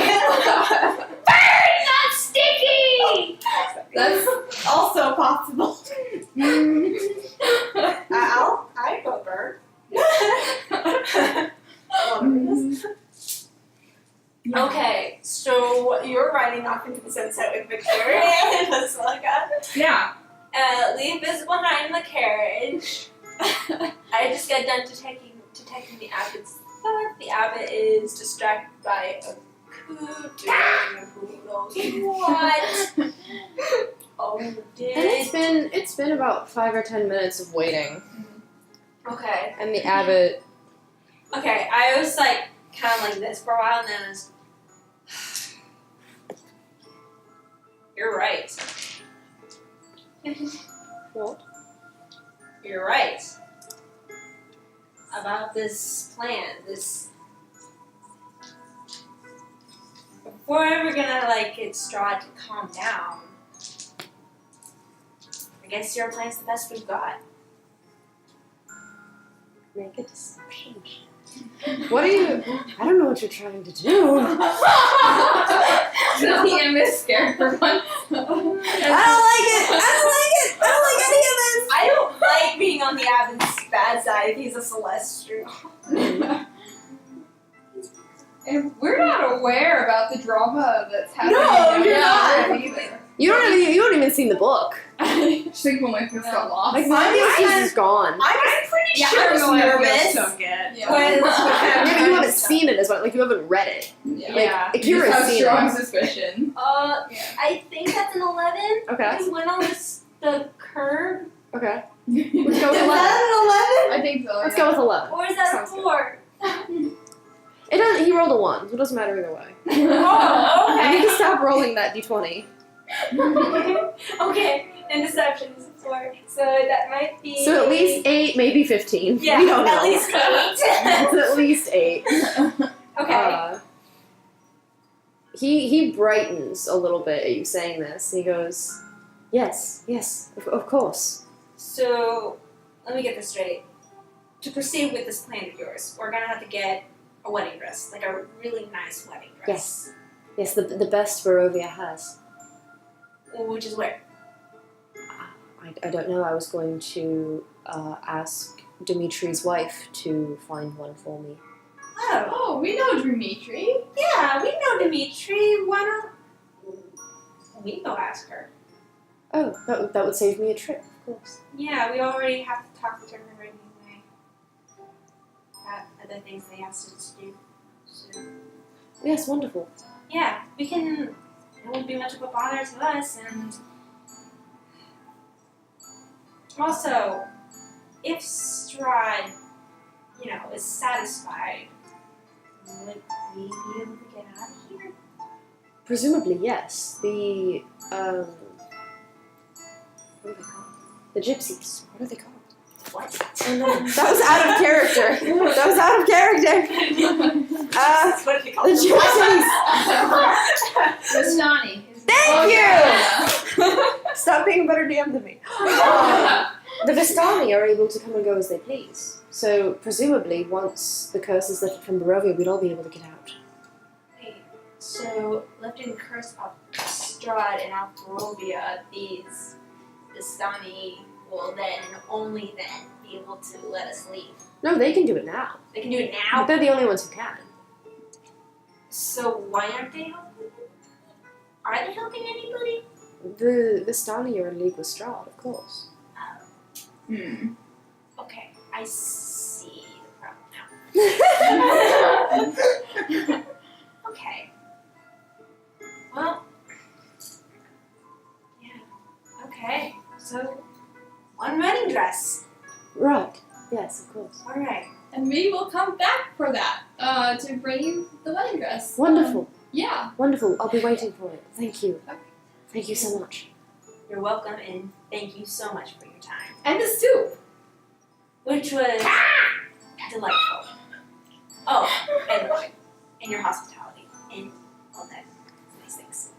off into the sunset with Victor and Basilica. Yeah. Leave us behind the carriage. I just got done detecting the abbot's thought. The abbot is distracted by a Cuckoo doing who knows what. Oh, And it's been about 5 or 10 minutes of waiting, Okay. and the abbot. Okay, I was like kind of like this for a while, and then I was. You're right. What? You're right. About this plan, this. If we're ever gonna like get Strahd to calm down, I guess your plan's the best we've got. Make a deception. What are you? I don't know what you're trying to do. Lillian is scared for once. I don't like it. I don't like any of this. I don't like being on the Abbot's bad side if he's a celestial. And we're not aware about the drama that's happening. No, you're Yeah, not. either. You don't even seen the book. I think when my first got lost. Like Melanthios is gone. I'm pretty Yeah, sure I was nervous took it. Yeah. when Yeah, but you haven't seen it as well. Like you haven't read it. Yeah. Like You Akira's just have seen strong it. suspicion. I think that's an 11. Okay. We went on the curve. Okay. Let's Let's go with 11. I think so. Let's go with 11. Or is that Sounds a 4? It doesn't. He rolled a 1, so it doesn't matter either way. Oh, You need okay. to stop rolling that d20. Okay, and deception is a 4. So that might be. So at least 8, maybe 15. Yeah, we don't know. at least 8. It's at least 8. Okay. He brightens a little bit at you saying this. He goes, yes, of course. So, let me get this straight. To proceed with this plan of yours, we're gonna have to get a wedding dress, like a really nice wedding dress. Yes, the best Barovia has. Which is where? I don't know. I was going to ask Dimitri's wife to find one for me. Oh, Oh, we know Dimitri. yeah, we know Dimitri. Why don't we go ask her? Oh, that would save me a trip, of course. Yeah, we already have to talk to her anyway. Got other things they asked us to do. So, Yes, wonderful. yeah, we can. It won't be much of a bother to us, and also, if Strahd, is satisfied, would we be able to get out of here? Presumably, yes. The what are they called? The gypsies. What are they called? What? That was out of character. That was out of character. That's what they call The them. gypsies. Vistani. Thank you. Yeah. Stop being a better DM than me. The Vistani are able to come and go as they please. So presumably, once the curse is lifted from Barovia, we'd all be able to get out. Wait, so lifting the curse off Strahd and off Barovia, these Vistani will then and only then be able to let us leave. No, they can do it now. They can do it But now. they're the only ones who can. So why aren't they helping? Are they helping anybody? The Vistani are in league with Strahd, of course. Hmm. Okay, I see the problem now. Okay. Well, yeah. Okay. So, one wedding dress. Right. Yes, of course. All right. And we will come back for that. To bring you the wedding dress. Wonderful. Yeah. Wonderful. I'll be waiting for it. Thank you. Okay. Thank you so much. You're welcome, and thank you so much for your time, And the soup. which was delightful. Oh, and the wine, and your hospitality, and all that nice things.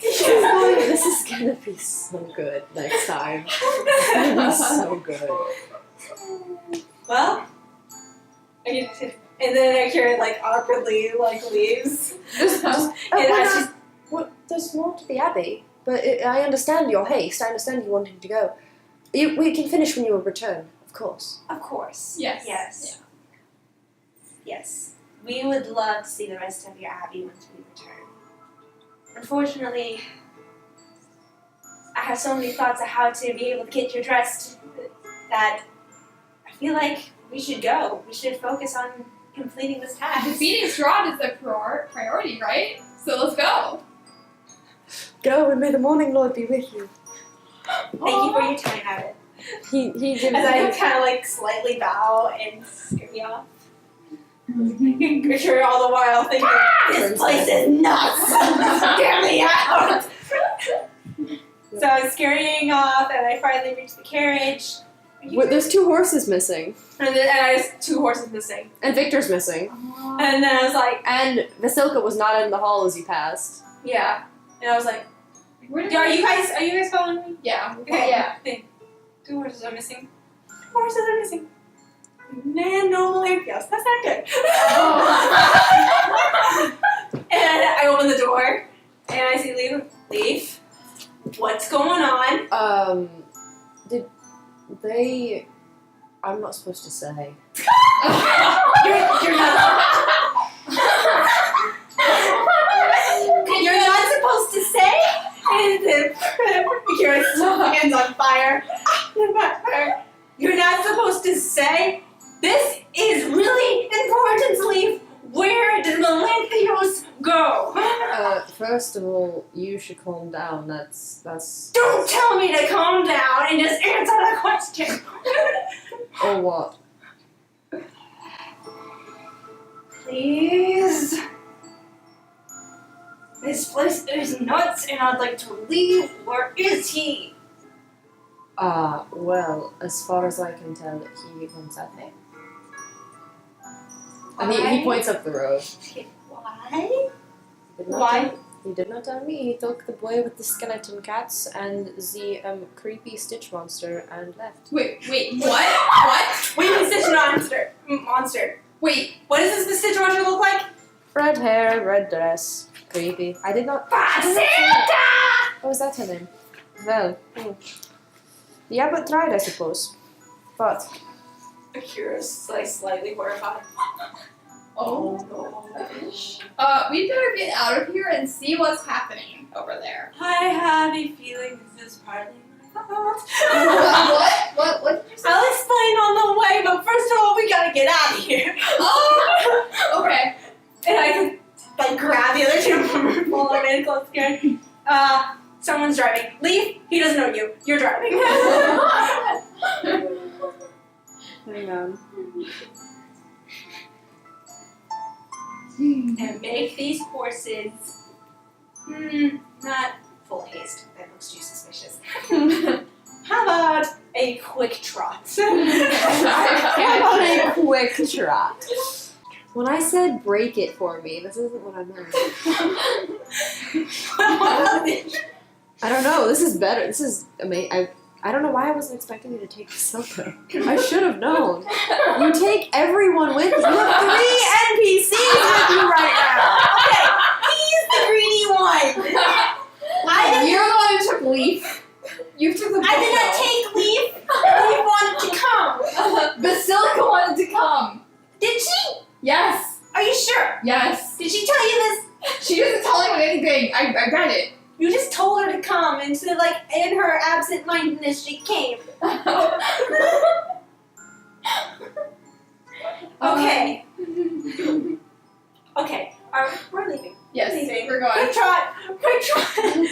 This is gonna be so good next time. It's gonna be so good. Well, and then Akira awkwardly leaves. Oh, And why as not? What, there's more to the Abbey, but I understand your haste. I understand you wanting to go. We can finish when you return, of course. Of course. Yes. Yes. Yes. we would love to see the rest of your abbey once we return. Unfortunately, I have so many thoughts of how to be able to get you dressed that I feel like we should go. We should focus on completing this task. Defeating Strahd is the priority, right? So let's go. Go, and may the morning lord be with you. Thank you for your time, Abbot. He gives As I kind of like slightly bow and scurry off. You're all the while thinking, this place is nuts! Get me out! So I was scurrying off, and I finally reached the carriage. There's 2 horses missing. And I was 2 horses missing. And Victor's missing. And then I was like, And Vasilka was not in the hall as you passed. yeah. And I was like, Where did are you guys following me? Yeah. Okay, Yeah. 2 horses are missing. 2 horses are missing. Man, no Melanthios. That's not good. And I open the door, and I see Leaf. What's going on? Did they... I'm not supposed to say. You're not. You're not supposed to say? And then Akira's hands on fire. You're not supposed to say? This is really important, Leaf. Where did Melanthios go? First of all, you should calm down. That's... Don't tell me to calm down and just answer the question. Or what? Please. This place is nuts and I'd like to leave. Where is he? Well, as far as I can tell, he went that way. And he points up the road. Why? He did not tell me. He took the boy with the skeleton cats and the creepy Stitch monster and left. Wait, what? What? What do you mean Stitch monster? Wait, What does this Stitch monster look like? Red hair, red dress. Creepy. I did not... Santa! Oh, is that her name? Well, the Abbot tried, I suppose. But... Akira's like slightly horrified. oh no. We better get out of here and see what's happening over there. I have a feeling this is partly my fault. What did you say? I'll explain on the way, but first of all, we gotta get out of here. Oh! Okay. And I can like grab the other 2 pull them in close again. Someone's driving. Leave. He doesn't know you. You're driving. Hang on. And make these horses not full haste. That looks too suspicious. How about a quick trot? How about a quick trot? When I said break it for me, this isn't what I meant. I don't know. This is better. This is amazing. I don't know why I wasn't expecting you to take Vasilka. I should have known. You take everyone with you. You have 3 NPCs with you right now. Okay, he's the greedy one. You're the one who took Leaf. You took the I did not take Leaf. Leaf wanted to come. Basilica wanted to come. Did she? Yes. Are you sure? Yes. Did she tell you this? She doesn't tell anyone anything. I read it. You just told her to come, and so like in her absent-mindedness, she came. Okay. Okay. We're leaving. Yes, Leaving. we're going. Quick trot. Quick trot.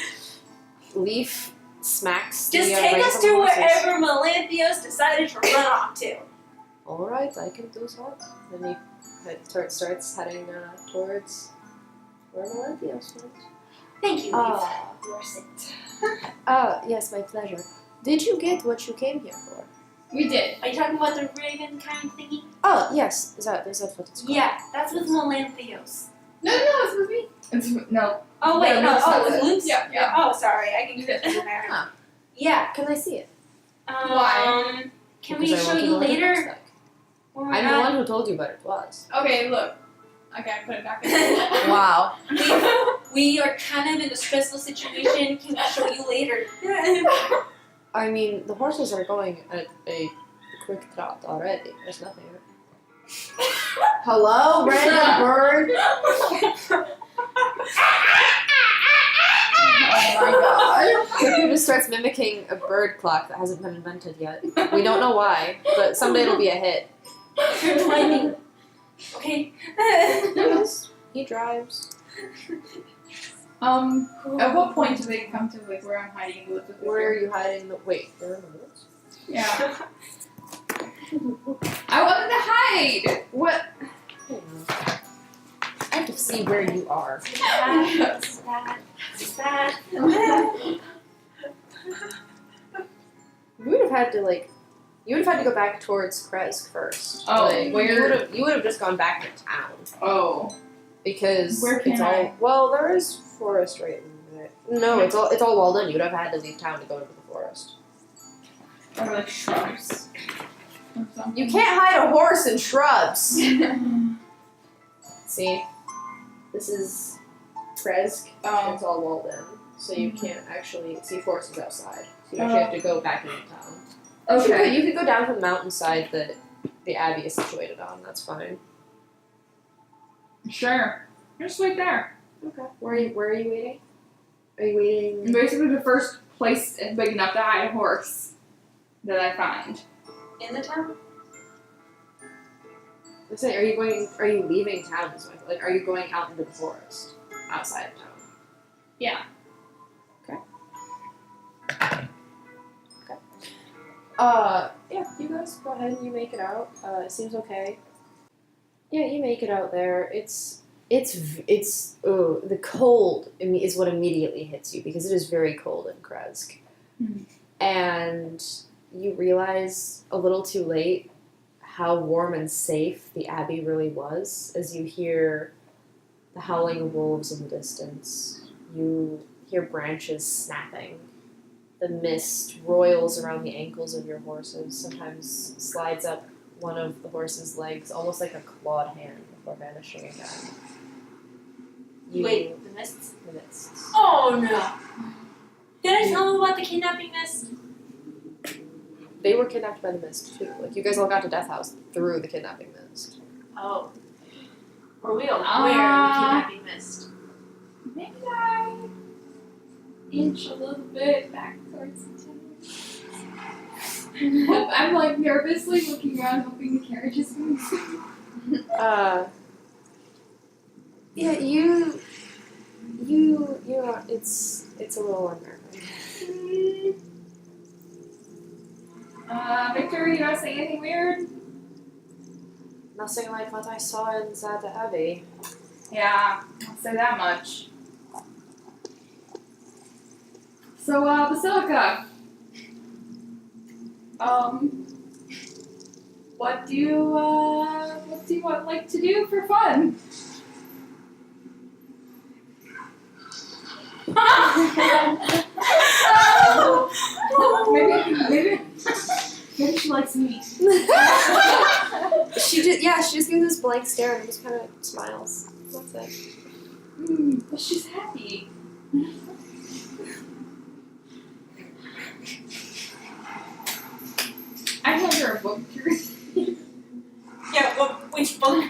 Leaf smacks Just the take reins us on to the horses. wherever Melanthios decided to run off to. Alright, I can do that. Then he starts heading towards where Melanthios went. Thank you, Ah. Leaf. You're sit. Yes, my pleasure. Did you get what you came here for? We did. Are you talking about the raven kind thingy? Oh, yes. Is that what it's called? Yeah, that's with Melanthios. No, it's with me. No. Oh wait, Yeah, no. Luke's Oh, not with with it. Luke's. Yeah. Oh, sorry. I can get it in there. Huh. Yeah. Can I see it? Why? Can Because we I show want to you know what it later? looks like. When we're I'm the not- one who told you what it was. Okay, look. Okay, I put it back in. Wow. We are kind of in a stressful situation. Can we show you later? I mean, the horses are going at a quick trot already. There's nothing. Hello, random bird. Oh my god. Cuckoo just starts mimicking a bird clock that hasn't been invented yet. We don't know why, but someday it'll be a hit. Good timing. Okay. Yes, he drives. At what point do they come to like where I'm hiding in the woods? Where are you hiding? Wait, they're in the woods? Yeah. I wanted to hide. What? I have to see where you are. You would have had to go back towards Kresk first. Oh, like, where? You would have just gone back to town. Oh. Because Where can it's I? all well, there is forest right in there. No, it's all walled in. You'd have had to leave town to go into the forest. Or like shrubs. Or something. You can't hide a horse in shrubs. See? This is Kresk. It's all walled in. So you can't actually see forces outside. So you actually have to go back into town. Okay. You could go down to the mountainside that the abbey is situated on. That's fine. Sure. Just wait there. Okay. Where are you waiting? Are you waiting? Basically the first place big enough to hide a horse that I find. In the town? Listen, are you leaving town this way? Like, are you going out into the forest? Outside of town? Yeah. Yeah, you guys go ahead and you make it out. It seems okay. Yeah, you make it out there. The cold is what immediately hits you because it is very cold in Kresk. Mhm. And you realize a little too late how warm and safe the abbey really was as you hear the howling of wolves in the distance. You hear branches snapping. The mist roils around the ankles of your horses, sometimes slides up one of the horse's legs, almost like a clawed hand before vanishing again. Wait, the mists? The mists. Oh no! Did I tell them about the kidnapping mist? They were kidnapped by the mist too. Like, you guys all got to Death House through the kidnapping mist. Oh. Or we don't know where the kidnapping mist. Maybe I inch a little bit back towards the town. I'm like nervously looking around, hoping the carriage is moving. Yeah, it's a little unnerving. Victor, you not saying anything weird? Nothing like what I saw inside the abbey. Yeah, I'll say that much. So, Basilica. What do you like to do for fun? Maybe she likes me. She just gives this blank stare and just kind of smiles. That's it. But she's happy. I hand her a book to read. Yeah, which book?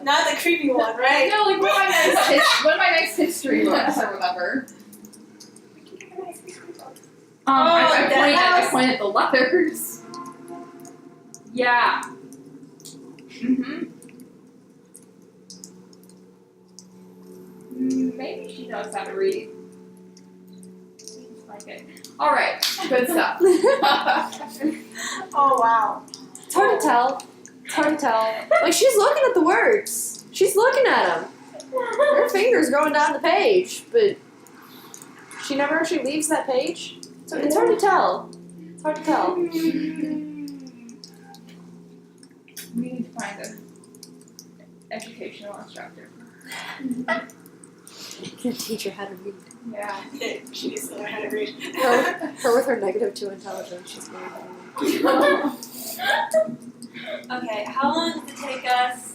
Not the creepy one, right? No, like one of my nice history books or whatever. I point at the letters. Yeah. Maybe she knows how to read. Seems like it. Alright, good stuff. Oh wow. It's hard to tell. Like, she's looking at the words. She's looking at them. Her finger's going down the page, but she never actually leaves that page. So it's hard to tell. We need to find an educational instructor. Can teach her how to read. Yeah. She needs to learn how to read. Her with her -2 intelligence, she's going to Okay, how long does it take us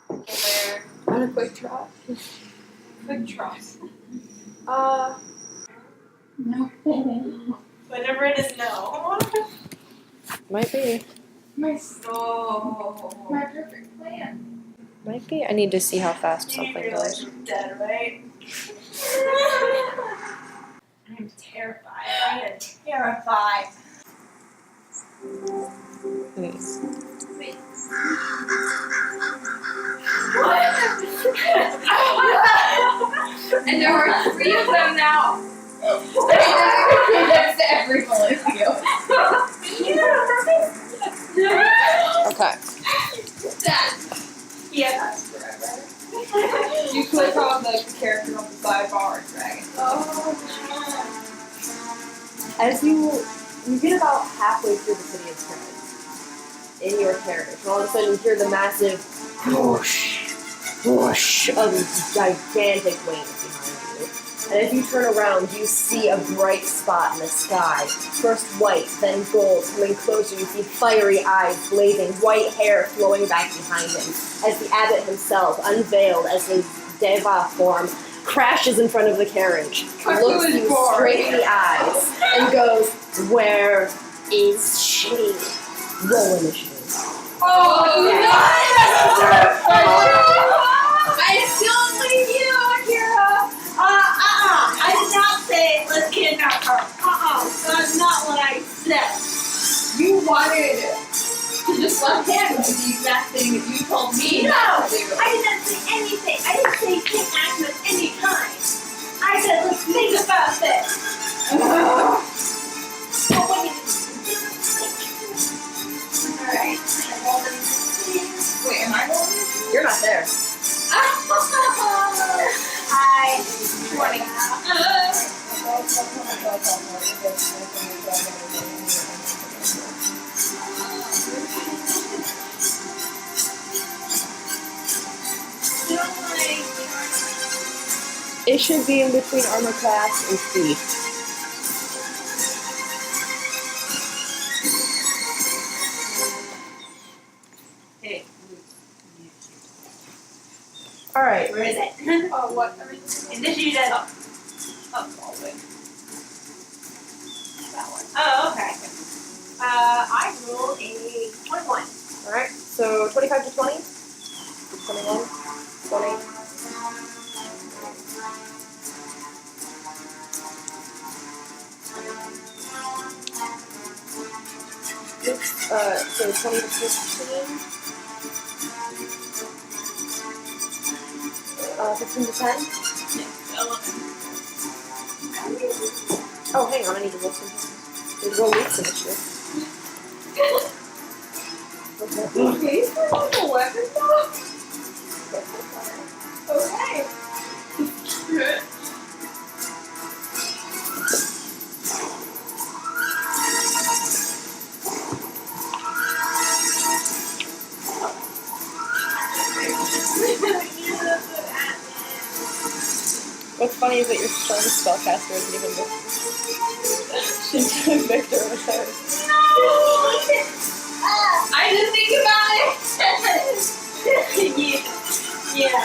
to get there? on a quick trot. Quick trot. No. Whatever it is, no. Might be. My perfect plan. Might be. I need to see how fast something goes. Dead, right? I'm terrified. I am terrified. Wait. And there are 3 of them now. That's everyone is you. Okay. That. Yeah. You click on the character on the sidebar and drag it. As you get about halfway through the city of Trent in your carriage, and all of a sudden you hear the massive whoosh, whoosh of gigantic wings behind you. And as you turn around, you see a bright spot in the sky. First white, then gold. Coming closer, you see fiery eyes blazing, white hair flowing back behind him, as the abbot himself, unveiled as his deva form, crashes in front of the carriage, Cuckoo looks is you bored. straight in the eyes, and goes, "Where is she?" Roll initiative. I still believe you, Akira. I did not say let's kidnap her. That's not what I said. You wanted to just let him do the exact thing that you told me No, not to do. I didn't say anything. I didn't say you can't act with any kind. I said let's think about this. But what did Alright. Wait, am I rolling? You're not there. I 20. It should be in between armor class and speed. Hey. Alright. Where is it? Oh, what? Initiative. That one. Oh, okay. I rolled a 21. Alright, so 25 to 20? 21? 20? So 20 to 15? 15 to 10? Oh, hang on, I need to roll something. There's roll weeks initiative. Okay, so like a weapon box? Okay. What's funny is that your strongest spellcaster isn't even Victor. Victor was hers. I didn't think about it! Yeah,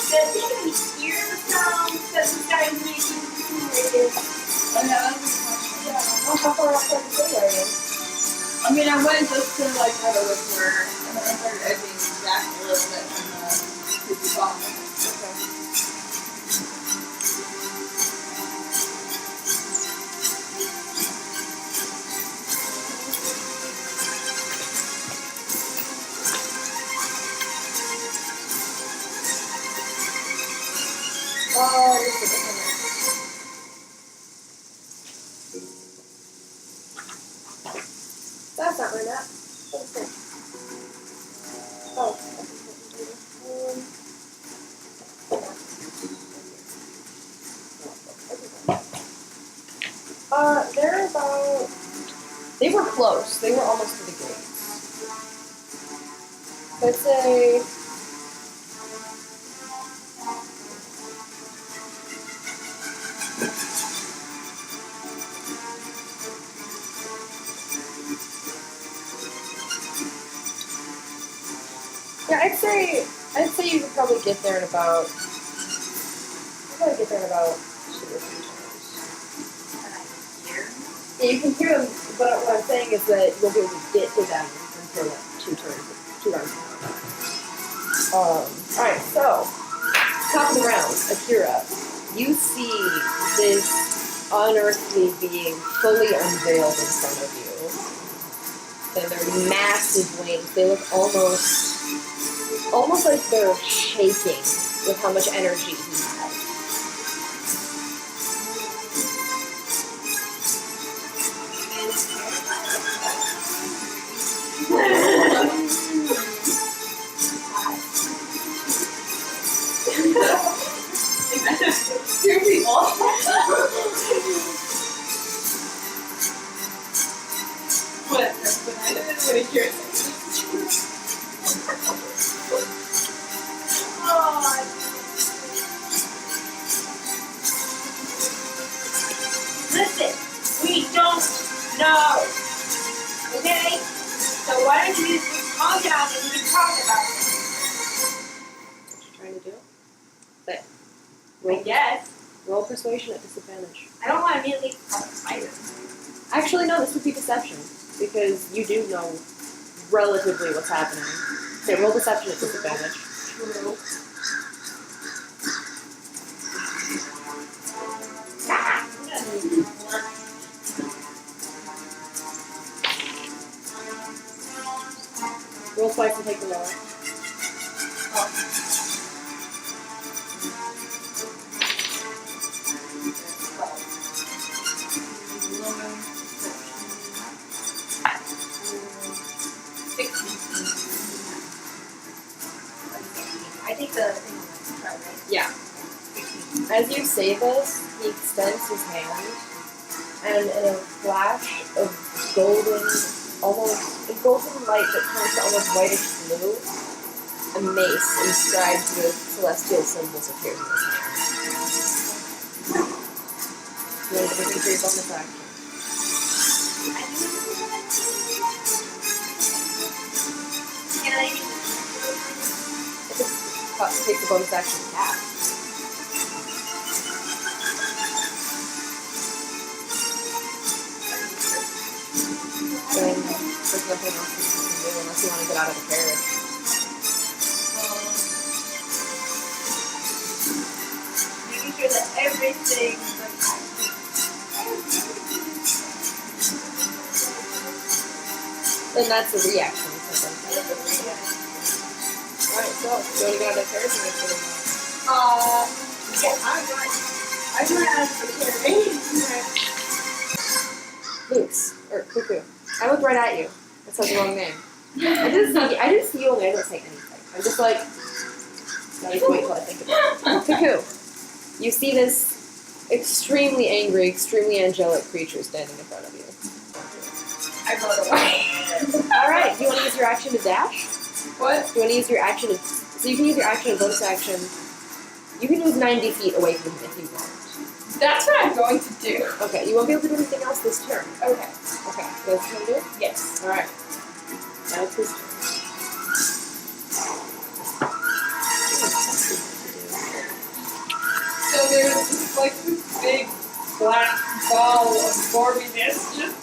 does he even hear the sound that this guy is making? How far off the city are you? I mean, I went just to like have a look where and then I started editing back a little bit from the creepy bomb. That's not my map. What's this? Oh. They're about. They were close. They were almost to the gates. Let's say. Yeah, I'd say you could probably get there in about. Probably get there in about 2 or 3 times. Yeah, you can hear them But what I'm saying is that you'll be able to get to them until like 2 rounds from now. Alright, so, top of the round, Akira. You see this unearthly being fully unveiled in front of you. And they're massive wings. They look almost like they're shaking with how much energy he has. Two people. Whatever, but I didn't want to hear it. Listen, we don't know. Okay? So why don't you just calm down and we can talk about it? What you trying to do? But I guess. roll persuasion at disadvantage. I don't want to immediately call it fighter. Actually, no, this would be deception. Because you do know relatively what's happening. Okay, roll deception at disadvantage. True. Roll twice and take the lower. I think the thing is right. Yeah. As you say this, he extends his hand, and in a flash of golden light that turns to almost whitish blue, a mace inscribed with celestial symbols appears in his hand. You want to do anything for your bonus action? Can I Take the bonus action to cast. Then there's nothing else you can do unless you want to get out of the carriage. making sure that everything Then that's a reaction. Alright, so, do you want to get out of the carriage or make sure yeah, I'm going out of the carriage. Boots, or Cuckoo. I looked right at you. That said the wrong name. I didn't see you and I didn't say anything. I'm just like, now just wait till I think about it. Cuckoo, you see this extremely angry, extremely angelic creature standing in front of you. I rode away. Alright, do you want to use your action to dash? What? Do you want to use your action to... So you can use your action and bonus action. You can move 90 feet away from him if you want. That's what I'm going to do. Okay, you won't be able to do anything else this turn. Okay. Okay, so that's what you do it? Yes. Alright. Now it's his turn. So there's just like this big black ball of Gorbiness just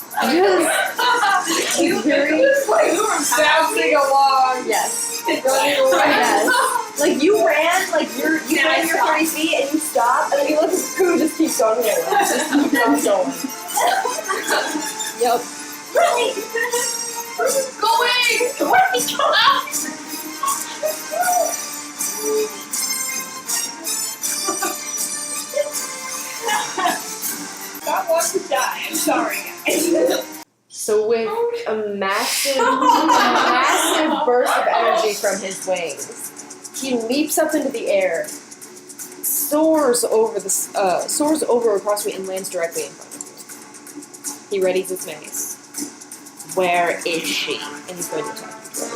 It's very... just like bouncing along. Yes. Going away. Yes. Like you ran, like you ran your 30 feet and you stop, and then you look at Cuckoo just keeps going away. Just keeps on going. Yep. Really? Go away! Not want to die. I'm sorry, guys. So with a massive burst of energy from his wings, he leaps up into the air, soars over across me, and lands directly in front of you. He readies his mace. Where is she? And he's going to attack you twice.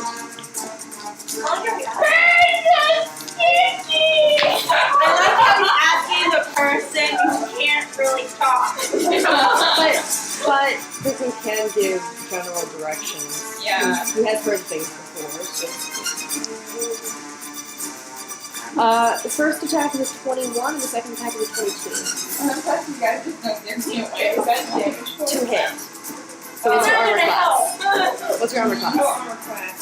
I like how he's asking the person who can't really talk. But Cuckoo can give general directions. Yeah. He has heard things before, so. The first attack is a 21, and the second attack is a 22. I'm glad you guys just know they're being away. Is that damage for 2 hit. So what's your armor Turn it class? out. What's your armor No class? armor class.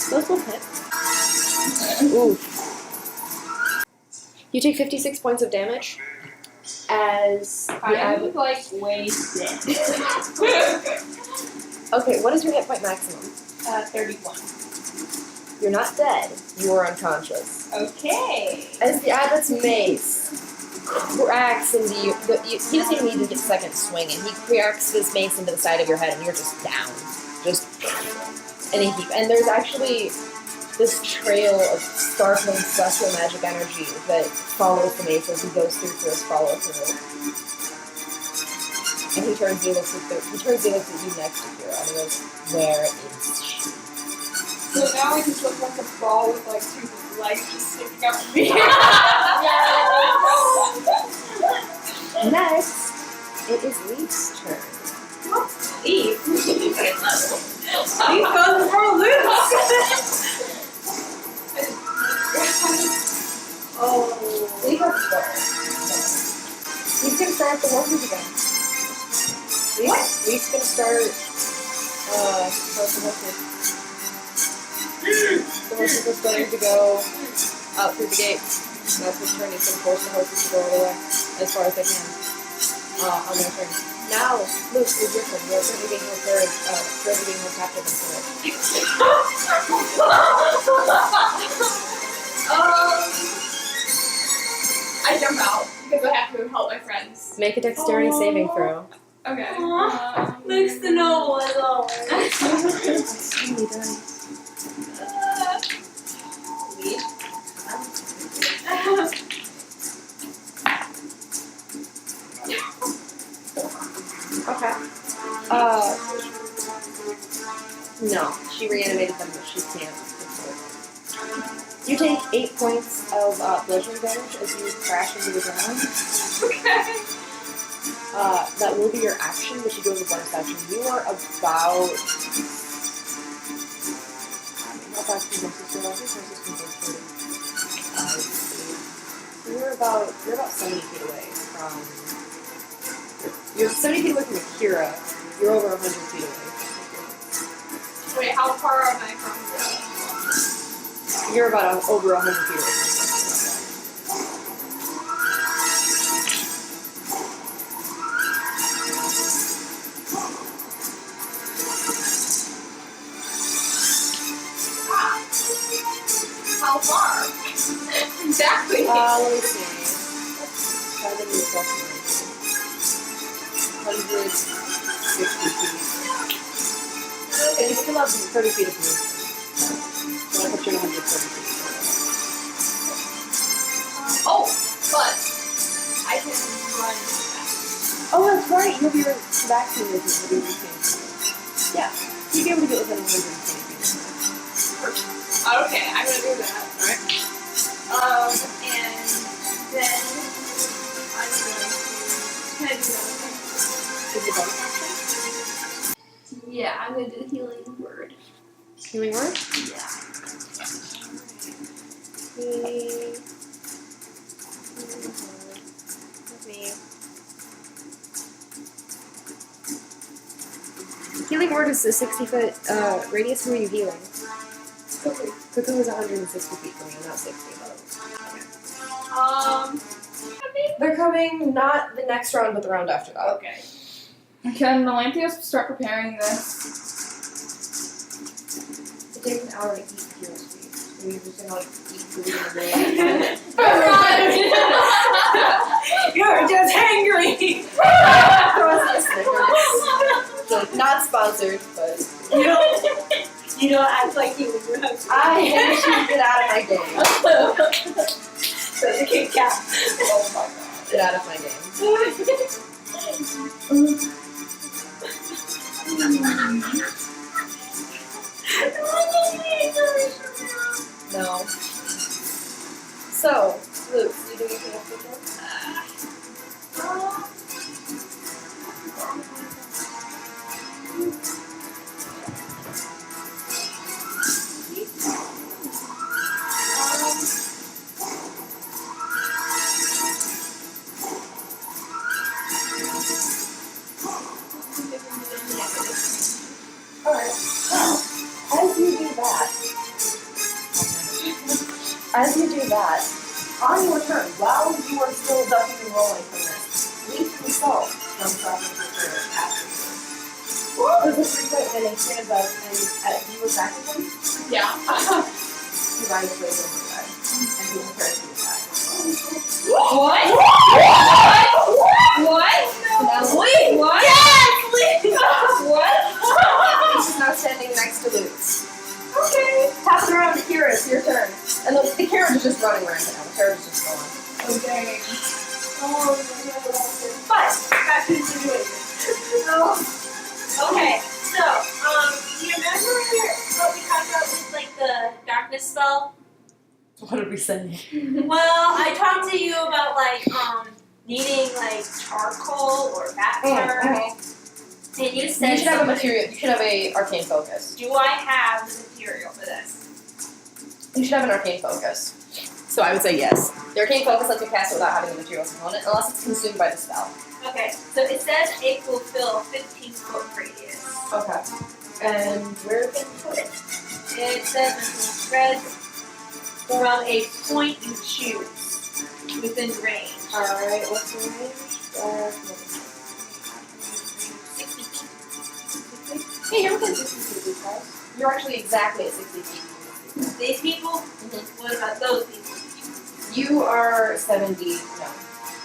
13. Those will hit. Ooh. You take 56 points of damage as the I'm abbot. like way dead. Okay, what is your hit point maximum? 31. You're not dead. You are unconscious. Okay. As the abbot's mace cracks into you, he doesn't even need to get second swing, and he cracks this mace into the side of your head, and you're just down, and there's actually this trail of sparkling celestial magic energy that follows the mace as he goes through this follow through. And he turns and looks at you next, Akira, and he goes, "Where is she?" So now I just look like a ball with like 2 legs just sticking up from me. Next, it is Leaf's turn. Leaf. Leaf goes for a loose. Oh. Leaf has 4. He's gonna start the horses again. Leaf's gonna start the horses. The horses are going to go out through the gates. And that's his turn. He's going to force the horses to go all the way as far as they can on their turn. Now, Luke, it's your turn. You're currently being held captive in courage. I jump out because I have to help my friends. Make a dexterity saving throw. Okay. Luke's the noble as always. Okay. No, she reanimated them, but she can't. You take 8 points of bludgeoning damage as you crash into the ground. Okay. That will be your action, but you do have a bonus action. You are about. How fast can horses go? I think horses can go 30. You're about 70 feet away from. You're 70 feet away from Akira. You're over 100 feet away. Wait, how far am I from the... You're about over 100 feet away from How far? Exactly. let me see. 70 plus 160 feet. And you still have 30 feet of movement. So I'll put you in 130 feet. Oh, but I can run fast. Oh, that's right. You'll be back to your routine. Yeah. You'll be able to get within 120 feet. Okay, I'm gonna do that. Alright. And then I'm going to... Can I do another thing? Is it bonus action? Yeah, I'm gonna do the healing word. Healing word? Yeah. Healing word is a 60-foot radius. Who are you healing? Cuckoo. Cuckoo is 160 feet from you, not 60 though. They're coming not the next round, but the round after that. Okay. Can Melanthios start preparing this? It takes an hour to eat heal speed. So you're just gonna eat food in a day. You're just angry. So, not sponsored, but You don't act like you would have. I hate you. Get out of my game. So the Kit Kat. Oh my god. Get out of my game. No. So, Luke, you do anything else with As you do that, on your turn, while you are still ducking and rolling from this, Leaf himself jumps up into the after you. There's a 3-point and he stands up and do you attack with him? Yeah. He rides way over the guy and he prepares to attack. What? What? Now Leaf! What? What? He's just now standing next to Luke. Okay. Pass it around to Akira, it's your turn. And the carriage is just running right now. The carriage is just going. Okay. But back to the situation. Okay, so do you remember what we talked about with like the darkness spell? What did we say? Well, I talked to you about like needing like charcoal or fat tar. And you said You should have a material. You should have a arcane focus. do I have the material for this? You should have an arcane focus. So I would say yes. The arcane focus lets you cast it without having the material component, unless it's consumed by the spell. Okay, so it says it will fill a 15-foot radius. Okay. And where can you put it? It says it will spread from a point you choose within range. Alright, what's the range? 60 feet. Hey, you're within 60 feet, these guys. You're actually exactly at 60 feet. These people? What about those people? You are 70. No.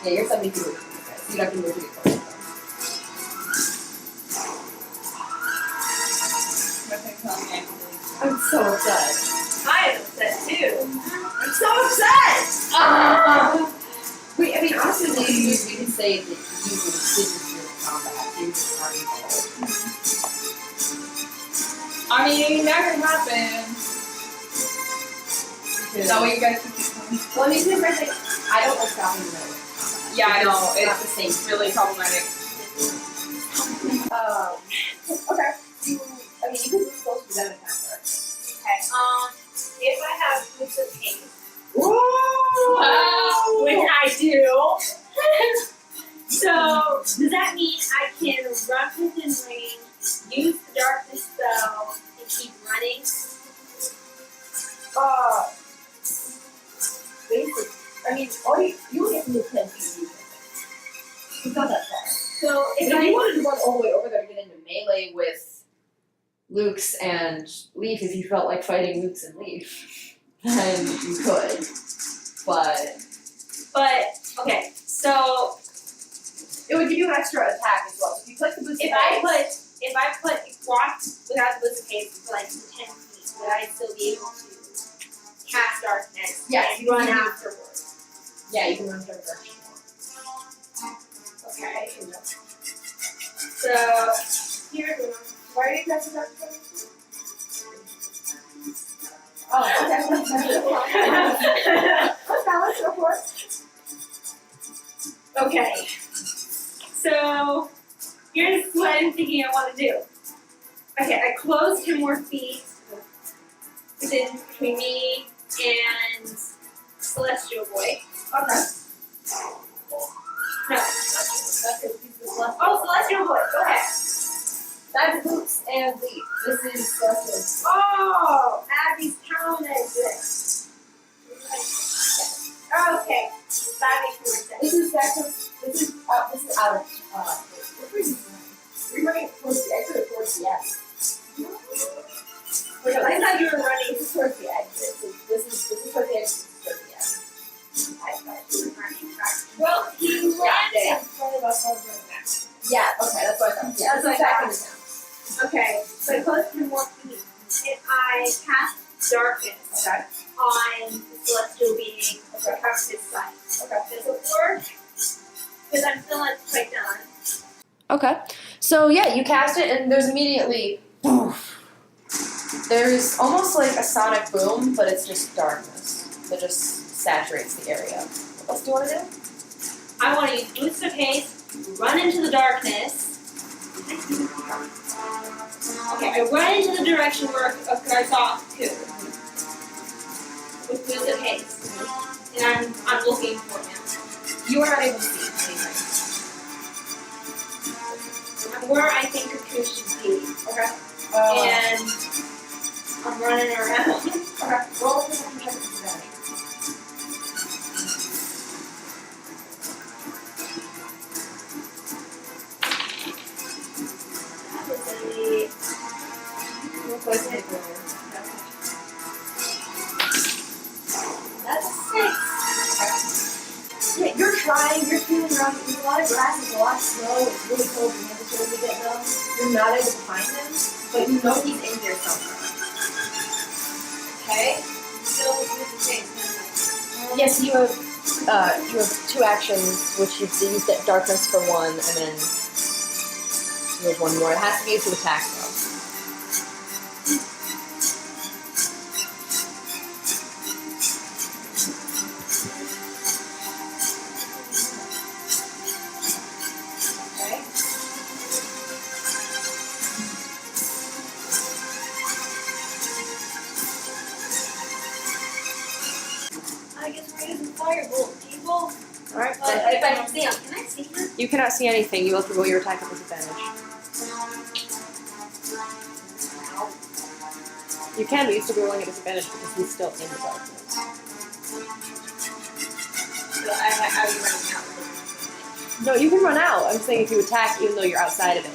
Yeah, you're 70 feet away from these guys. You'd have to move to get closer to them. I'm so upset. I am upset too. I'm so upset! Wait, I mean, honestly, we can say that you didn't do combat. You just aren't involved. I mean, that could happen. Is that what you guys think? Well, I mean, because I don't like stopping in the middle of combat. Yeah, I know. It's not the same. It's really problematic. Okay. I mean, you could move close to them and attack her. Okay, if I have boots of haste, Wow. which I do, so does that mean I can run within range, use the darkness spell, and keep running? Basically, I mean, you only have to move 10 feet. It's not that far. So If if you wanted to run all the way over there to get into melee with Luke's and Leaf, if you felt like fighting Luke's and Leaf, then you could. But okay, so it would give you an extra attack as well. So if you click the boost if I put walk without the boots of haste for like 10 feet, would I still be able to cast darkness Yes, and run afterwards? yeah, you can run through direction. Okay. So here's the one. Why are you casting darkness? Let's go for it. Okay. So here's what I'm thinking I want to do. Okay, I close 10 more feet between me and Celestial Boy. Okay. No. Oh, Celestial Boy. Go ahead. That's Luke's and Leaf. This is Celestial's. Oh, Abby's counted this. Okay, that makes more sense. This is out of what are you doing? You're running towards the exit or towards the end? Wait, no, I thought you were running towards the exit. So this is towards the exit, this is towards the end. I thought you were running back. Well, he runs yeah. in front of us all doing that. Yeah, okay, that's what I thought. Yeah, That's what I back thought. in the town. Okay, so I close 10 more feet and I cast darkness on the celestial being to cover his sight. Okay, does it work? Because I'm still not quite done. Okay, so yeah, you cast it and there's immediately poof. There's almost like a sonic boom, but it's just darkness that just saturates the area. What else do you want to do? I want to use boost of haste, run into the darkness. Okay, I run into the direction where I saw Cuckoo with boost of haste, and I'm looking for him. You are not able to see anything. I'm where I think Cuckoo should be. Okay. And I'm running around. Okay. Roll for the check with advantage. Yeah, you're trying, you're feeling around, there's a lot of grass, there's a lot of snow, it's really cold, your hands are starting to get numb. You're not able to find him, but you know he's in here somewhere. Okay. Still with the thing. Yes, you have 2 actions, which you've used that darkness for 1, and then you have 1 more. It has to be used to attack though. Okay. I guess we're using firebolt, people. Alright. If I can see him, can I see him? You cannot see anything. You will have to roll your attack at disadvantage. You can, but you still be rolling at disadvantage because he's still in the darkness. So I be running out. No, you can run out. I'm saying if you attack, even though you're outside of it.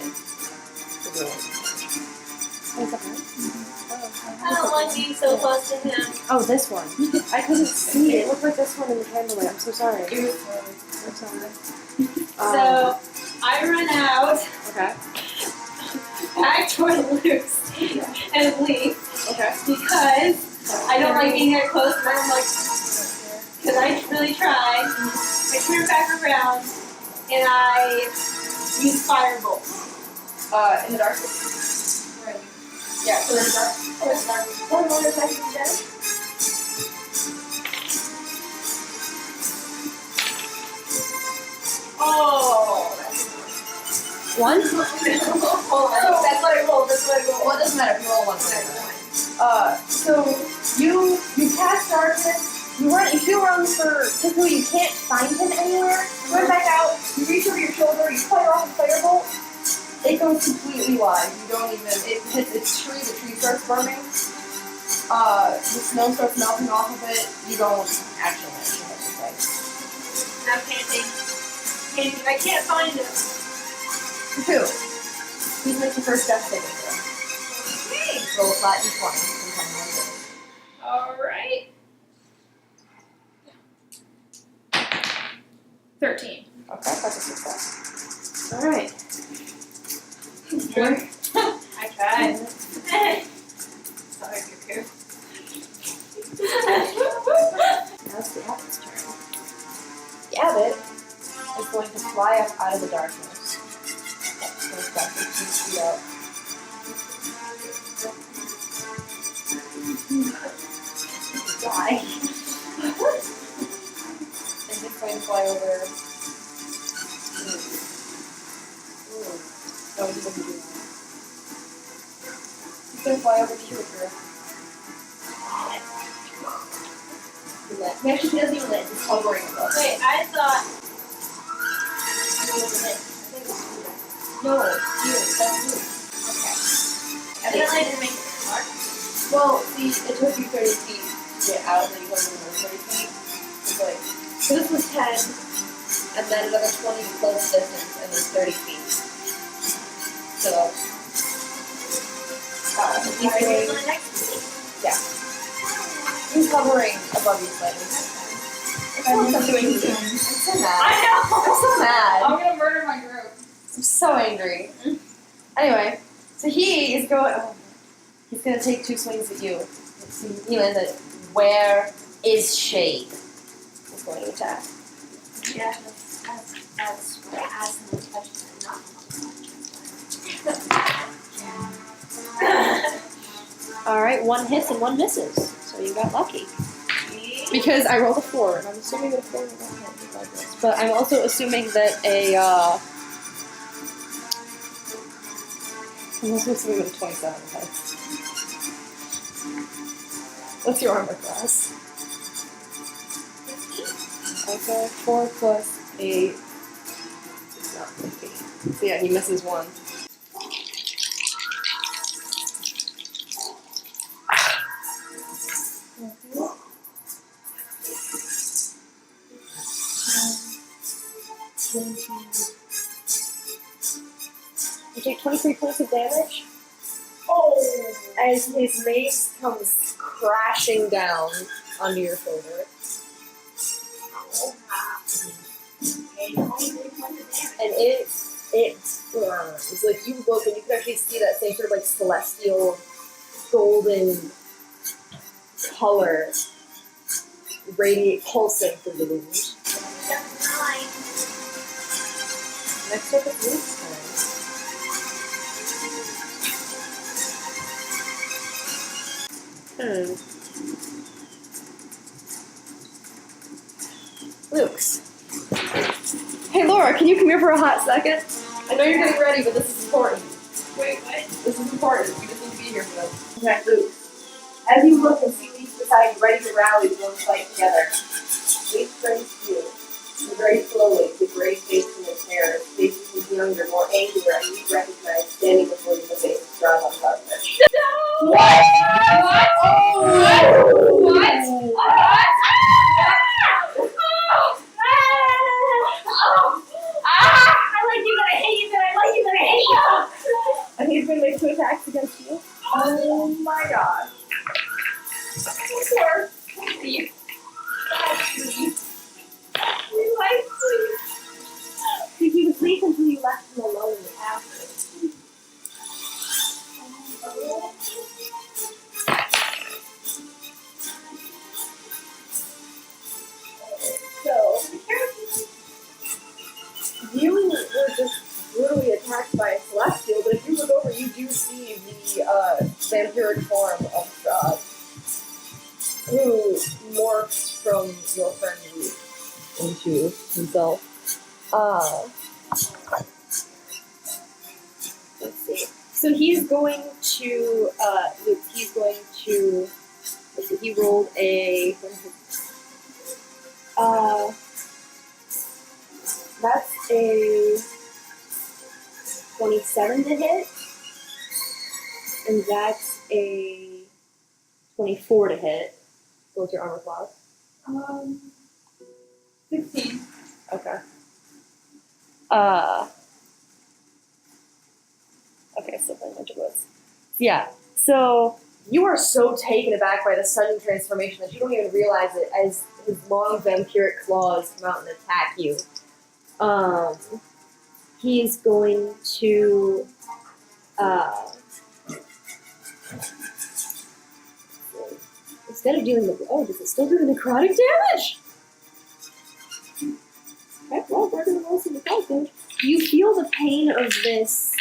I don't like being so close to him. Oh, this one. I couldn't see it. It looked like this one in the candlelight. I'm so sorry. I'm sorry. So I run out, Okay. back toward Luke's, and leave Okay. because I don't like being that close. And I'm like, because I really tried. I turn back around and I use firebolt. In the darkness. Right. Yeah, so in the dark. Oh, it's dark. One more attack disadvantage. Oh, One? hold on. That's what I rolled. That's what I rolled. Well, it doesn't matter if you roll one. So you cast darkness. You feel around for Cuckoo. You can't find him anywhere. You run back out. You reach over your shoulder. You fire off a firebolt. It goes completely wide. You don't even. It hits its tree. The tree starts burning. The snow starts melting off of it. You don't actually manage to hit the place. Now panting. Panting. I can't find him. Cuckoo. Please make the first death saving throw. Okay. Roll a flat d20. And tell me what it is. Alright. 13. Okay, that's a success. Alright. I tried. Sorry, Cuckoo. Now it's the Abbot's turn. The Abbot is going to fly up out of the darkness. That's going to step 15 feet up. Fly. And he's going to fly over. No, he doesn't do that. He's going to fly over to you, Akira. He actually doesn't even land. He's hovering above. Wait, I thought. No, you. That's you. Evidently I didn't make it mark. Well, see, it took you 30 feet to get out, and then you went another 30 feet. It's like, so this was 10, and then another 20 close distance, and then 30 feet. So, he's doing, The next week. he's hovering above you slightly. I'm so mad. I know. I'm so mad. I'm gonna murder my group. I'm so angry. Anyway, so he is going. Oh, he's going to take 2 swings at you. He lands at where is Shade? He's going to attack. Yeah, that's what I asked him to touch and not. Alright, 1 hits and 1 misses. So you got lucky. Because I rolled a 4, and I'm assuming that a 4 will not hit regardless. But I'm also assuming that I'm also assuming that a 27 hits. What's your armor class? Okay, 4 plus 8. It's not 50. So yeah, he misses 1. You take 23 points of damage. Oh! As his mace comes crashing down onto your shoulder. And it's like you look and you can actually see that same sort of like celestial golden color radiate pulsing through the wound. Next up is Luke's turn. Luke's. Hey Laura, can you come here for a hot second? I know you're getting ready, but this is important. Wait, what? This is important. You just need to be here for this. Okay, Luke. As you look and see Leaf beside you, ready to rally, we will fight together. Leaf turns to you. And very slowly, the gray face in his hair, his face is younger, more angular, and you recognize standing before you the face of Drow on Darkness. No! What? What? Oh! What? What? I like you, but I hate you, but I like you, but I hate you. And he's going to make 2 attacks against you. Oh my god. Poor Christy. We like sleep. He was asleep until you left him alone in the castle. So, you were just brutally attacked by a celestial, but if you look over, you do see the vampiric form of Strahd, who morphs from your friend Luke into himself. Let's see. So he's going to, Luke, he's going to, let's see, he rolled a, that's a 27 to hit, and that's a 24 to hit. What's your armor class? 16. Okay. Okay, so then Magic Woods. Yeah, so you are so taken aback by the sudden transformation that you don't even realize it as his long vampiric claws come out and attack you. He's going to, instead of dealing with, does it still do the necrotic damage? Okay, well, we're going to roll some necrotic damage. You feel the pain of this,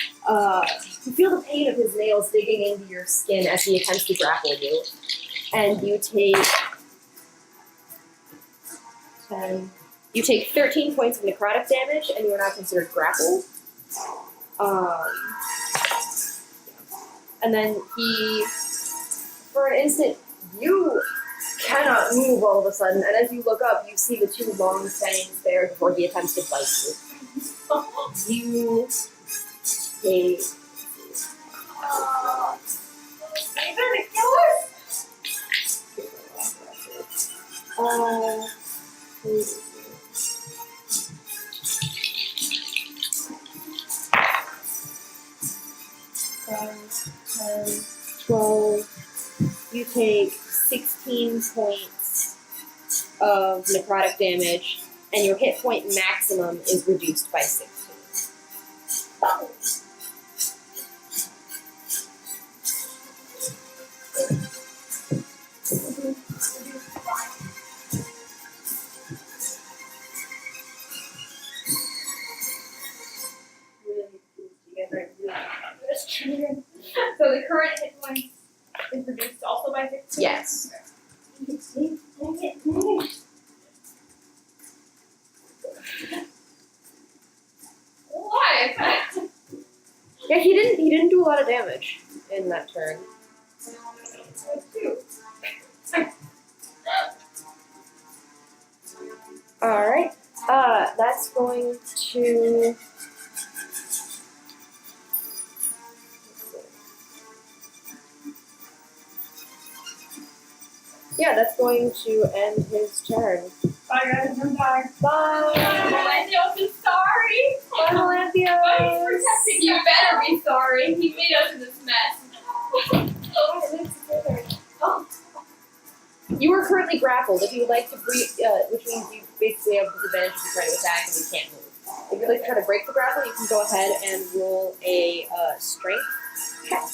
you feel the pain of his nails digging into your skin as he attempts to grapple you. And you take 10. You take 13 points of necrotic damage, and you are now considered grappled. And then he, for an instant, you cannot move all of a sudden, and as you look up, you see the 2 long fangs there before he attempts to bite you. You take... Are you gonna kill us? Five, 10, 12. You take 16 points of necrotic damage, and your hit point maximum is reduced by 16. So the current hit points is reduced also by 16? Yes. Why? Yeah, he didn't do a lot of damage in that turn. Alright. That's going to... Yeah, that's going to end his turn. Bye guys, I'm tired. Bye! Melanthios is sorry! Bye, Melanthios! I'm protecting you. Better be sorry. He made us in this mess. Oh, You are currently grappled. If you would like to breathe, which means you basically have disadvantage if you try to attack and you can't move. If you'd like to try to break the grapple, you can go ahead and roll a strength check.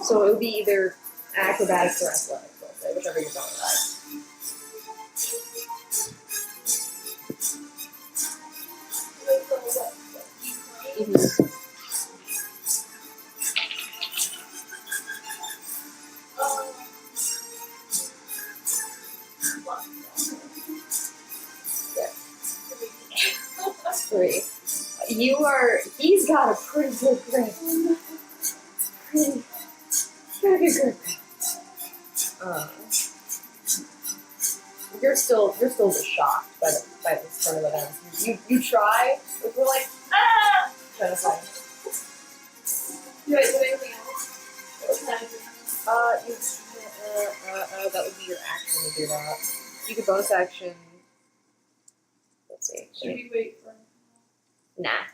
So it would be either acrobatics or athletics, let's say, whichever you're going with. Mm-hmm. Three. He's got a pretty good grip. Pretty good grip. You're still just shocked by this turn of events. You try, but you're like, ah! Trying to find. Do I do anything else? What can I do? That would be your action to do that. You could bonus action. Let's see. Should we wait for? Nah,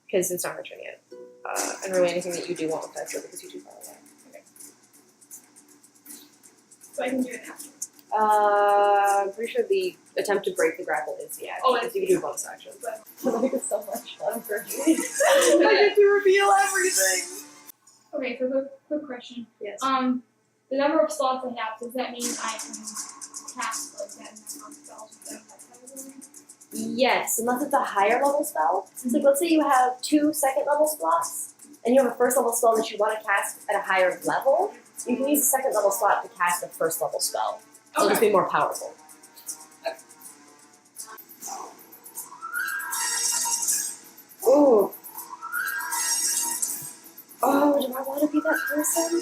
because it's not her turn yet. And really anything that you do won't affect her because you're too far away. Okay. So I can do it now. I'm pretty sure the attempt to break the grapple is the action. Oh, so you can do a bonus action. But- I like it's so much fun for you. I get to reveal everything. Okay, so quick question. Yes. The number of slots I have, does that mean I can cast like that number of spells without that kind of thing? Yes, unless it's a higher level spell. So like, let's say you have 2 second level slots, and you have a first level spell that you want to cast at a higher level. You can use the second level slot to cast a first level spell. It'll just be more powerful. Ooh. Oh, do I want to be that person?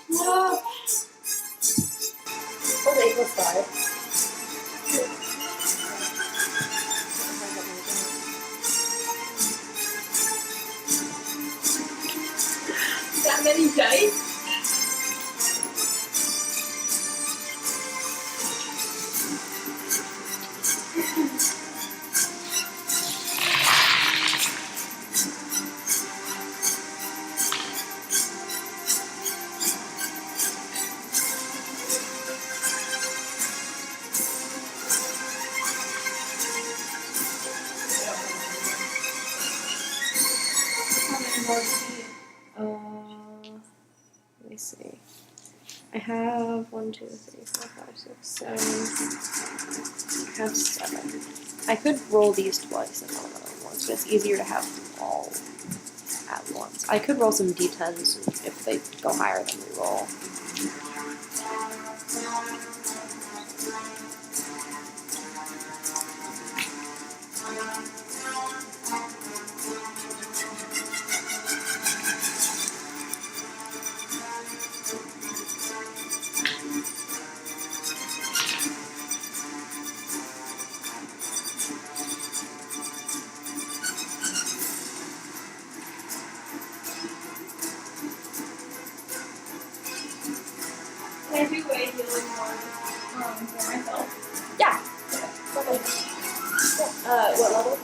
No. What's 8 plus 5? That many dice? How many more do you need? Let me see. I have 1, 2, 3, 4, 5, 6, 7. I have 7. I could roll these twice and roll another one, so it's easier to have them all at once. I could roll some d10s if they go higher than we roll. Can I do a healing word for myself? Yeah. Okay. What level?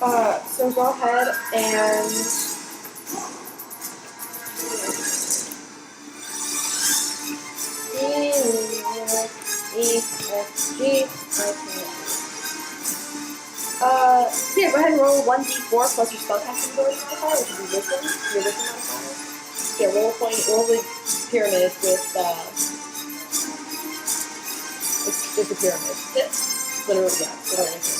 Okay. So go ahead and yeah, go ahead and roll 1d4 plus your spellcasting ability modifier, which would be wisdom, your wisdom modifier. Yeah, roll the pyramid with it's just a pyramid. Literally, yeah, literally a pyramid.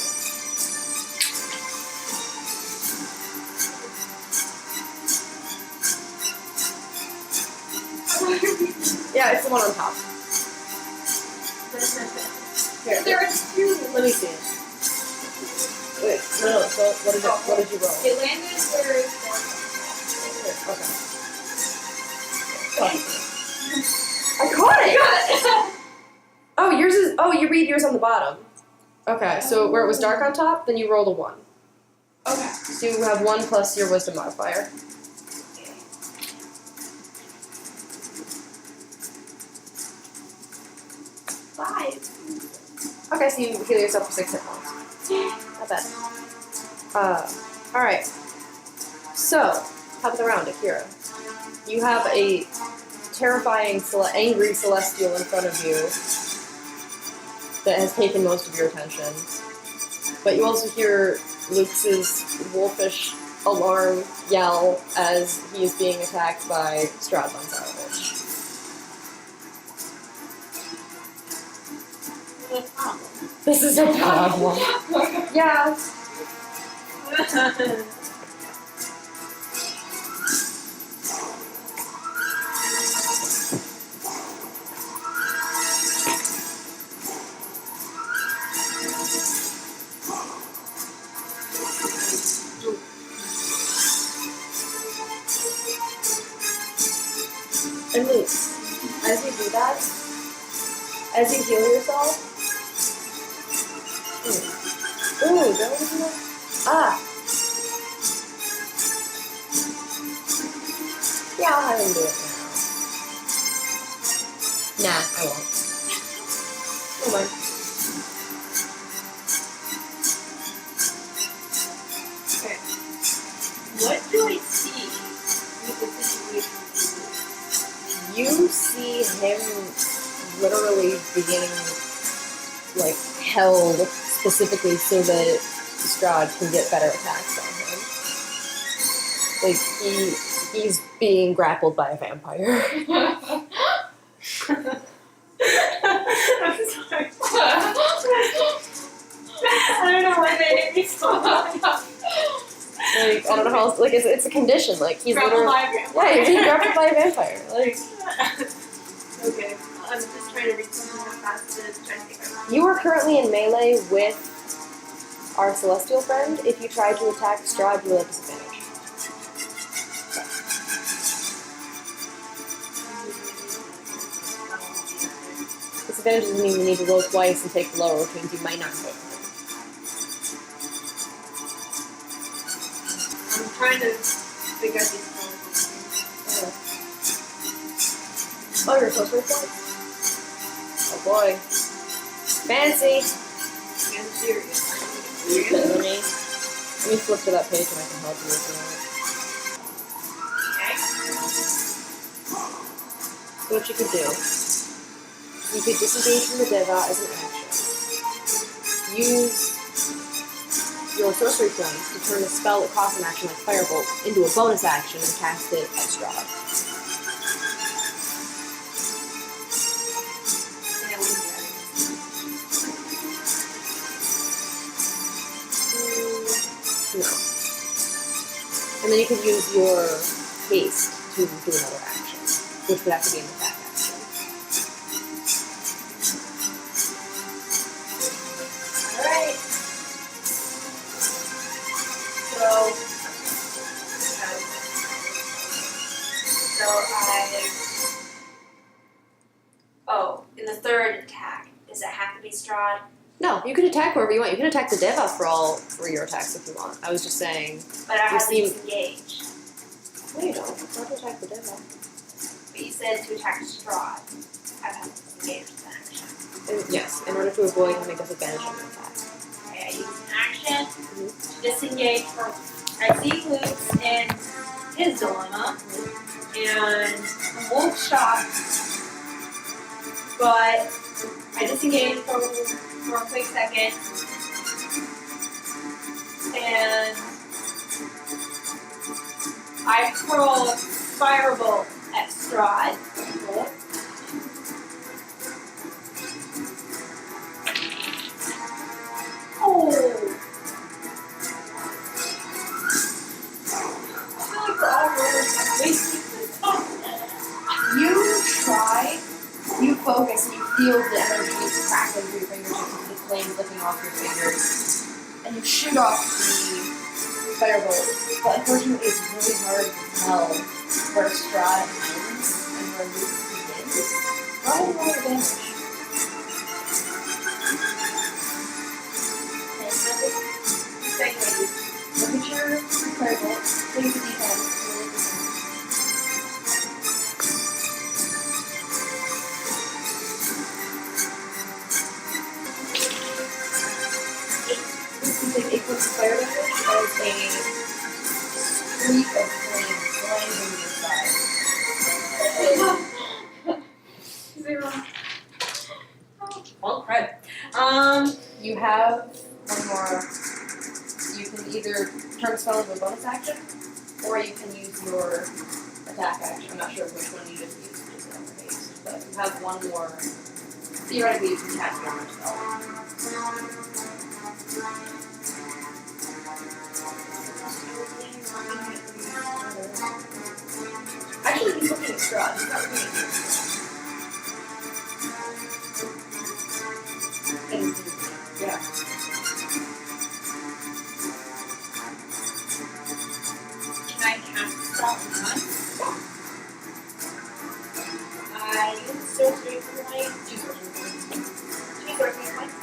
Yeah, it's the one on top. Here, There are two. let me see it. Wait, no, so what did you roll? It landed where it's Okay. I caught it! Oh, yours is. Oh, you read yours on the bottom. Okay, so where it was dark on top, then you rolled a 1. Okay. So you have 1 plus your wisdom modifier. Five. Okay, so you heal yourself for 6 hit points. That's bad. Alright. So, top of the round, Akira. You have a terrifying, angry celestial in front of you that has taken most of your attention. But you also hear Luke's wolfish alarm yell as he is being attacked by Strahd Bonsarovich. This is a problem. Yeah. And Luke, as you do that, as you heal yourself, ooh, don't you know? Ah! Yeah, I'll have him do it now. Nah, I won't. Never mind. Okay. What do I see with the situation? You see him literally being, like, held specifically so that Strahd can get better attacks on him. Like, he's being grappled by a vampire. I'm sorry. I don't know why they hit me so hard. Like, I don't know how else, like, it's a condition, like, he's Grappled literally... by a vampire. Yeah, he's being grappled by a vampire, like... Okay, I'm just trying to read something real fast to try to think of. You are currently in melee with our celestial friend. If you try to attack Strahd, you will have disadvantage. Disadvantage doesn't mean you need to roll twice and take the lower, which means you might not hit. I'm trying to figure out these things. Oh, you're a sorcerer point? Oh boy. Fancy! I'm serious. Let me flip to that page and I can help you with Okay. that. What you could do, you could disengage from the Deva as an action. Use your sorcery points to turn a spell that costs an action like Firebolt into a bonus action and cast it at Strahd. No. And then you could use your haste to do another action, which would have to be an attack action. Alright. In the third attack, does it have to be Strahd? No, you can attack wherever you want. You can attack the Deva for your attacks if you want. I was just saying... But I have to seem- disengage. No, you don't. It's not to attack the Deva. But you said to attack Strahd. I have to disengage with an action. Yes, in order to avoid having disadvantage on your attack. Okay, I use an action to disengage from. I see Luke's in his dilemma, and I'm wolf shocked, but I disengage for a quick second, and I hurl Firebolt at Strahd. Oh! I feel like we're all rolling wasting time. You focus and you feel the energy crackling through your fingertips, the flames lifting off your fingers, and you shoot off the firebolt. But unfortunately, it's really hard to tell where Strahd ends and where Luke begins. Roll advantage. Look at your firebolt, please the defense. You take 8 fire damage as a streak of flame flies into your side. 0. Well, crud. You have one more. You can either turn spell into a bonus action, or you can use your attack action. I'm not sure which one you just used, which is another haste, but you have one more. Theoretically, you can cast one more spell. Actually, he's looking at straw. He's not looking at you. Yeah. Can I cast spell once? I use sorcery point. 2 sorcery points. 2 sorcery points.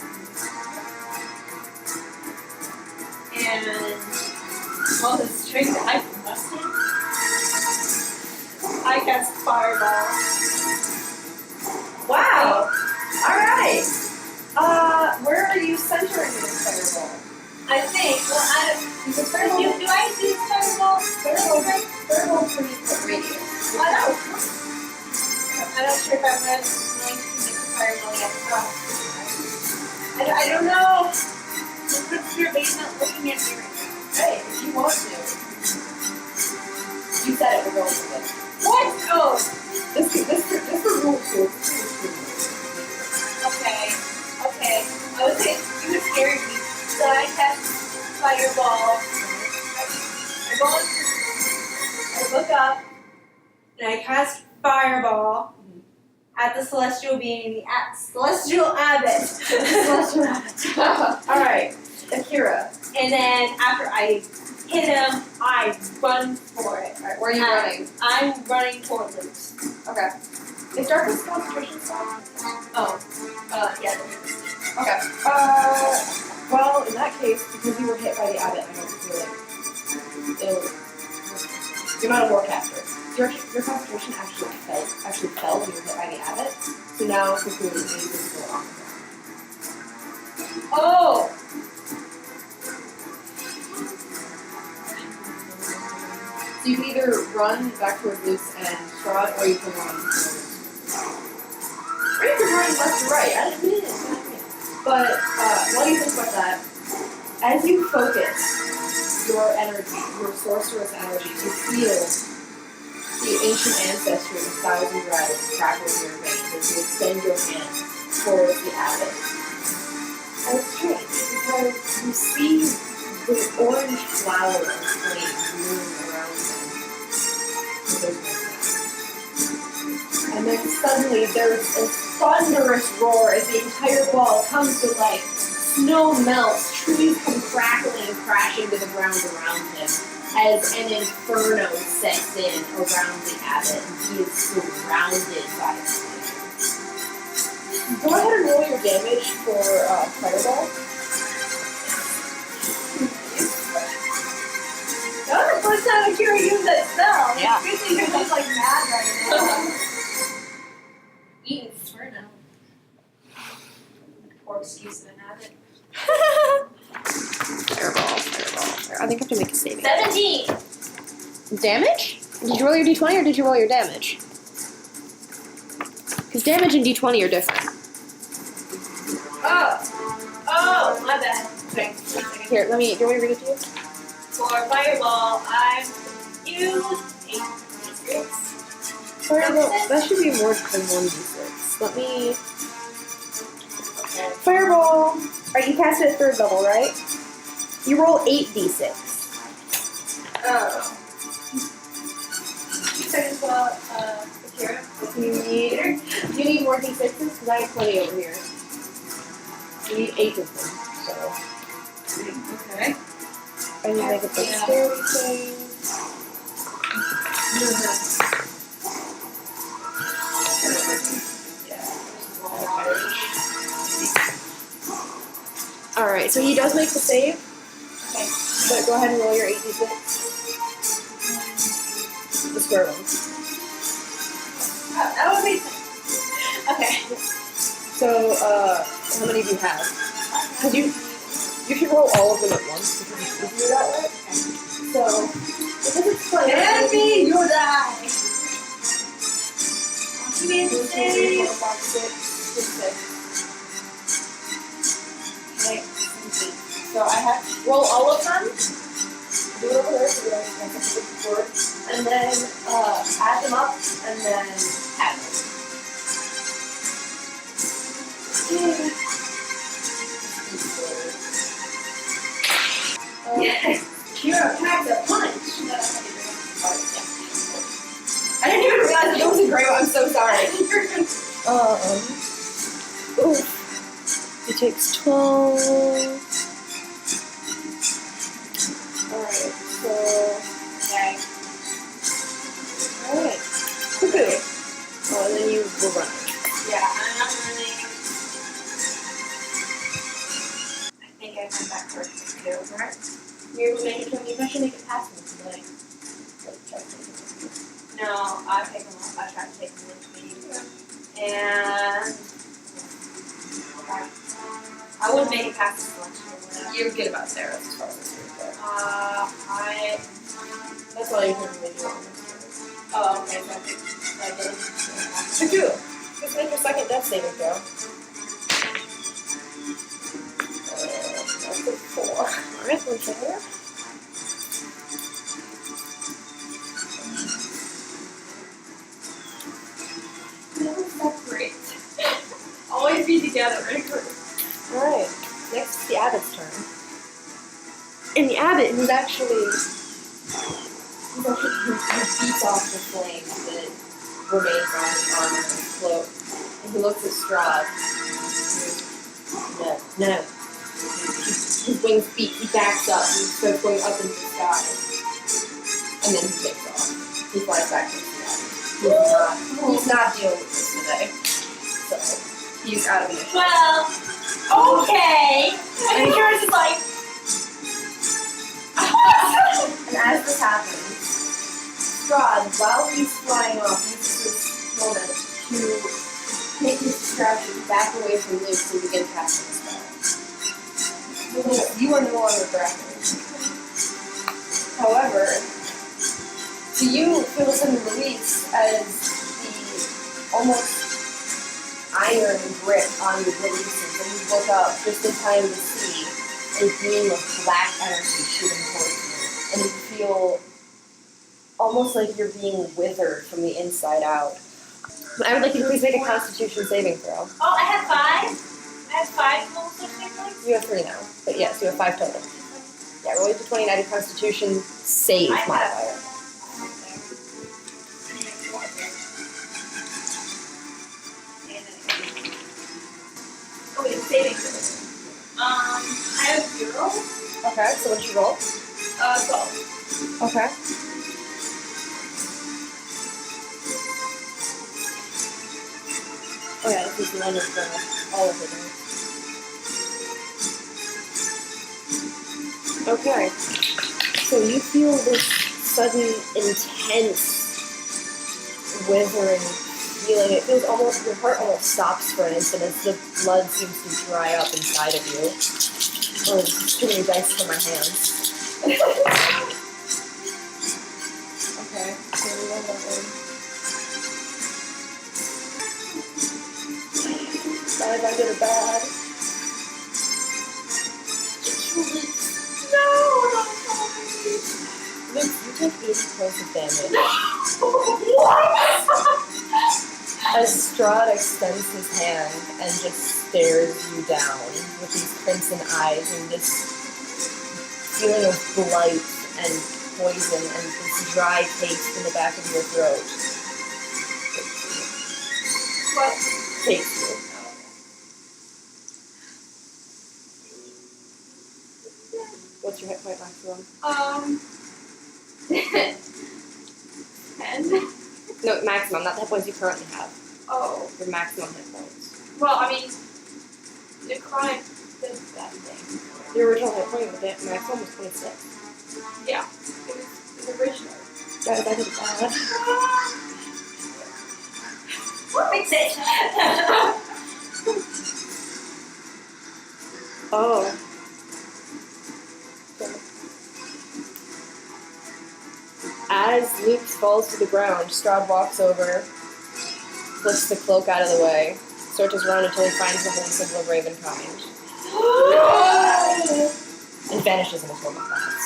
And all the strength that I've invested, I cast fireball. Wow! Alright! Where are you centering this fireball? I think. Well, I don't. Because Do I do fireball? fireball's pretty radius. I don't. I'm not sure if I'm going to make the fireball yet. I don't know. Just look here, but he's not looking at me right now. Hey, if you want to. You said it, we're going with it. What? Oh, This is rule 2. okay. I was saying, you were scaring me. So I cast fireball. I look up, and I cast fireball at the celestial being, the celestial abbot. Celestial Abbot. Alright, Akira. And then after I hit him, I run for it. Alright, where are you running? I'm running toward Luke's. Okay. Is darkness concentration spell? Oh, yeah. Okay. Well, in that case, because you were hit by the abbot, I don't feel like you're not a warcaster. Your concentration actually fell when you were hit by the abbot. So now Cuckoo is invisible on the ground. Oh! So you can either run back towards Luke's and Strahd, or you can run towards... Or you can run left to right. I didn't mean it. But while you think about that, as you focus your energy, your sorceress energy, you feel the ancient ancestry of 1,000 dragons crackle in your veins as you extend your hand towards the abbot. And it's strange because you see the orange flower of flame bloom around them. But there's no sound. And then suddenly there's a thunderous roar as the entire ball comes to life. Snow melts, trees come crackling and crashing to the ground around him as an inferno sets in around the abbot and he is surrounded by flame. Go ahead and roll your damage for fireball. That was the first time Akira used that spell. Yeah. Good thing you're just like mad right now. Eating Inferno. Poor excuse of an abbot. Fireball. I think I have to make a saving. 17! Damage? Did you roll your d20 or did you roll your damage? Because damage and d20 are different. Oh, my bad. Okay. Here, do you want me to read it to you? For fireball, I'm use 8d6. Fireball, that should be more than 1d6. Let me... Okay. Fireball! Alright, you cast it at 3rd level, right? You roll 8d6. Oh. Second spell, Akira. You need more d6s? Because I have plenty over here. You need 8 of them, so... Okay. I need to make a dexterity save. Alright, so he does make the save. Okay. But go ahead and roll your 8d6. The square ones. Oh, that would make sense. Okay. So, how many do you have? Because You should roll all of them at once because it's easier that way. So, because it's fun. Enemy, you die. One, two, three, 4, 5, 6, 6. Okay. So I have to roll all of them. Do it over there so we don't have to put the board. And then add them up and then add them. Yes. Akira packed a punch. I didn't even realize it was a gray one. I'm so sorry. It takes 12. Alright, so. Okay. Alright. Cuckoo. Oh, and then you will run. Yeah, I'm not really. I think I went back for Cuckoo, right? You're able to make it to me. You should make it past me today. No, I'll take them off. I'll try to take them with me. And I wouldn't make it past this lunch. You're good about Sarah as far as this is That's all you can really do on this. Oh, okay, so I did. Cuckoo! Just make your second death saving throw. That's a 4. Alright, one second. Never separate. Always be together in a group. Alright, next is the Abbot's turn. And the Abbot, he's actually he beats off the flame that remains on his armor and his cloak. And he looks at Strahd. No. His wings beat, he backs up, and he starts going up into the sky. And then he takes off. He flies back to the sky. He's not dealing with this today. So, he's out of initiative. Well, okay. And Akira's just like. And as this happens, Strahd, while he's flying off, uses this moment to take his distraction back away from Luke to begin casting a spell. You are no longer grappled. However, do you feel a sudden release as the almost iron grip on you releases, and you look up just in time to see a beam of black energy shooting towards you, and you feel almost like you're being withered from the inside out. I would like you to please make a Constitution saving throw. Oh, I have 5. I have 5 full saving throws. You have 3 now, but yes, you have 5 total. Yeah, roll your d20 and add your Constitution save modifier. Oh, wait, saving throws. I have 0. Okay, so what did you roll? 12. Okay. Oh yeah, this is the one with all of it. Okay. So you feel this sudden, intense, withering feeling. It feels almost, your heart almost stops for an instant as the blood seems to dry up inside of you. Oh, it's too many dice for my hands. Okay, so we roll that one. Bad, I did a bad. No. Luke, you take 80 points of damage. What? As Strahd extends his hand and just stares you down with these crimson eyes and this feeling of blight and poison and this dry taste in the back of your throat. What? Takes you. What's your hit point maximum? 10. No, maximum, not the hit points you currently have. Oh. Your maximum hit points. Well, I mean, necrotic does that thing. Your original hit point with the maximum was 26. Yeah. It was original. Guys, I did bad. We'll fix it. Oh. As Luke falls to the ground, Strahd walks over, flips the cloak out of the way, searches around until he finds the holy symbol of Ravenkind, and vanishes in a swarm of clouds.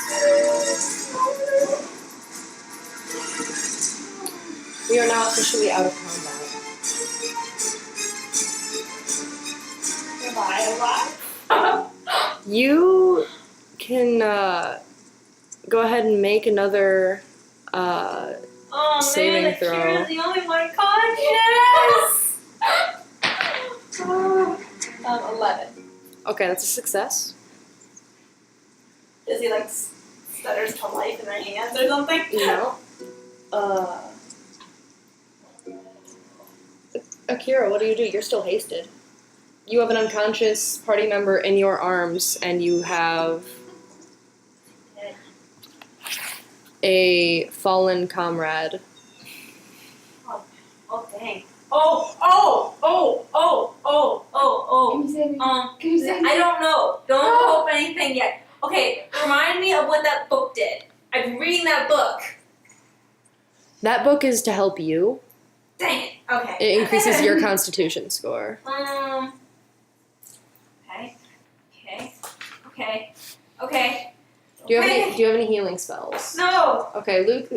We are now officially out of combat. Am I alive? You can go ahead and make another Oh saving man, throw. Akira's the only one conscious! 11. Okay, that's a success. Does he like stutters to life in their hands or something? No. Akira, what do? You're still hasted. You have an unconscious party member in your arms, and you have a fallen comrade. Oh dang. Oh. Can you say me? Can you say I don't know. Don't hope anything yet. Okay, remind me of what that book did. I've been reading that book. That book is to help you. Dang it. Okay. It increases your constitution score. Okay. Do you have any healing spells? No. Okay, Luke,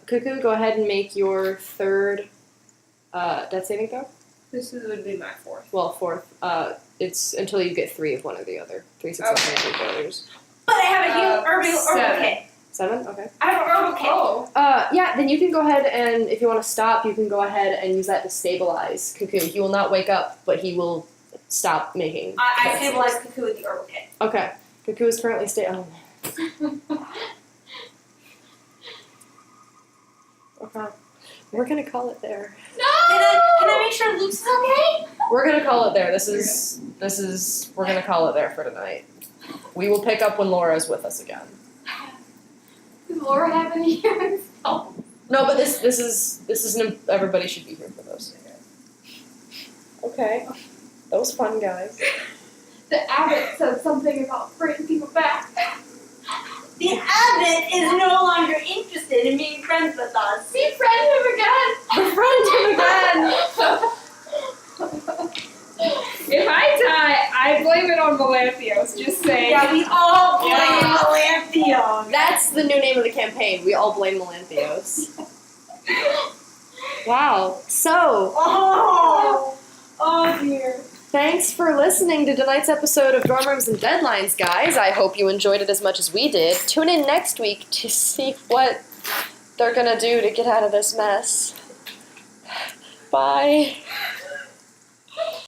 Cuckoo, go ahead and make your third death saving throw. This would be my 4th. Well, fourth. It's until you get 3 of one or the other. 3 successes and 3 failures. But I have a herbal 7. kit. 7? Okay. I have an herbal kit. Oh. Yeah, then you can go ahead and, if you want to stop, you can go ahead and use that to stabilize Cuckoo. He will not wake up, but he will stop making. I stabilized Cuckoo with the herbal kit. Okay. Cuckoo is currently Oh, man. Okay. We're gonna call it there. Can I make sure Luke's okay? We're gonna call it there. We're gonna call it there for tonight. We will pick up when Laura is with us again. Does Laura have any hearing spells? No, but this is everybody should be here for those. Okay. That was fun, guys. The abbot said something about bringing people back. The abbot is no longer interested in being friends with us. Befriend him again! Befriend him again! If I die, I blame it on Melanthios, just saying. Yeah, we all blame Melanthios. That's the new name of the campaign. We all blame Melanthios. Wow. So, Oh dear. thanks for listening to tonight's episode of Dorm Rooms and Deadlines, guys. I hope you enjoyed it as much as we did. Tune in next week to see what they're gonna do to get out of this mess. Bye.